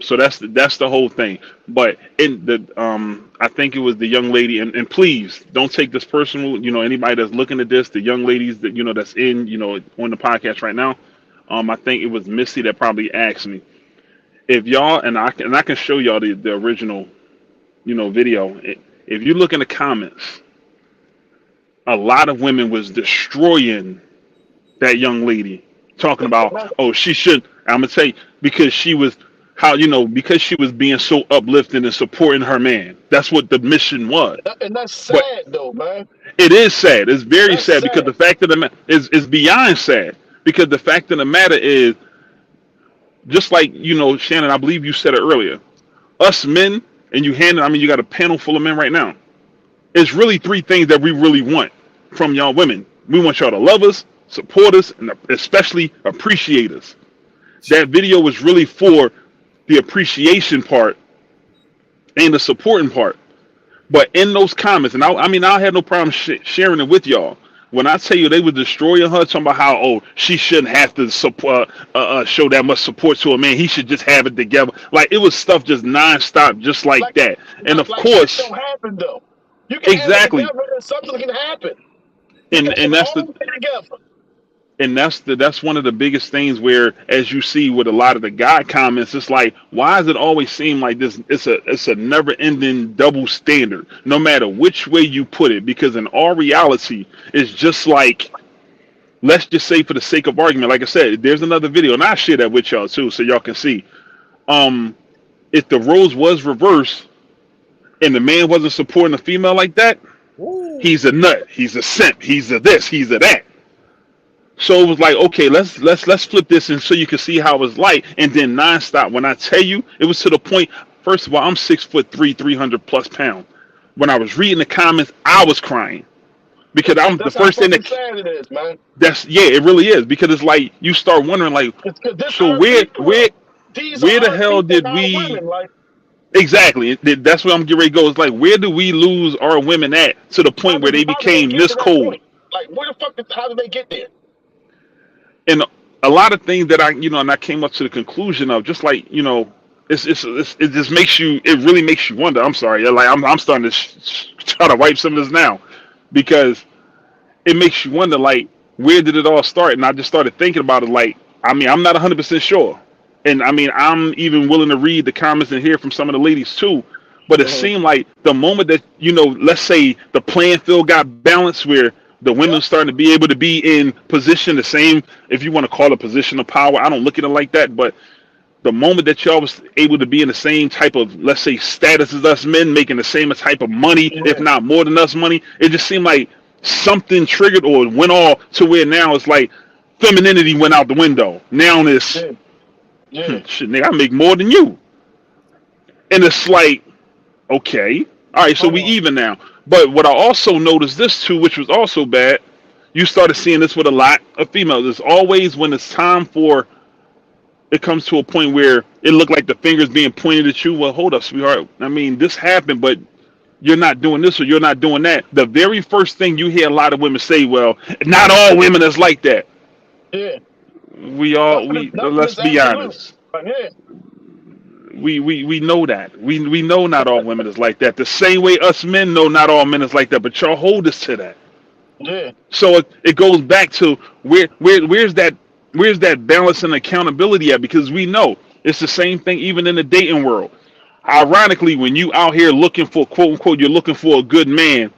So that's the whole thing. But I think it was the young lady, and please don't take this personal. Anybody that's looking at this, the young ladies that that's in on the podcast right now. I think it was Missy that probably asked me if y'all, and I can show y'all the original video. If you look in the comments, a lot of women was destroying that young lady, talking about, oh, she should. I'm gonna tell you, because she was being so uplifting and supporting her man. That's what the mission was. And that's sad, though, man. It is sad. It's very sad, because the fact of the matter is beyond sad. Because the fact of the matter is, just like Shannon, I believe you said it earlier. Us men, and you got a panel full of men right now. It's really 3 things that we really want from y'all women. We want y'all to love us, support us, and especially appreciate us. That video was really for the appreciation part and the supporting part. But in those comments, and I mean, I had no problem sharing it with y'all. When I tell you they were destroying her, talking about how she shouldn't have to support show that much support to a man. He should just have it together. Like it was stuff just nonstop, just like that. And of course, shit don't happen though. You can exactly. have it together and something can happen. And that's the together. And that's one of the biggest things where, as you see with a lot of the guy comments, it's like, why does it always seem like this? It's a never-ending double standard, no matter which way you put it. Because in all reality, it's just like, let's just say for the sake of argument, like I said, there's another video, and I'll share that with y'all too, so y'all can see. If the roles was reversed and the man wasn't supporting the female like that, he's a nut, he's a simp, he's a this, he's a that. So it was like, okay, let's flip this and so you can see how it's like. And then nonstop. When I tell you, it was to the point. First of all, I'm 6'3", 300+ pounds. When I was reading the comments, I was crying because I'm the first thing that. Sad it is, man. It really is, because it's like you start wondering, like, so where the hell did we? Women, like, exactly. That's where I'm getting ready to go. It's like, where do we lose our women at to the point where they became this cold? Like, where the fuck? How did they get there? And a lot of things that and I came up to the conclusion of, just like, it just makes you, it really makes you wonder. I'm sorry, like I'm starting to try to wipe some of this now, because it makes you wonder, like, where did it all start? And I just started thinking about it, like, I mean, I'm not 100% sure, and I mean, I'm even willing to read the comments and hear from some of the ladies too. But it seemed like the moment that, let's say the playing field got balanced, where the women starting to be able to be in position, the same, if you want to call it position of power. I don't look at it like that, but the moment that y'all was able to be in the same type of, let's say, status as us men, making the same type of money, if not more than us money, it just seemed like something triggered or went all to where now it's like femininity went out the window. Now it's shit, nigga, I make more than you. And it's like, okay, all right, so we even now. But what I also noticed this too, which was also bad, you started seeing this with a lot of females. It's always when it's time for, it comes to a point where it looked like the finger's being pointed at you. Well, hold up, sweetheart. I mean, this happened, but you're not doing this or you're not doing that. The very first thing you hear a lot of women say, well, not all women is like that. Yeah. Let's be honest. Yeah. We know that. We know not all women is like that. The same way us men know not all men is like that, but y'all hold us to that. Yeah. So it goes back to where's that balance and accountability at? Because we know it's the same thing even in the dating world. Ironically, when you out here looking for, quote unquote, you're looking for a good man,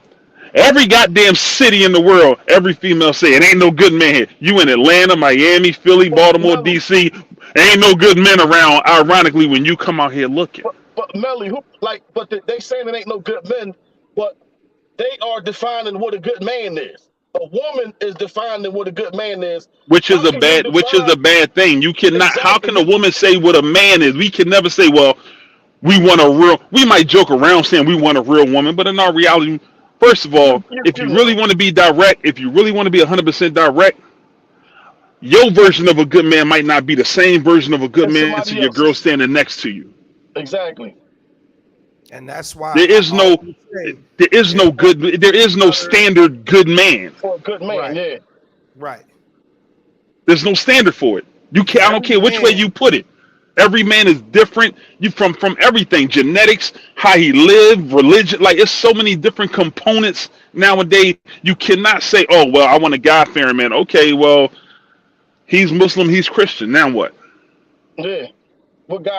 every goddamn city in the world, every female say it ain't no good man here. You in Atlanta, Miami, Philly, Baltimore, DC, ain't no good men around. Ironically, when you come out here looking. But Melly, they saying it ain't no good men, but they are defining what a good man is. A woman is defining what a good man is, which is a bad thing. You cannot. Exactly. How can a woman say what a man is? We can never say, well, we might joke around saying we want a real woman, but in our reality, first of all, if you really want to be direct, if you really want to be 100% direct, your version of a good man might not be the same version of a good man to your girl standing next to you. Exactly. And that's why there is no standard good man. For a good man, right. Yeah. Right. There's no standard for it. You can't. I don't care which way you put it. Every man is different. You from everything, genetics, how he lived, religion. Like, it's so many different components nowadays. You cannot say, oh, well, I want a God-fearing man. Okay, well, he's Muslim, he's Christian. Now what? Yeah.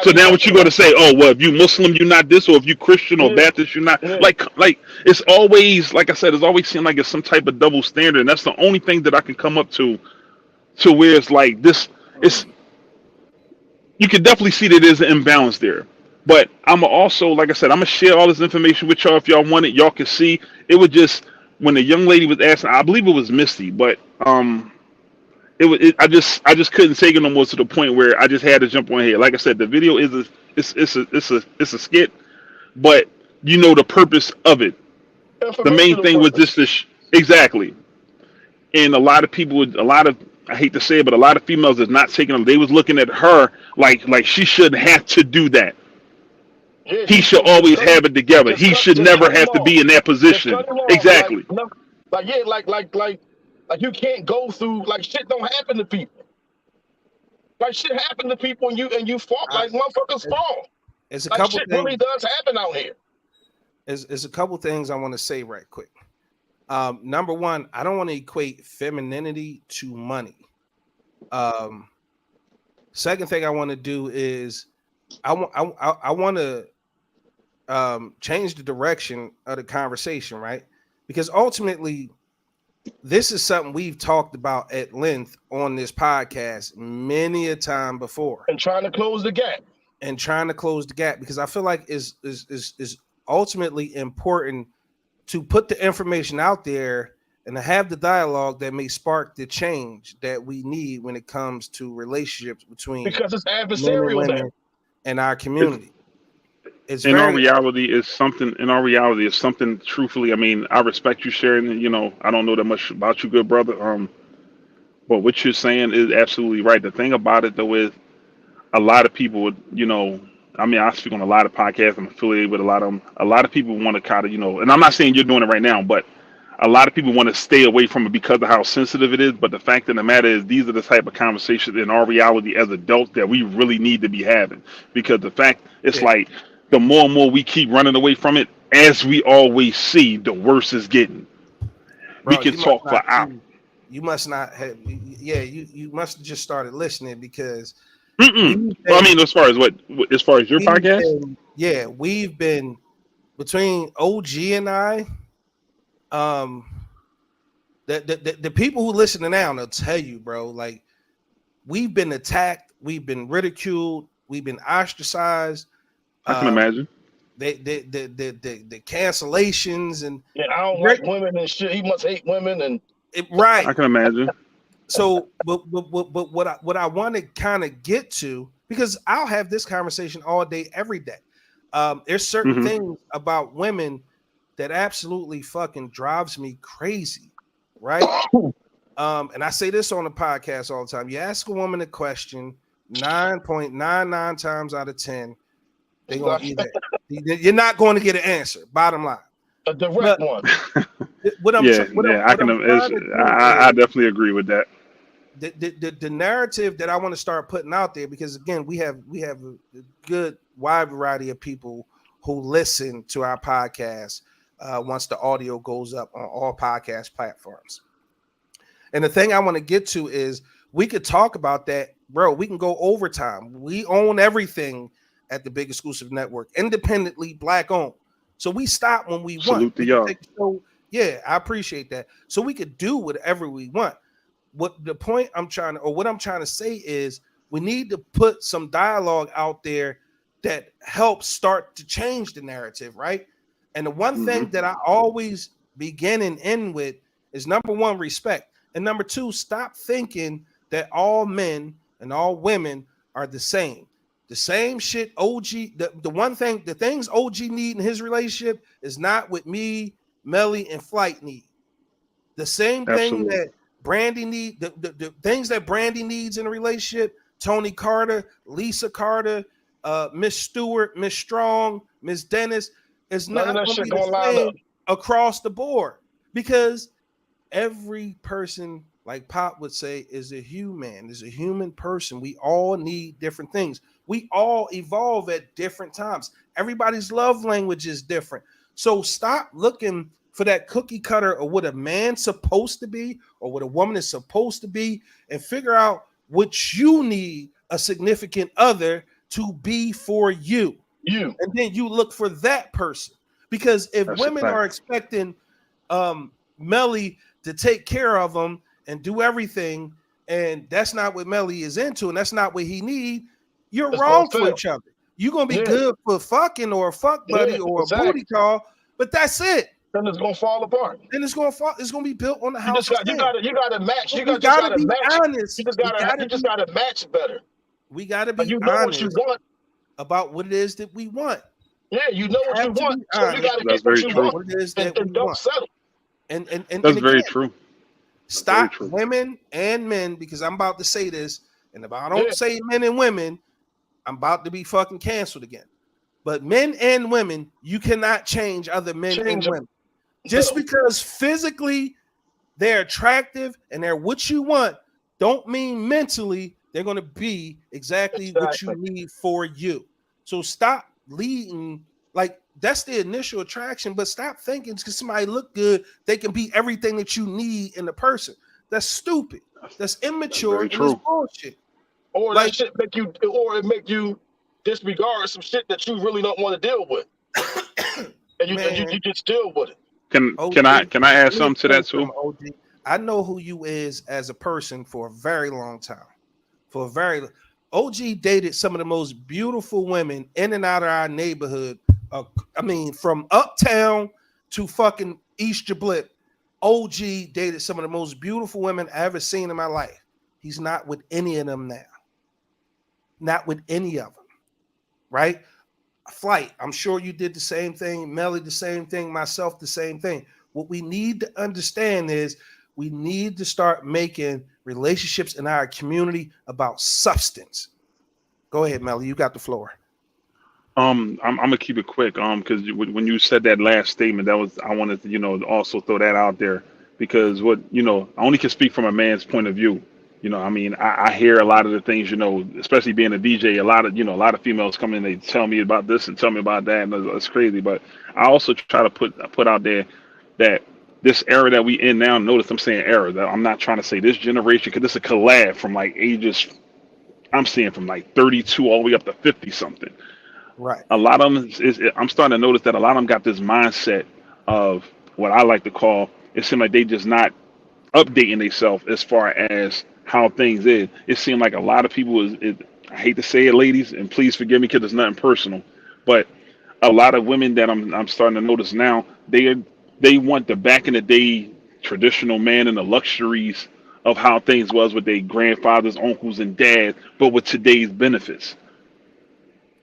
So now what you going to say? Oh, well, if you Muslim, you're not this, or if you Christian or Baptist, you're not. Yeah. Like it's always, like I said, it's always seemed like it's some type of double standard, and that's the only thing that I can come up to where it's like this. It's, you can definitely see that there's an imbalance there. But I'm also, like I said, I'm gonna share all this information with y'all if y'all want it. Y'all can see. It was just when the young lady was asking, I believe it was Misty, but I just couldn't take it no more, to the point where I just had to jump on here. Like I said, the video is a skit, but you know the purpose of it. The main thing was just this exactly. And a lot of people I hate to say it, but a lot of females is not taking them. They was looking at her like she shouldn't have to do that. Yeah, He should always have it together. He should never have to be in that position. Exactly. Like you can't go through like shit don't happen to people. Like shit happen to people and you fall like motherfuckers fall. It's a Like couple shit things. really does happen out here. There's a couple things I want to say right quick. Number one, I don't want to equate femininity to money. Second thing I want to do is I want to change the direction of the conversation, right? Because ultimately, this is something we've talked about at length on this podcast many a time before, And trying to close the gap. Because I feel like is ultimately important to put the information out there and to have the dialogue that may spark the change that we need when it comes to relationships between Because it's men and adversarial women and our community. It's in very our reality is something truthfully. I mean, I respect you sharing, you know, I don't know that much about you, good brother. But what you're saying is absolutely right. The thing about it though is a lot of people, you know, I mean, I speak on a lot of podcasts. I'm affiliated with a lot of them. A lot of people want to kind of, you know, and I'm not saying you're doing it right now, but a lot of people want to stay away from it because of how sensitive it is. But the fact of the matter is, these are the type of conversations in our reality as adults that we really need to be having. Because the fact, it's like the more and more we keep running away from it, as we always see, the worse it's getting. Bro, we can talk for hours. You must not have, you must have just started listening because. Well, I mean, as far as your podcast, we've been between OG and I. The people who listen now, they'll tell you, bro, like we've been attacked, we've been ridiculed, we've been ostracized. I can imagine. The cancellations and I don't like women and shit. He must hate women and right. I can imagine. So, but what I want to kind of get to, because I'll have this conversation all day, every day. There's certain things about women that absolutely fucking drives me crazy, right? And I say this on the podcast all the time. You ask a woman a question, 9.99 times out of 10, they're gonna you're not going to get an answer. Bottom line, a direct one. I definitely agree with that. The narrative that I want to start putting out there, because again, we have a good wide variety of people who listen to our podcast once the audio goes up on all podcast platforms. And the thing I want to get to is we could talk about that, bro. We can go overtime. We own everything at the Big Exclusive Network, independently Black owned. So we stop when we want. Yeah, I appreciate that. So we could do whatever we want. What I'm trying to say is we need to put some dialogue out there that helps start to change the narrative, right? And the one thing that I always begin and end with is number one, respect. And number two, stop thinking that all men and all women are the same. The same shit OG, the things OG need in his relationship is not what me, Melly, and Flight need. The same thing that Brandy need, the things that Brandy needs in a relationship, Tony Carter, Lisa Carter, Miss Stewart, Miss Strong, Miss Dennis, is not going to be the same across the board, because every person, like Pop would say, is a human, is a human person. We all need different things. We all evolve at different times. Everybody's love language is different. So stop looking for that cookie cutter of what a man's supposed to be or what a woman is supposed to be, and figure out what you need a significant other to be for you. And then you look for that person. Because if women are expecting Melly to take care of them and do everything, and that's not what Melly is into, and that's not what he need, you're wrong for each other. You're gonna be good for fucking or a fuck buddy or a booty call, but that's it. Then it's gonna fall apart. Then it's gonna fall. It's gonna be built on the house. You gotta match. You gotta be honest. You just gotta match better. We gotta be what honest you want about what it is that we want. Yeah, you know what you want, so you gotta get what you want. What it is that we don't settle. And that's very true. Stop women and men, because I'm about to say this, and if I don't say men and women, I'm about to be fucking canceled again. But men and women, you cannot change other men and women. Just because physically they're attractive and they're what you want, don't mean mentally they're going to be exactly what you need for you. So stop leading, like that's the initial attraction, but stop thinking because somebody look good, they can be everything that you need in the person. That's stupid. That's immature and it's bullshit. Or like, that shit make you, or it make you disregard some shit that you really don't want to deal with, and you just deal with it. Can I add something to that too? OG, I know who you is as a person for a very long time. OG dated some of the most beautiful women in and out of our neighborhood. I mean, from uptown to fucking East Jablip, OG dated some of the most beautiful women I ever seen in my life. He's not with any of them now. Not with any of them, right? Flight, I'm sure you did the same thing. Melly, the same thing. Myself, the same thing. What we need to understand is we need to start making relationships in our community about substance. Go ahead, Melly. You got the floor. I'm gonna keep it quick. Because when you said that last statement, I wanted to also throw that out there because I only can speak from a man's point of view. I mean, I hear a lot of the things, especially being a DJ, a lot of females come in, they tell me about this and tell me about that, and it's crazy. But I also try to put out there that this era that we in now, notice I'm saying era, that I'm not trying to say this generation, because this is a collab from like ages, I'm seeing from like 32 all the way up to 50 something. Right. A lot of them I'm starting to notice that a lot of them got this mindset of what I like to call, it seems like they just not updating themselves as far as how things is. It seemed like a lot of people I hate to say it, ladies, and please forgive me because it's nothing personal, but a lot of women that I'm starting to notice now, they want the back in the day traditional man and the luxuries of how things was with their grandfathers, uncles, and dads, but with today's benefits.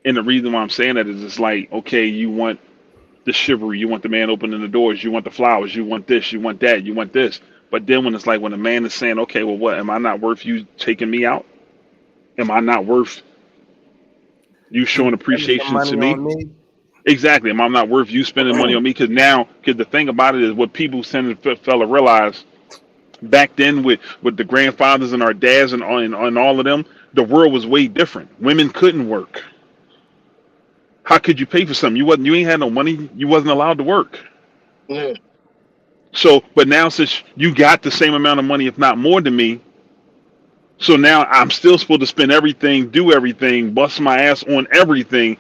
And the reason why I'm saying that is it's like, okay, you want the chivalry, you want the man opening the doors, you want the flowers, you want this, you want that, you want this. But then when it's like when a man is saying, okay, well, what, am I not worth you taking me out? Am I not worth you showing appreciation to me? Exactly. Am I not worth you spending money on me? Because the thing about it is what people tend to fail to realize back then with the grandfathers and our dads and all of them, the world was way different. Women couldn't work. How could you pay for something? You ain't had no money. You wasn't allowed to work. Yeah. So, but now since you got the same amount of money, if not more than me, so now I'm still supposed to spend everything, do everything, bust my ass on everything,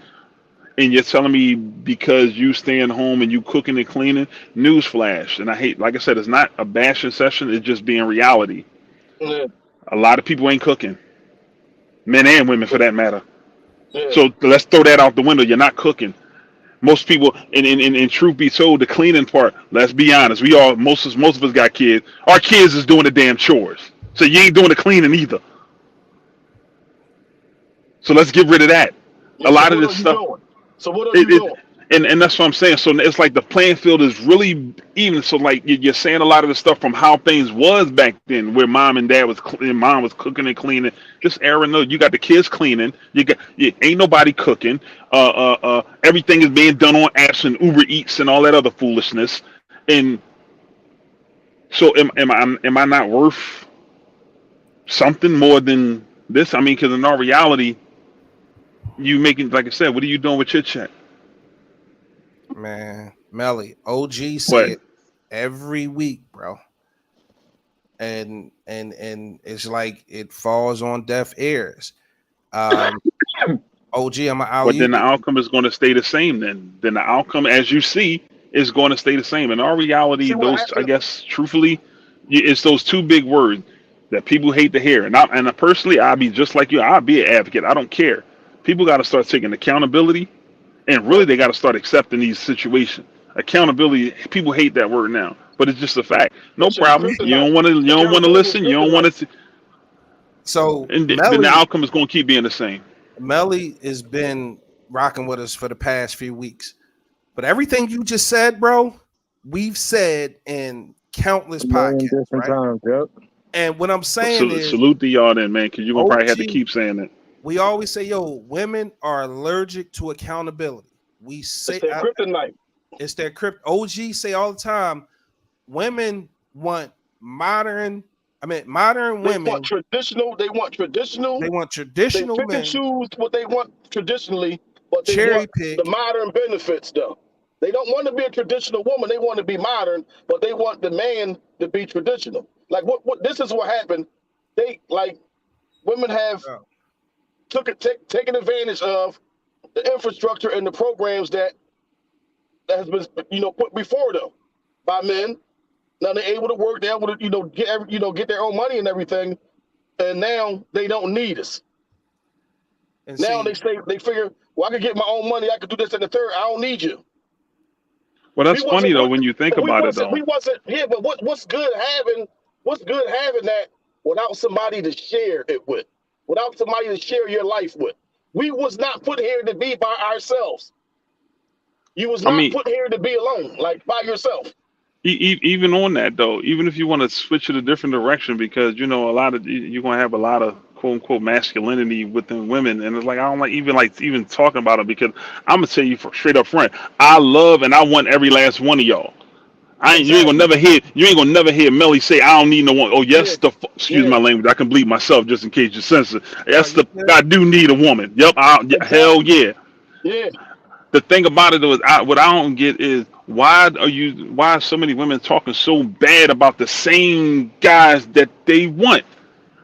and you're telling me because you staying home and you cooking and cleaning? Newsflash. And I hate, like I said, it's not a bashing session. It's just being reality. Yeah. A lot of people ain't cooking, men and women for that matter. Yeah. So let's throw that out the window. You're not cooking. Most people, and truth be told, the cleaning part, let's be honest, most of us got kids. Our kids is doing the damn chores. So you ain't doing the cleaning either. So let's get rid of that. Yeah, a lot of this stuff. So what are you doing? And that's what I'm saying. So it's like the playing field is really even. So like you're saying a lot of the stuff from how things was back then, where mom and dad was cooking and cleaning. This era, no, you got the kids cleaning. Ain't nobody cooking. Everything is being done on apps and Uber Eats and all that other foolishness. And so am I not worth something more than this? I mean, because in our reality, you making, like I said, what are you doing with chit chat? Man, Melly, OG said every week, bro. And it's like it falls on deaf ears. OG, I'm But then the outcome is going to stay the same. Then the outcome, as you see, is going to stay the same. In our reality, I guess, truthfully, it's those two big words that people hate to hear. And personally, I'll be just like you. I'll be an advocate. I don't care. People got to start taking accountability. And really, they got to start accepting these situations. Accountability. People hate that word now, but it's just a fact. No problem. You don't want to listen. You don't want to. So, and then the outcome is going to keep being the same. Melly has been rocking with us for the past few weeks, but everything you just said, bro, we've said in countless podcasts, right? Times, yep. And what I'm saying is, salute to y'all, then, man, because you're gonna probably have to keep saying it. we always say, yo, women are allergic to accountability. We say It's their kryptonite. it's their crypt. OG say all the time, women want modern They women. want traditional. They want traditional. They want They traditional pick and men, choose what they want traditionally, but they cherry want pick. the modern benefits though. They don't want to be a traditional woman. They want to be modern, but they want the man to be traditional. Like what this is what happened. They like women have taken advantage of the infrastructure and the programs that has been put before them by men. Now they're able to work. They're able to get their own money and everything, and now they don't need us. And Now see, they figure, well, I can get my own money. I can do this and the third. I don't need you. Well, that's funny though when you think about it though. We wasn't here, but what's good having that without somebody to share it with, without somebody to share your life with. We was not put here to be by ourselves. You was not put here to be alone, like by yourself. Even on that though, even if you want to switch it a different direction, because a lot of you're gonna have a lot of quote unquote masculinity within women, and it's like I don't even talking about it, because I'm gonna tell you straight up front, I love and I want every last one of y'all. You ain't gonna never hear Melly say I don't need no one. Oh yes, excuse my language. I can bleep myself just in case you censor. Yes, I do need a woman. Yep, hell yeah. Yeah. The thing about it is, what I don't get is why are so many women talking so bad about the same guys that they want?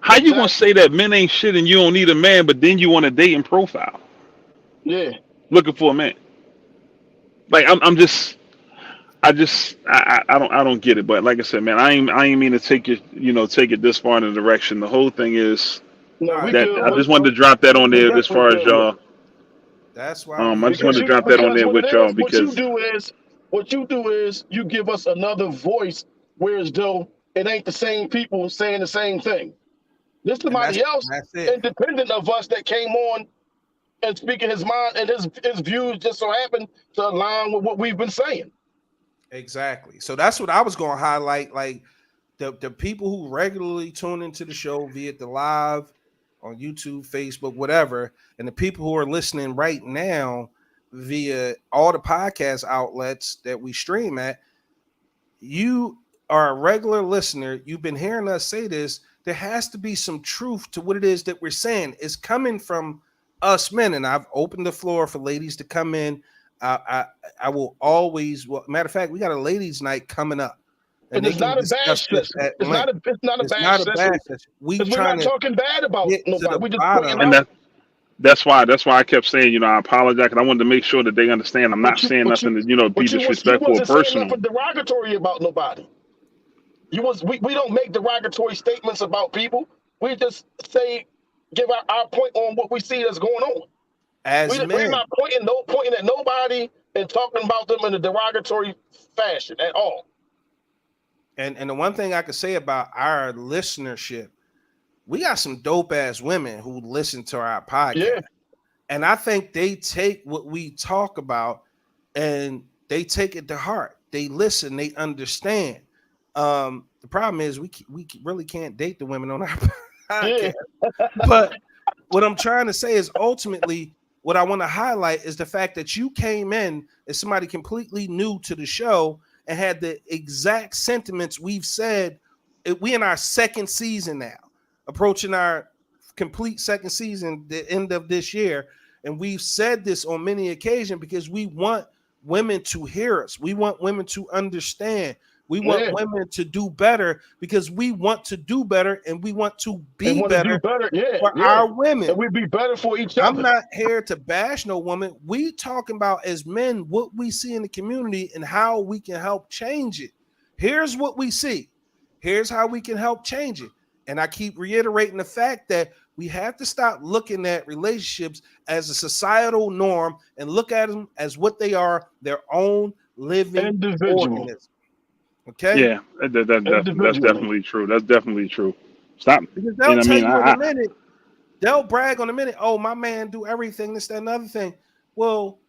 How you gonna say that men ain't shit and you don't need a man, but then you want a dating profile? Yeah. Looking for a man. Like I don't get it. But like I said, man, I ain't mean to take it this far in the direction. The whole thing is I just wanted to drop that on there as far as y'all. That's why I just wanted to drop that on there with y'all because what you do is you give us another voice, whereas though it ain't the same people saying the same thing. There's somebody else independent of us that came on and speaking his mind, and his views just so happen to align with what we've been saying. Exactly. So that's what I was going to highlight. Like the people who regularly tune into the show via the live on YouTube, Facebook, whatever, and the people who are listening right now via all the podcast outlets that we stream at, you are a regular listener. You've been hearing us say this. There has to be some truth to what it is that we're saying. It's coming from us men, and I've opened the floor for ladies to come in. I will always. Well, matter of fact, we got a ladies' night coming up, and it's not a bad session. It's not a bad session. We're not talking bad about nobody. We just pointing out. That's why I kept saying, I apologize, because I wanted to make sure that they understand I'm not saying nothing to, be disrespectful or personal. Saying nothing derogatory about nobody. We don't make derogatory statements about people. We just give our point on what we see that's going on. We're not pointing at nobody and talking about them in a derogatory fashion at all. And the one thing I could say about our listenership, we got some dope ass women who listen to our podcast. Yeah. And I think they take what we talk about and they take it to heart. They listen, they understand. The problem is we really can't date the women on our podcast. Yeah. But what I'm trying to say is ultimately what I want to highlight is the fact that you came in as somebody completely new to the show and had the exact sentiments we've said. We in our second season now, approaching our complete second season, the end of this year. And we've said this on many occasions because we want women to hear us. We want women to understand. We want women to do better because we want to do better and we want to be better for our women. And we be better for each other. I'm not here to bash no woman. We talking about as men what we see in the community and how we can help change it. Here's what we see. Here's how we can help change it. And I keep reiterating the fact that we have to stop looking at relationships as a societal norm and look at them as what they are, their own living organism. Okay. Yeah, that's definitely true. That's definitely true. Stop. Because they'll tell you in a minute, they'll brag on a minute. Oh, my man do everything, this, that, another thing. Well,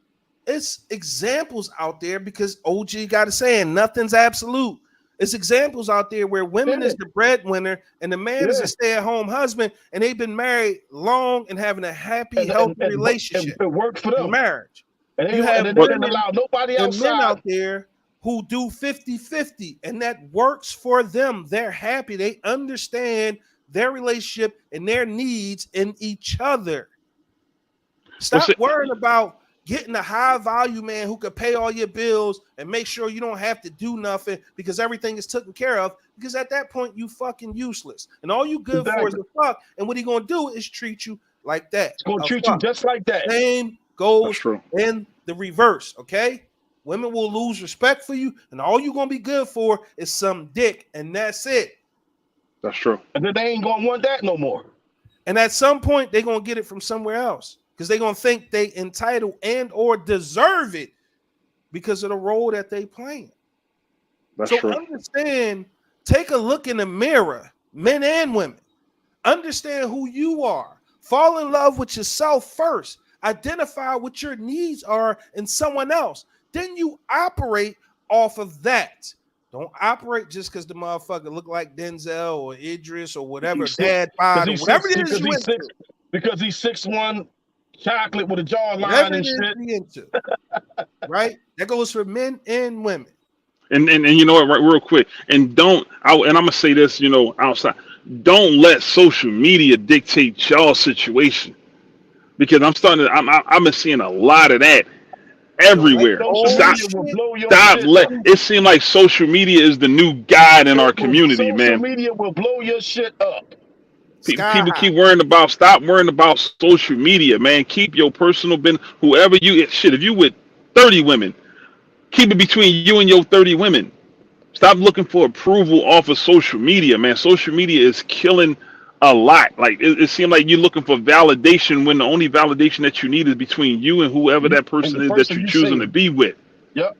it's examples out there because OG got to say, nothing's absolute. It's examples out there where women Yeah. is the breadwinner and the man is Yeah. a stay-at-home husband, and they've been married long and having a happy, And healthy relationship it worked for in them. marriage. And You they have didn't women allow nobody and men outside. out there who do 50-50, and that works for them. They're happy. They understand their relationship and their needs in each other. Stop worrying about getting a high value man who could pay all your bills and make sure you don't have to do nothing because everything is taken care of. Because at that point, you fucking useless. And all you good for is a fuck. And what he gonna do is treat you like that. It's gonna treat you just like that. Same goes in the reverse, okay? Women will lose respect for you, and all you're gonna be good for is some dick, and that's it. That's true. And then they ain't gonna want that no more. And at some point, they're gonna get it from somewhere else because they're gonna think they entitled and or deserve it because of the role that they playing. That's so true. Understand, take a look in the mirror, men and women. Understand who you are. Fall in love with yourself first. Identify what your needs are in someone else. Then you operate off of that. Don't operate just because the motherfucker look like Denzel or Idris or whatever, dad, bod, or whatever it is you into. Because he's 6'1", chocolate with a jawline Whatever and it is shit. you into. Right? That goes for men and women. And you know what, right, real quick, and I'm gonna say this, you know, outside. Don't let social media dictate y'all situation, because I've been seeing a lot of that everywhere. Stop. It seems like social media is the new guide in our community, man. Social media will blow your shit up. People keep worrying about. Stop worrying about social media, man. Keep your personal business. Whoever you shit. If you with 30 women, keep it between you and your 30 women. Stop looking for approval off of social media, man. Social media is killing a lot. Like it seems like you're looking for validation when the only validation that you need is between you and whoever that person is that you're choosing to be with. Yep.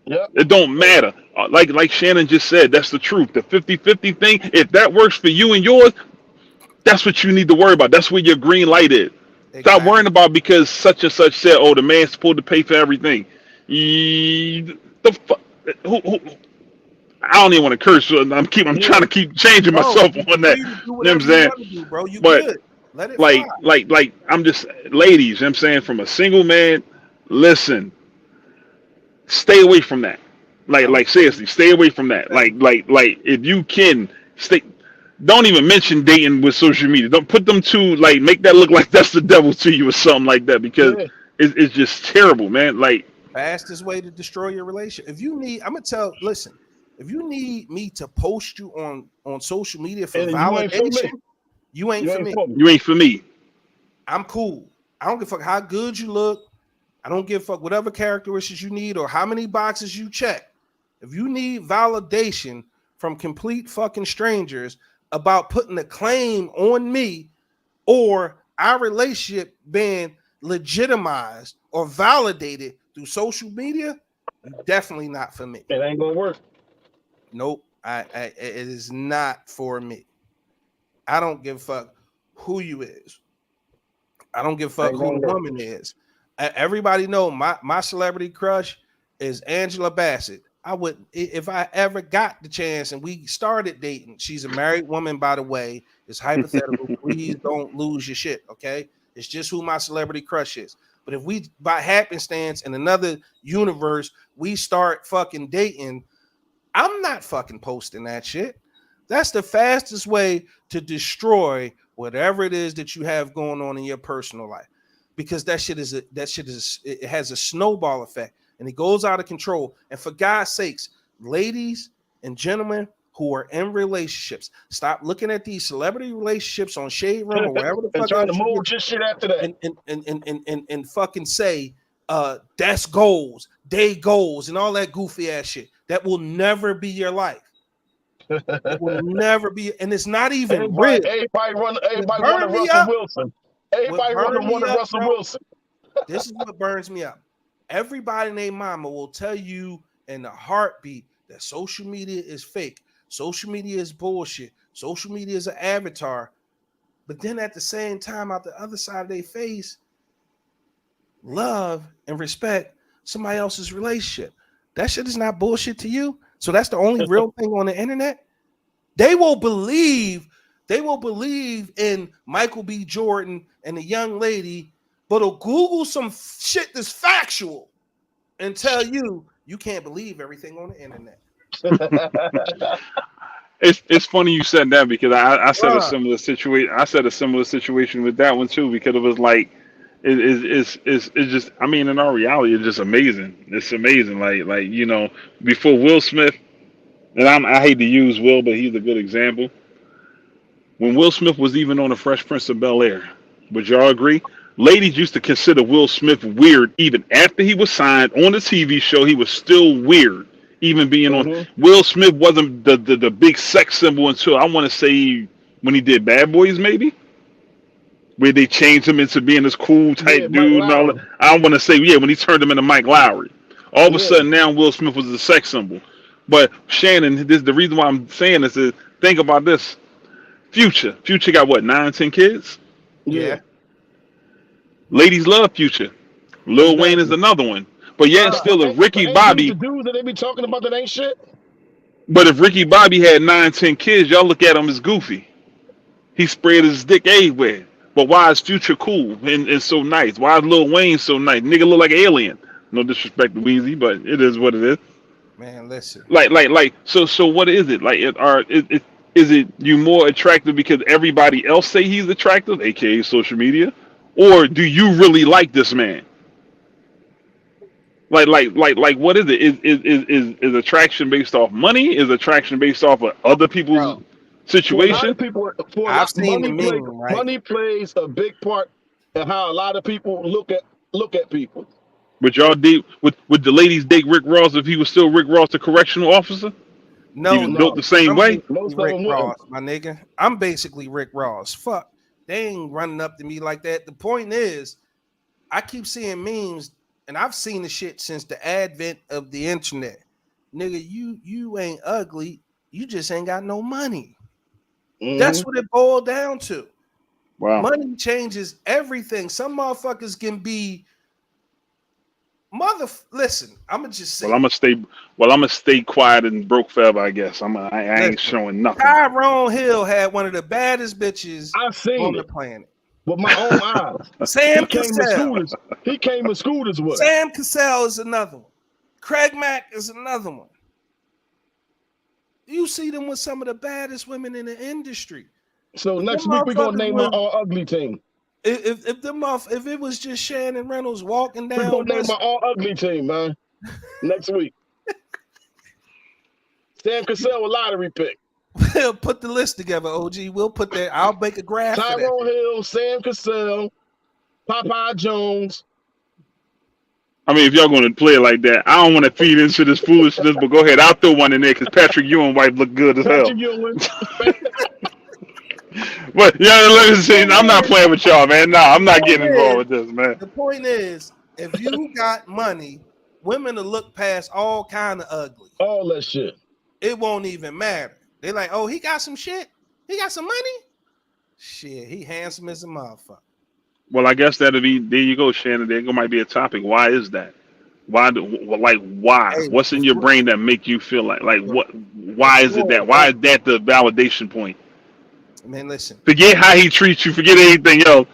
It don't matter. Like Shannon just said, that's the truth. The 50-50 thing, if that works for you and yours, that's what you need to worry about. That's where your green light is. Exactly. Stop worrying about because such and such said, oh, the man's supposed to pay for everything. The fuck? Who? I don't even want to curse. So I'm trying to keep changing myself on that. You know what I'm saying? Do, bro. You but good. Let it like I'm just ladies. You know what I'm saying, from a single man, listen, stay away from that. Like seriously, stay away from that. Like if you can stay. Don't even mention dating with social media. Don't put them to make that look like that's the devil to you or something like that, because it's just terrible, man. Like fastest way to destroy your relationship. If you need, I'm gonna listen. If you need me to post you on social media for validation, you ain't for me. You ain't for me. I'm cool. I don't give a fuck how good you look. I don't give a fuck whatever characteristics you need or how many boxes you check. If you need validation from complete fucking strangers about putting a claim on me or our relationship being legitimized or validated through social media, definitely not for me. It ain't gonna work. Nope, it is not for me. I don't give a fuck who you is. I don't give a fuck who the woman is. Everybody know my celebrity crush is Angela Bassett. I would, if I ever got the chance and we started dating. She's a married woman, by the way. It's hypothetical. Please don't lose your shit, okay? It's just who my celebrity crush is. But if we, by happenstance, in another universe, we start fucking dating, I'm not fucking posting that shit. That's the fastest way to destroy whatever it is that you have going on in your personal life, because it has a snowball effect and it goes out of control. And for God's sakes, ladies and gentlemen who are in relationships, stop looking at these celebrity relationships on Shade Room or wherever the fuck trying to mold your shit after that and fucking say that's goals, they goals, and all that goofy ass shit. That will never be your life. It will never be, and it's not even real. Everybody want Russell Wilson. Everybody want Russell Wilson. This is what burns me up. Everybody and their mama will tell you in a heartbeat that social media is fake. Social media is bullshit. Social media is an avatar. But then at the same time, out the other side of their face, love and respect somebody else's relationship. That shit is not bullshit to you. So that's the only real thing on the internet. They will believe in Michael B. Jordan and the young lady, but will Google some shit that's factual and tell you can't believe everything on the internet. It's funny you said that because I said a Bruh. similar situation. I said a similar situation with that one too because it was like it's just, I mean, in our reality it's just amazing. It's amazing. Like you know, before Will Smith, and I hate to use Will, but he's a good example. When Will Smith was even on the Fresh Prince of Bel-Air, would y'all agree? Ladies used to consider Will Smith weird even after he was signed on the TV show. He was still weird, even being on. Will Smith wasn't the big sex symbol until I want to say when he did Bad Boys, maybe, where they changed him into being this cool type dude and all that. I want to say, yeah, when he turned him into Mike Lowry. All of a sudden now Will Smith was a sex symbol. But Shannon, the reason why I'm saying this is, think about this. Future got what, 9, 10 kids? Yeah. Ladies love Future. Lil Wayne is another one. But yet still, if Ricky Bobby, the dudes that they be talking about that ain't shit. but if Ricky Bobby had 9, 10 kids, y'all look at him as goofy. He spread his dick everywhere. But why is Future cool and so nice? Why is Lil Wayne so nice? Nigga look like an alien. No disrespect to Weezy, but it is what it is. Man, listen. So what is it? Like, is it you more attractive because everybody else say he's attractive, aka social media, or do you really like this man? Like, what is it? Is attraction based off money? Is attraction based off of other people's situation? I've seen the meme, right? Money plays a big part in how a lot of people look at people. Would y'all date? Would the ladies date Rick Ross if he was still Rick Ross, the correctional officer? No, he was built the same way. Rick Ross, my nigga. I'm basically Rick Ross. Fuck, they ain't running up to me like that. The point is, I keep seeing memes, and I've seen the shit since the advent of the internet. Nigga, you ain't ugly. You just ain't got no money. That's what it boiled down to. Wow. Money changes everything. Some motherfuckers can be listen, I'm gonna just say. I'm gonna stay quiet and broke forever, I guess. I ain't showing nothing. Tyrone Hill had one of the baddest bitches I've seen on the planet. With my own eyes. Sam Cassell. He came with scooters with. Sam Cassell is another one. Craig Mack is another one. You see them with some of the baddest women in the industry. So next week we're gonna name our all ugly team. If it was just Shannon Reynolds walking down, we're gonna name my all ugly team, man. Next week. Sam Cassell a lottery pick. We'll put the list together, OG. We'll put that. I'll make a graph. Tyrone Hill, Sam Cassell, Popeye Jones. I mean, if y'all going to play it like that, I don't want to feed into this foolishness, but go ahead. I'll throw one in there because Patrick Ewing wife look good as hell. But yeah, let me see. I'm not playing with y'all, man. No, I'm not getting involved with this, man. The point is, if you got money, women will look past all kind of ugly. All that shit. It won't even matter. They're like, oh, he got some shit. He got some money. Shit, he handsome as a motherfucker. Well, I guess that'll be, there you go, Shannon. There might be a topic. Why is that? Why? Hey, what's in your brain that make you feel like what? Why is it that? Why is that the validation point? Man, listen. Forget how he treats you. Forget anything else.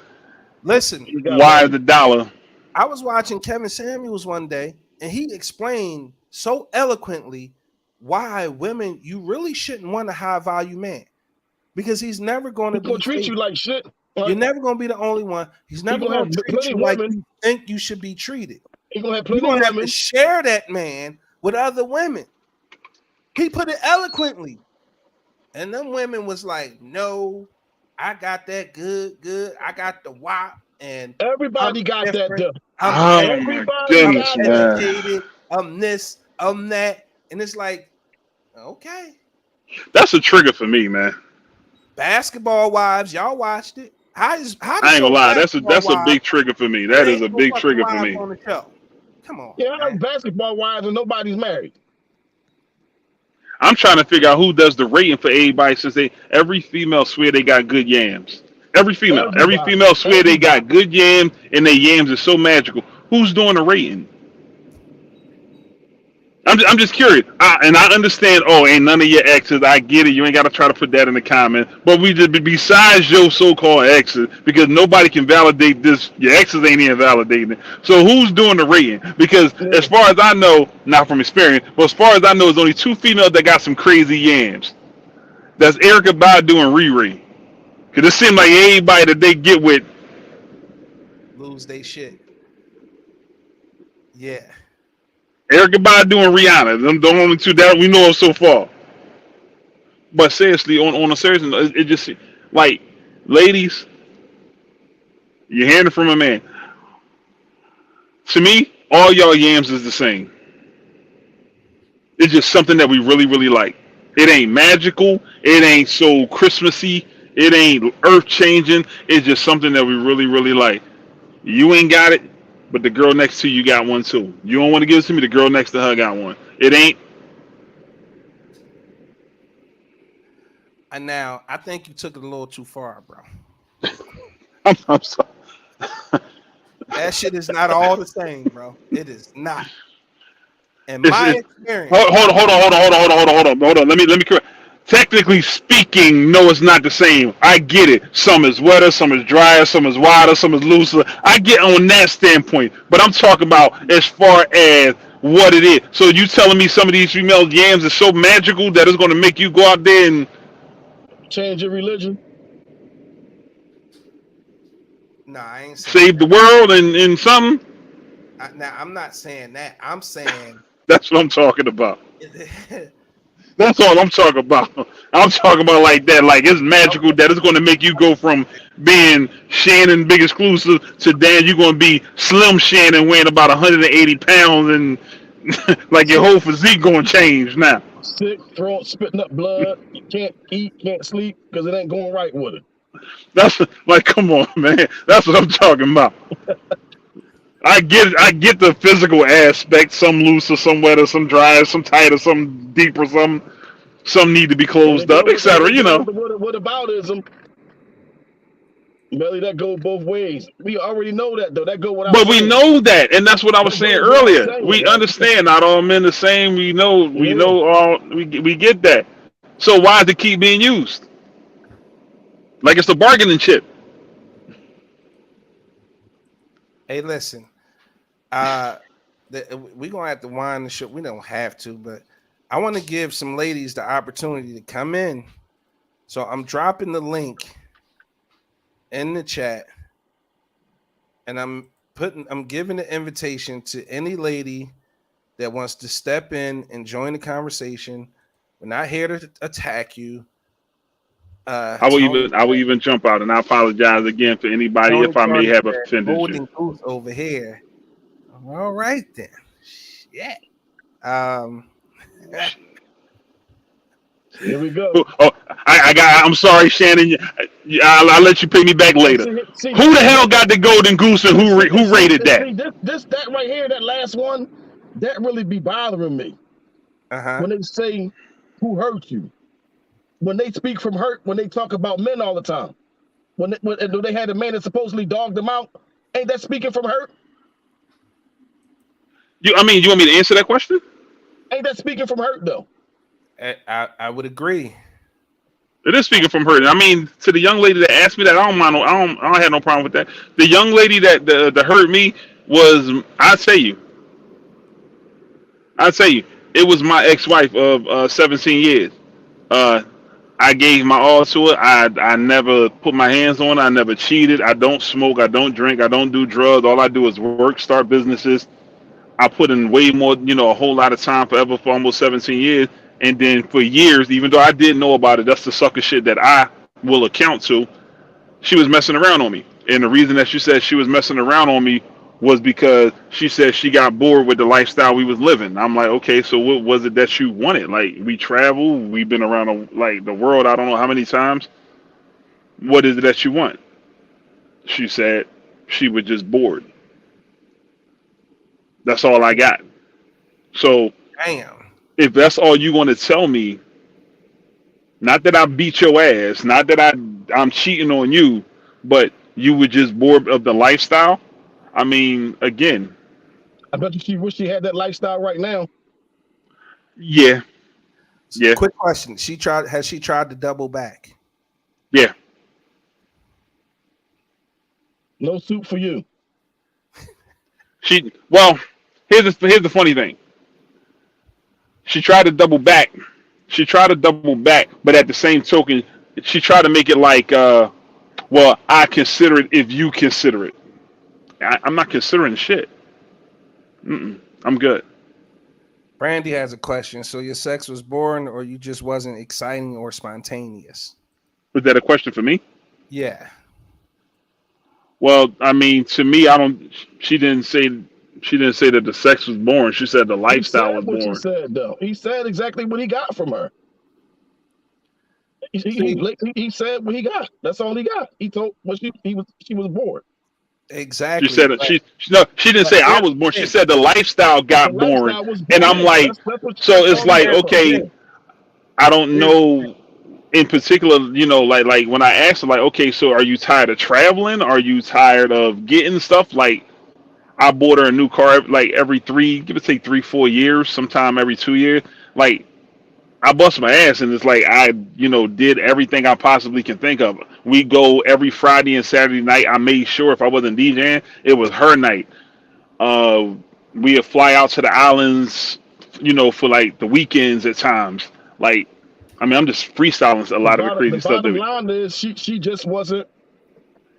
Listen. Why the dollar? I was watching Kevin Samuels one day, and he explained so eloquently why women, you really shouldn't want a high value man, because he's never going to treat you like shit. You're never going to be the only one. He's never going to treat you like you think you should be treated. You're going to have to share that man with other women. He put it eloquently. And them women was like, no, I got that good. I got the WAP. And everybody got that. I'm educated. I'm this, I'm that. And it's like, okay. That's a trigger for me, man. Basketball Wives, y'all watched it. I ain't gonna lie, that's a big trigger for me. That is a big trigger for me. On the show. Come on. Yeah, I like Basketball Wives and nobody's married. I'm trying to figure out who does the rating for everybody, since every female swear they got good yams. Every female swear they got good yams, and their yams are so magical. Who's doing the rating? I'm just curious, and I understand. Oh, ain't none of your exes. I get it. You ain't got to try to put that in the comment. But we just besides your so-called exes, because nobody can validate this. Your exes ain't even validating it. So who's doing the rating? Because as far as I know, not from experience, but as far as I know, there's only 2 females that got some crazy yams. That's Erica Badu and Riri. Because it seems like everybody that they get with lose they shit. Yeah. Erica Badu and Rihanna, them the only 2 that we know of so far. But seriously, on a serious note, it just like, ladies, you're hearing it from a man. To me, all y'all yams is the same. It's just something that we really, really like. It ain't magical. It ain't so Christmassy. It ain't earth changing. It's just something that we really, really like. You ain't got it, but the girl next to you got one too. You don't want to give it to me, the girl next to her got one. It ain't. And now I think you took it a little too far, bro. I'm sorry. That shit is not all the same, bro. It is not. In It's- my it's- experience. Hold on. Let me correct. Technically speaking, no, it's not the same. I get it. Some is wetter, some is drier, some is wider, some is looser. I get on that standpoint, but I'm talking about as far as what it is. So you telling me some of these female yams is so magical that it's going to make you go out there and change your religion? No, I ain't saying save the world and something? now I'm not saying that. I'm saying That's what I'm talking about. That's all I'm talking about. I'm talking about like that. Like, it's magical that it's going to make you go from being Shannon Big Exclusive to then you're going to be Slim Shannon weighing about 180 pounds and like your whole physique going to change now. Sick, throat, spitting up blood. You can't eat, can't sleep because it ain't going right with it. That's like, come on, man. That's what I'm talking about. I get the physical aspect. Some looser, some wetter, some drier, some tighter, some deeper, some need to be closed up, etc. You know. What aboutism? Melly, that go both ways. We already know that, though. That go without But saying. we know that, and that's what I was saying earlier. We understand not all men the same. We know all. We get that. So why does it keep being used? Like it's a bargaining chip. Hey, listen. We're gonna have to wind the show. We don't have to, but I want to give some ladies the opportunity to come in. So I'm dropping the link in the chat, and I'm giving the invitation to any lady that wants to step in and join the conversation. We're not here to attack you. I will even jump out, and I apologize again for anybody if I may have offended you. Over here. All right then. Yeah. Here we go. Oh, I'm sorry, Shannon. I'll let you pay me back later. See, who the hell got the golden goose and who rated that? That right here, that last one, that really be bothering me. When they say who hurt you, when they speak from hurt, when they talk about men all the time, when they had a man that supposedly dogged them out, ain't that speaking from hurt? You want me to answer that question? Ain't that speaking from hurt though? I would agree. It is speaking from hurt. I mean, to the young lady that asked me that, I don't have no problem with that. The young lady that hurt me was, I tell you, it was my ex-wife of 17 years. I gave my all to it. I never put my hands on it. I never cheated. I don't smoke. I don't drink. I don't do drugs. All I do is work, start businesses. I put in way more, a whole lot of time forever for almost 17 years. And then for years, even though I didn't know about it, that's the sucker shit that I will account to. She was messing around on me. And the reason that she said she was messing around on me was because she said she got bored with the lifestyle we was living. I'm like, okay, so what was it that you wanted? Like, we travel, we've been around the world, I don't know how many times. What is it that you want? She said she was just bored. That's all I got. So, damn. If that's all you want to tell me, not that I beat your ass, not that I'm cheating on you, but you were just bored of the lifestyle. I mean, again, I bet you she wish she had that lifestyle right now. Yeah. Yeah. Quick question: Has she tried to double back? Yeah. No soup for you. Well, here's the funny thing. She tried to double back. But at the same token, she tried to make it like, well, I consider it if you consider it. I'm not considering shit. I'm good. Brandy has a question. So your sex was boring, or you just wasn't exciting or spontaneous? Was that a question for me? Yeah. Well, I mean, to me, I don't. She didn't say that the sex was boring. She said the lifestyle was What she boring. said though. He said exactly what he got from her. He said what he got. That's all he got. He told what she was bored. Exactly. She said she didn't say I was bored. She said the lifestyle got boring, and I'm like, so it's like, okay, I don't know in particular, like when I asked her, like, okay, so are you tired of traveling? Are you tired of getting stuff? Like, I bought her a new car like every give or take 3-4 years, sometime every 2 years. Like, I bust my ass, and it's like I, did everything I possibly can think of. We go every Friday and Saturday night. I made sure if I wasn't DJing, it was her night. We'd fly out to the islands, for like the weekends at times. Like, I mean, I'm just freestyling a lot of the crazy stuff. The bottom line is she just wasn't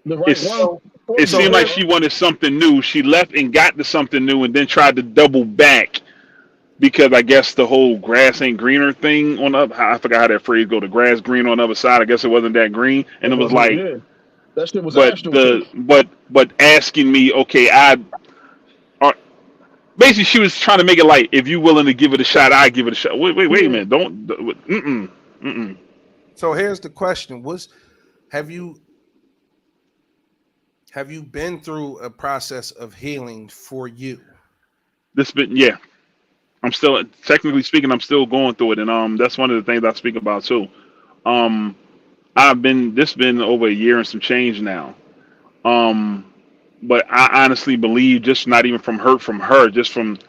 the right one. It seemed like she wanted something new. She left and got to something new, and then tried to double back. Because I guess the whole grass ain't greener thing I forgot how that phrase go. The grass green on the other side. I guess it wasn't that green, and it was like, that shit was but asking me, okay, basically she was trying to make it like, if you willing to give it a shot, I give it a shot. Wait a minute, don't. So here's the question: have you been through a process of healing for you? Yeah. I'm still, technically speaking, I'm still going through it, and that's one of the things I speak about too. This been over a year and some change now. But I honestly believe, just not even from her, just from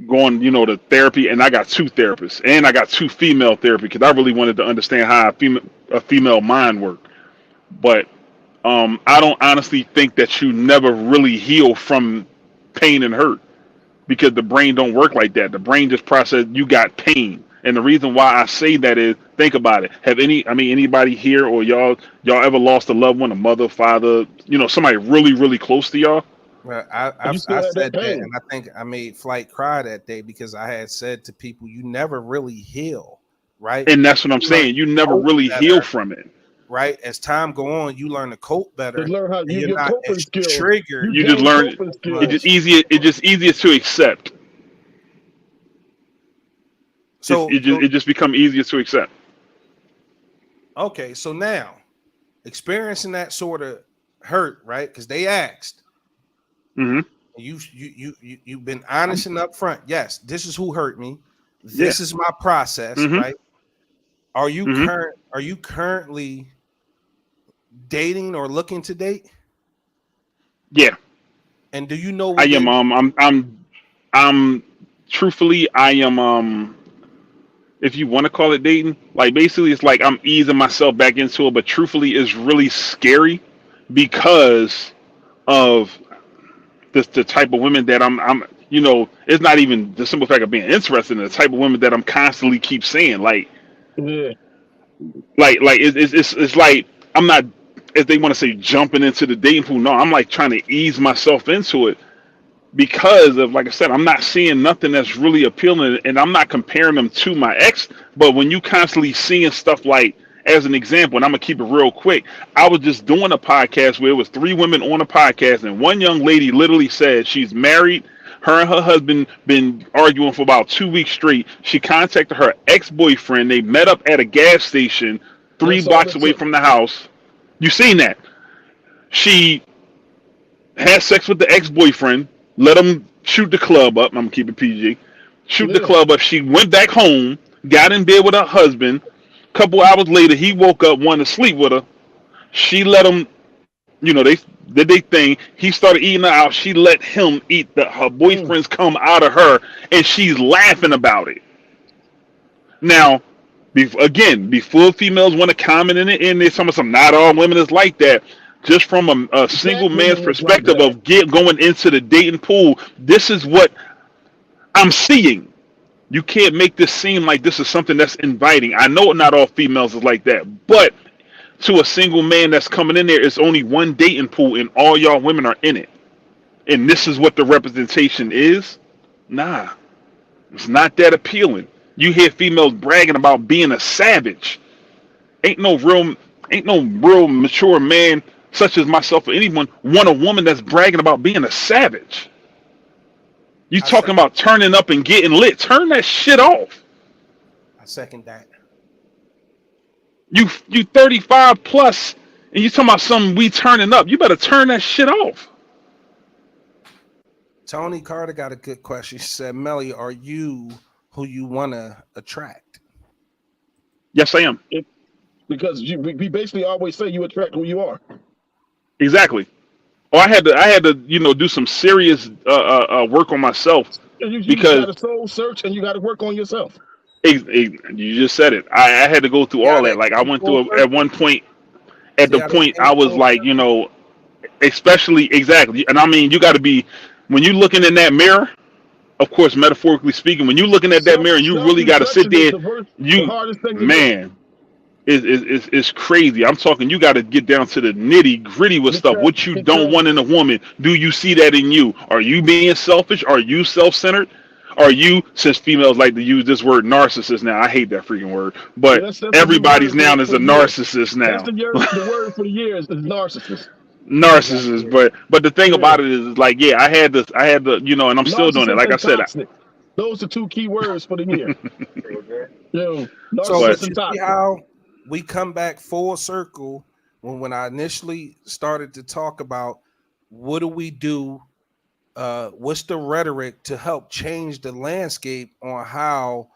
going, to therapy, and I got 2 therapists, and I got 2 female therapists, because I really wanted to understand how a female mind worked. But I don't honestly think that you never really heal from pain and hurt. Because the brain don't work like that. The brain just process, you got pain. And the reason why I say that is, think about it. Anybody here or y'all ever lost a loved one, a mother, father, somebody really, really close to y'all? Well, I said that, and I think I made Flight cry that day, because I had said to people, you never really heal, right? And that's what I'm saying. You never really heal from it. Right? As time go on, you learn to cope better. You learn how you get coping skills. Triggered. You just learn. It's just easier to accept. So it just become easier to accept. Okay, so now experiencing that sort of hurt, right? Because they asked. Mm-hmm. You've been honest and upfront. Yes, this is who hurt me. This is my process, right? Are you currently dating or looking to date? Yeah. And do you know? I am. I'm truthfully, I am. If you want to call it dating, like basically, it's like I'm easing myself back into it. But truthfully, it's really scary because of the type of women that I'm. It's not even the simple fact of being interested in the type of women that I'm constantly keep saying, like. Yeah. Like it's like I'm not, if they want to say jumping into the dating pool. No, I'm like trying to ease myself into it because of, like I said, I'm not seeing nothing that's really appealing, and I'm not comparing them to my ex. But when you constantly seeing stuff, like, as an example, and I'm gonna keep it real quick, I was just doing a podcast where it was 3 women on a podcast, and one young lady literally said she's married. Her and her husband been arguing for about 2 weeks straight. She contacted her ex-boyfriend. They met up at a gas station 3 blocks away from the house. You seen that? She had sex with the ex-boyfriend, let him shoot the club up. I'm gonna keep it PG. Shoot the club up. She went back home, got in bed with her husband. A couple hours later, he woke up, wanted to sleep with her. She let him, did they thing. He started eating her out. She let him eat her boyfriend's cum out of her, and she's laughing about it. Now, again, before females want to comment in it, and there's some not all women is like that. Just from a single man's women is like perspective that. of going into the dating pool, this is what I'm seeing. You can't make this seem like this is something that's inviting. I know not all females is like that, but to a single man that's coming in there, it's only one dating pool, and all y'all women are in it. And this is what the representation is. Nah, it's not that appealing. You hear females bragging about being a savage. Ain't no real mature man such as myself or anyone want a woman that's bragging about being a savage. You talking about turning up and getting lit? Turn that shit off. I second that. You 35 plus, and you talking about something we turning up? You better turn that shit off. Tony Carter got a good question. She said, "Melly, are you who you want to attract?" Yes, I am. Because we basically always say you attract who you are. Exactly. Oh, I had to do some serious work on myself because you got to soul search and you got to work on yourself. You just said it. I had to go through all that. Like I went through at one point. At the point I was like, especially exactly. And I mean, you got to be when you're looking in that mirror. Of course, metaphorically speaking, when you're looking at that mirror, and you really got to sit there. It's crazy. I'm talking. You got to get down to the nitty gritty with stuff. What you don't want in a woman. Do you see that in you? Are you being selfish? Are you self-centered? Are you, since females like to use this word narcissist now, I hate that freaking word, but that's everybody's now is a narcissist now. That's the word for the year is narcissist. Narcissist, but the thing about it is like, yeah, I had to, and I'm still doing it. Like I said, those are two key words for the year. So you see how we come back full circle when I initially started to talk about what do we do, what's the rhetoric to help change the landscape on how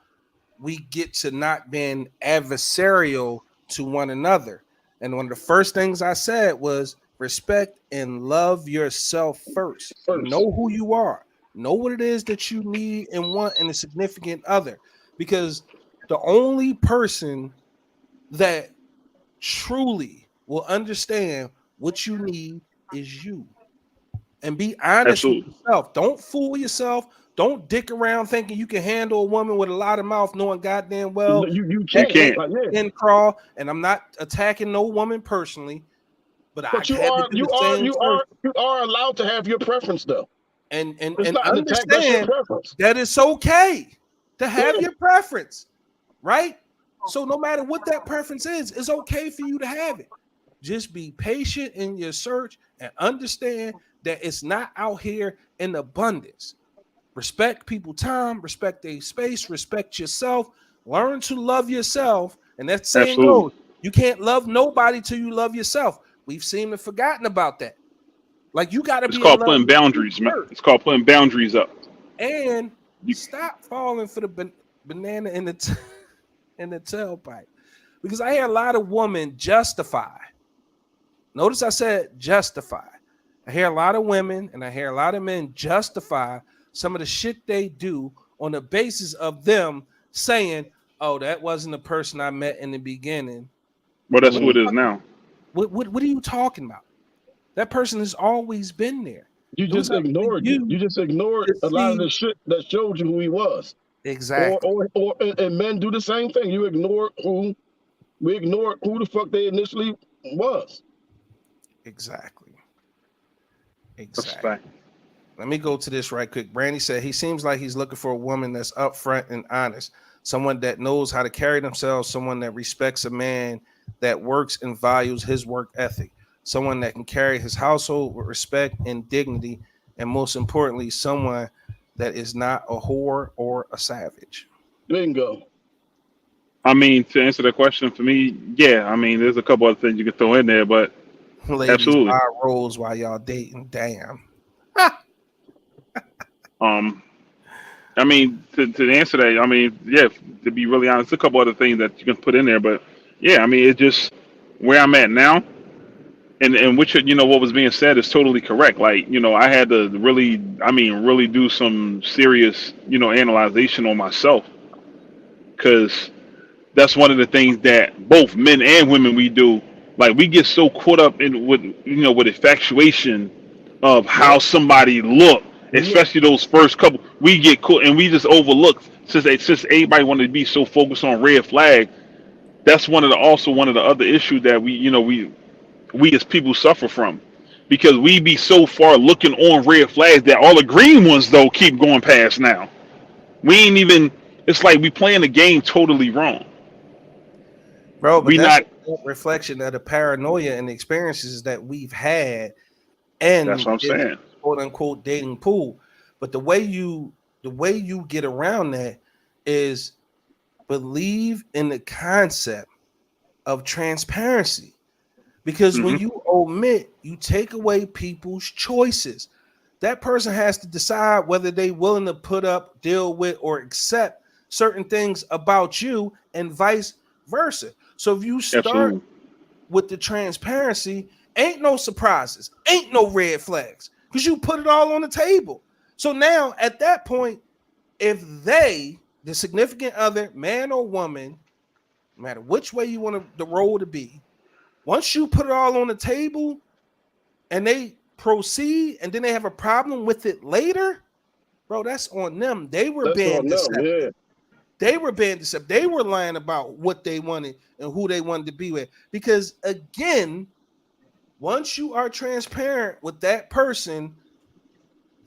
we get to not being adversarial to one another. And one of the first things I said was respect and love yourself first. Know who you are. Know what it is that you need and want in a significant other. Because the only person that truly will understand what you need is you. And be honest with yourself. Don't fool yourself. Don't dick around thinking you can handle a woman with a lot of mouth, knowing goddamn well you can't. Crawl. And I'm not attacking no woman personally, but you are allowed to have your preference though, and understand that it's okay to have your preference, right? So no matter what that preference is, it's okay for you to have it. Just be patient in your search and understand that it's not out here in abundance. Respect people's time, respect their space, respect yourself, learn to love yourself. And that saying goes, you can't love nobody till you love yourself. We've seemed to have forgotten about that. Like you got to be. It's called putting boundaries, man. It's called putting boundaries up. And stop falling for the banana in the tailpipe. Because I hear a lot of women justify. Notice I said justify. I hear a lot of women and I hear a lot of men justify some of the shit they do on the basis of them saying, oh, that wasn't the person I met in the beginning. Well, that's who it is now. What are you talking about? That person has always been there. You just ignored it. You just ignored a lot of the shit that showed you who he was. Exactly. And men do the same thing. We ignored who the fuck they initially was. Exactly. Let me go to this right quick. Brandy said he seems like he's looking for a woman that's upfront and honest, someone that knows how to carry themselves, someone that respects a man that works and values his work ethic, someone that can carry his household with respect and dignity, and most importantly, someone that is not a whore or a savage. Bingo. I mean, to answer that question for me, yeah, I mean, there's a couple other things you can throw in there, but ladies, absolutely. buy rolls while y'all dating. Damn. I mean, to answer that, I mean, yeah, to be really honest, a couple other things that you can put in there, but yeah, I mean, it's just where I'm at now. And which, what was being said is totally correct. Like, I had to really, really do some serious, analyzation on myself, because that's one of the things that both men and women we do. Like, we get so caught up in with infatuation of how Yep. somebody look, Yep. especially those first couple. We get caught and we just overlook, since everybody wanted to be so focused on red flag. That's one of the other issues that we as people suffer from, because we be so far looking on red flags that all the green ones though keep going past. Now we ain't even, it's like we playing the game totally wrong. Bro, but We that's not, a reflection of the paranoia and the experiences that we've had that's and what I'm this saying. quote unquote dating pool. But the way you get around that is believe in the concept of transparency. Because when Hmm. you omit, you take away people's choices. That person has to decide whether they willing to put up, deal with, or accept certain things about you, and vice versa. So if you start Absolutely. with the transparency, ain't no surprises, ain't no red flags, because you put it all on the table. So now at that point, if the significant other, man or woman, no matter which way you want the role to be, once you put it all on the table and they proceed and then they have a problem with it later, bro, that's on them. They were That's being on them. deceptive. Yeah. They were being deceptive. They were lying about what they wanted and who they wanted to be with. Because again, once you are transparent with that person,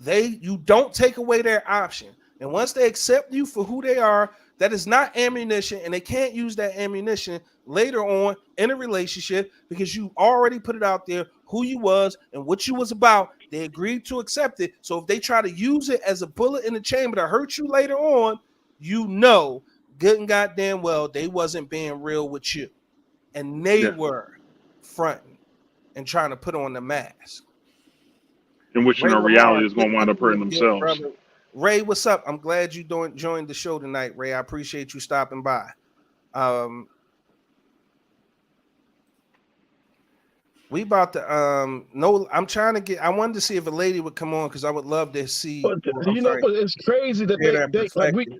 you don't take away their option. And once they accept you for who they are, that is not ammunition, and they can't use that ammunition later on in a relationship, because you already put it out there who you was and what you was about. They agreed to accept it. So if they try to use it as a bullet in the chamber to hurt you later on, good and goddamn well they wasn't being real with you, and they Yeah. were fronting and trying to put on the mask. In which, Ray Lamar, reality is good going to wind up hurting evening, good themselves. brother. Ray, what's up? I'm glad you joined the show tonight, Ray. I appreciate you stopping by. We about to no, I'm trying to get. I wanted to see if a lady would come on because I would love to see. But Or, I'm sorry, but it's crazy that hear that they like perspective.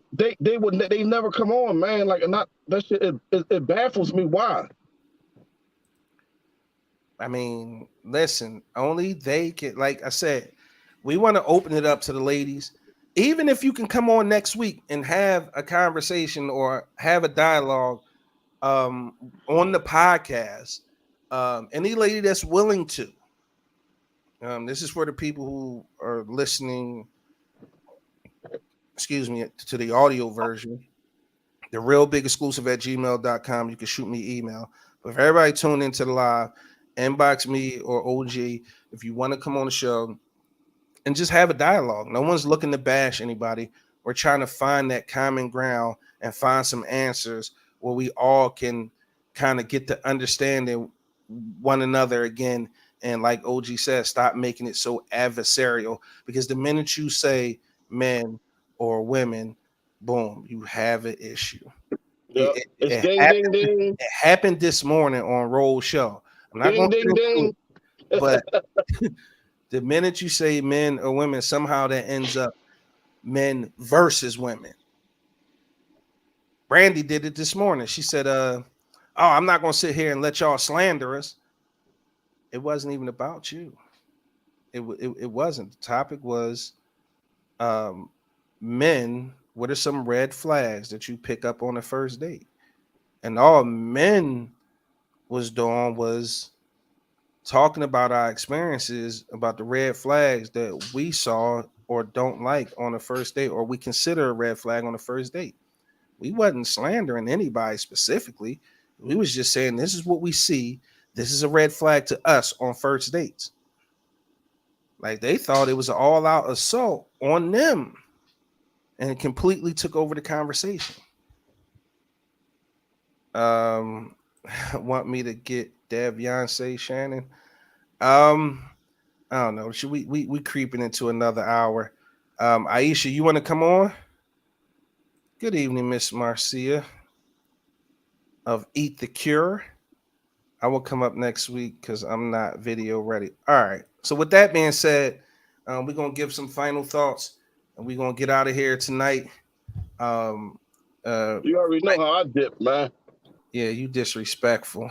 they never come on, man. Like, not that shit. It baffles me why. I mean, listen, only they can. Like I said, we want to open it up to the ladies. Even if you can come on next week and have a conversation or have a dialogue on the podcast, any lady that's willing to. This is for the people who are listening, excuse me, to the audio version. The real big exclusive at gmail.com. You can shoot me email. But if everybody tune into the live, inbox me or OG if you want to come on the show and just have a dialogue. No one's looking to bash anybody. We're trying to find that common ground and find some answers where we all can kind of get to understanding one another again. And like OG said, stop making it so adversarial, because the minute you say men or women, boom, you have an issue. Yeah. It's ding ding ding, It happened this morning on Roll Show. I'm not ding going to ding get into ding. it, but the minute you say men or women, somehow that ends up men versus women. Brandy did it this morning. She said, oh, I'm not going to sit here and let y'all slander us. It wasn't even about you. It wasn't. The topic was um, men. What are some red flags that you pick up on a first date? And all men was doing was talking about our experiences, about the red flags that we saw or don't like on the first date, or we consider a red flag on the first date. We wasn't slandering anybody specifically. We was just saying this is what we see. This is a red flag to us on first dates. Like, they thought it was an all-out assault on them, and it completely took over the conversation. Want me to get Dev Shannon? I don't know. Should we creeping into another hour? Aisha, you want to come on? Good evening, Miss Marcia of Eat the Cure. I will come up next week because I'm not video ready. All right. So with that being said, we're gonna give some final thoughts, and we're gonna get out of here tonight. Um, You already know how I dip, man. yeah, you disrespectful.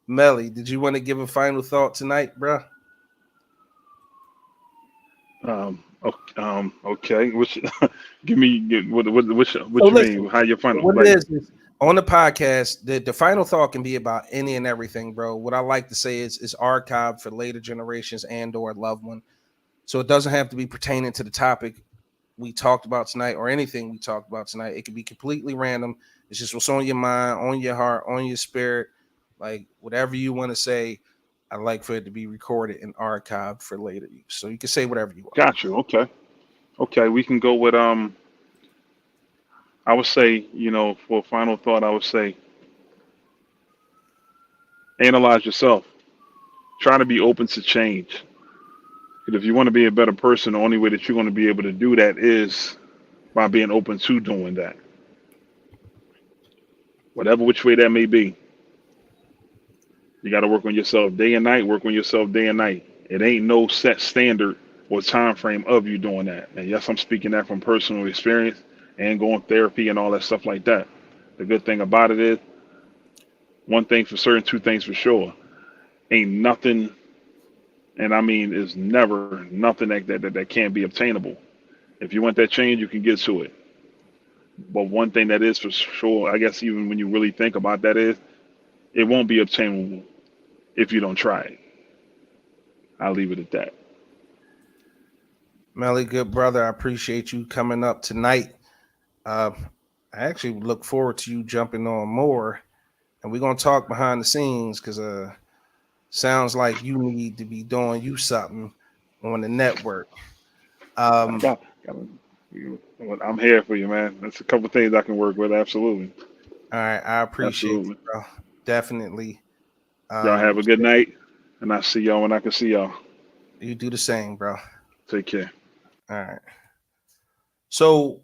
Melly, did you want to give a final thought tonight, bro? Okay. Which, give me what So you listen, mean? How you find what it like? is on the podcast, the final thought can be about any and everything, bro. What I like to say is archived for later generations and or loved one. So it doesn't have to be pertaining to the topic we talked about tonight or anything we talked about tonight. It could be completely random. It's just what's on your mind, on your heart, on your spirit, like whatever you want to say. I like for it to be recorded and archived for later use. So you can say whatever you want. Got you. Okay. Okay. We can go with I would say, for a final thought, I would say analyze yourself. Try to be open to change. Because if you want to be a better person, the only way that you're going to be able to do that is by being open to doing that, whatever which way that may be. You got to work on yourself day and night. Work on yourself day and night. It ain't no set standard or time frame of you doing that. And yes, I'm speaking that from personal experience and going therapy and all that stuff like that. The good thing about it is one thing for certain, two things for sure. Ain't nothing, and I mean, is never nothing that can't be obtainable. If you want that change, you can get to it. But one thing that is for sure, I guess, even when you really think about that, is it won't be obtainable if you don't try it. I'll leave it at that. Melly, good brother, I appreciate you coming up tonight. I actually look forward to you jumping on more, and we're gonna talk behind the scenes because sounds like you need to be doing you something on the network. I Um, I'm here for you, man. That's a couple things I can work with. Absolutely. all right, I appreciate you, Absolutely. bro. Definitely. Y'all have a good night, and I'll see y'all when I can see y'all. You do the same, bro. Take care. All right. So,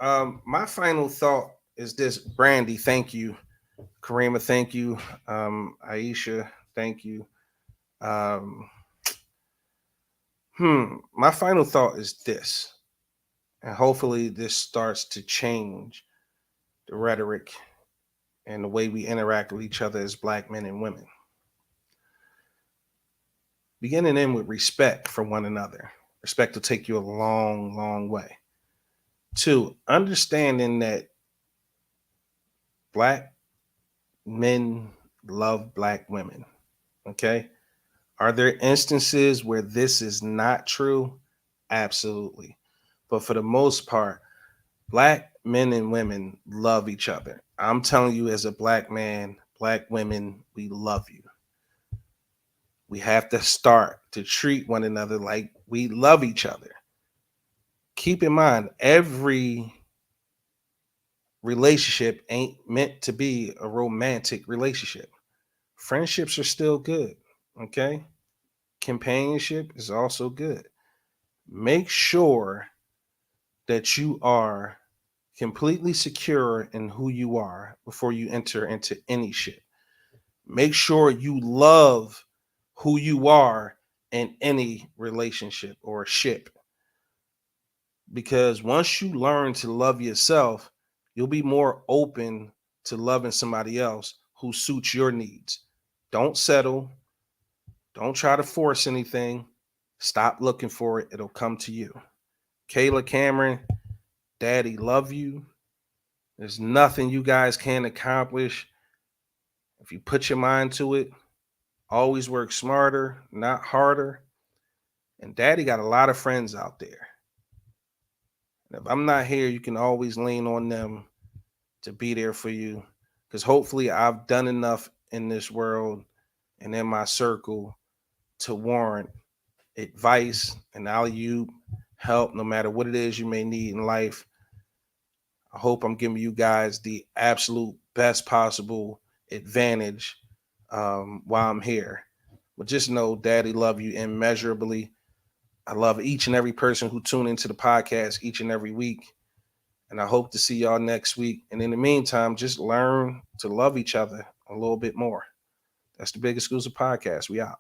my final thought is this: Brandy, thank you. Karima, thank you. Aisha, thank you. Um, my final thought is this, and hopefully this starts to change the rhetoric and the way we interact with each other as black men and women. Beginning in with respect for one another. Respect will take you a long, long way. Two, understanding that black men love black women. Okay. Are there instances where this is not true? Absolutely. But for the most part, black men and women love each other. I'm telling you, as a black man, black women, we love you. We have to start to treat one another like we love each other. Keep in mind, every relationship ain't meant to be a romantic relationship. Friendships are still good. Okay. Companionship is also good. Make sure that you are completely secure in who you are before you enter into any shit. Make sure you love who you are in any relationship or ship. Because once you learn to love yourself, you'll be more open to loving somebody else who suits your needs. Don't settle. Don't try to force anything. Stop looking for it. It'll come to you. Kayla Cameron, Daddy, love you. There's nothing you guys can't accomplish if you put your mind to it. Always work smarter, not harder. And Daddy got a lot of friends out there. And if I'm not here, you can always lean on them to be there for you. Because hopefully I've done enough in this world and in my circle to warrant advice and alley help no matter what it is you may need in life. I hope I'm giving you guys the absolute best possible advantage while I'm here. But just know, Daddy love you immeasurably. I love each and every person who tune into the podcast each and every week. And I hope to see y'all next week. And in the meantime, just learn to love each other a little bit more. That's the Big Exclusive Podcast. We out.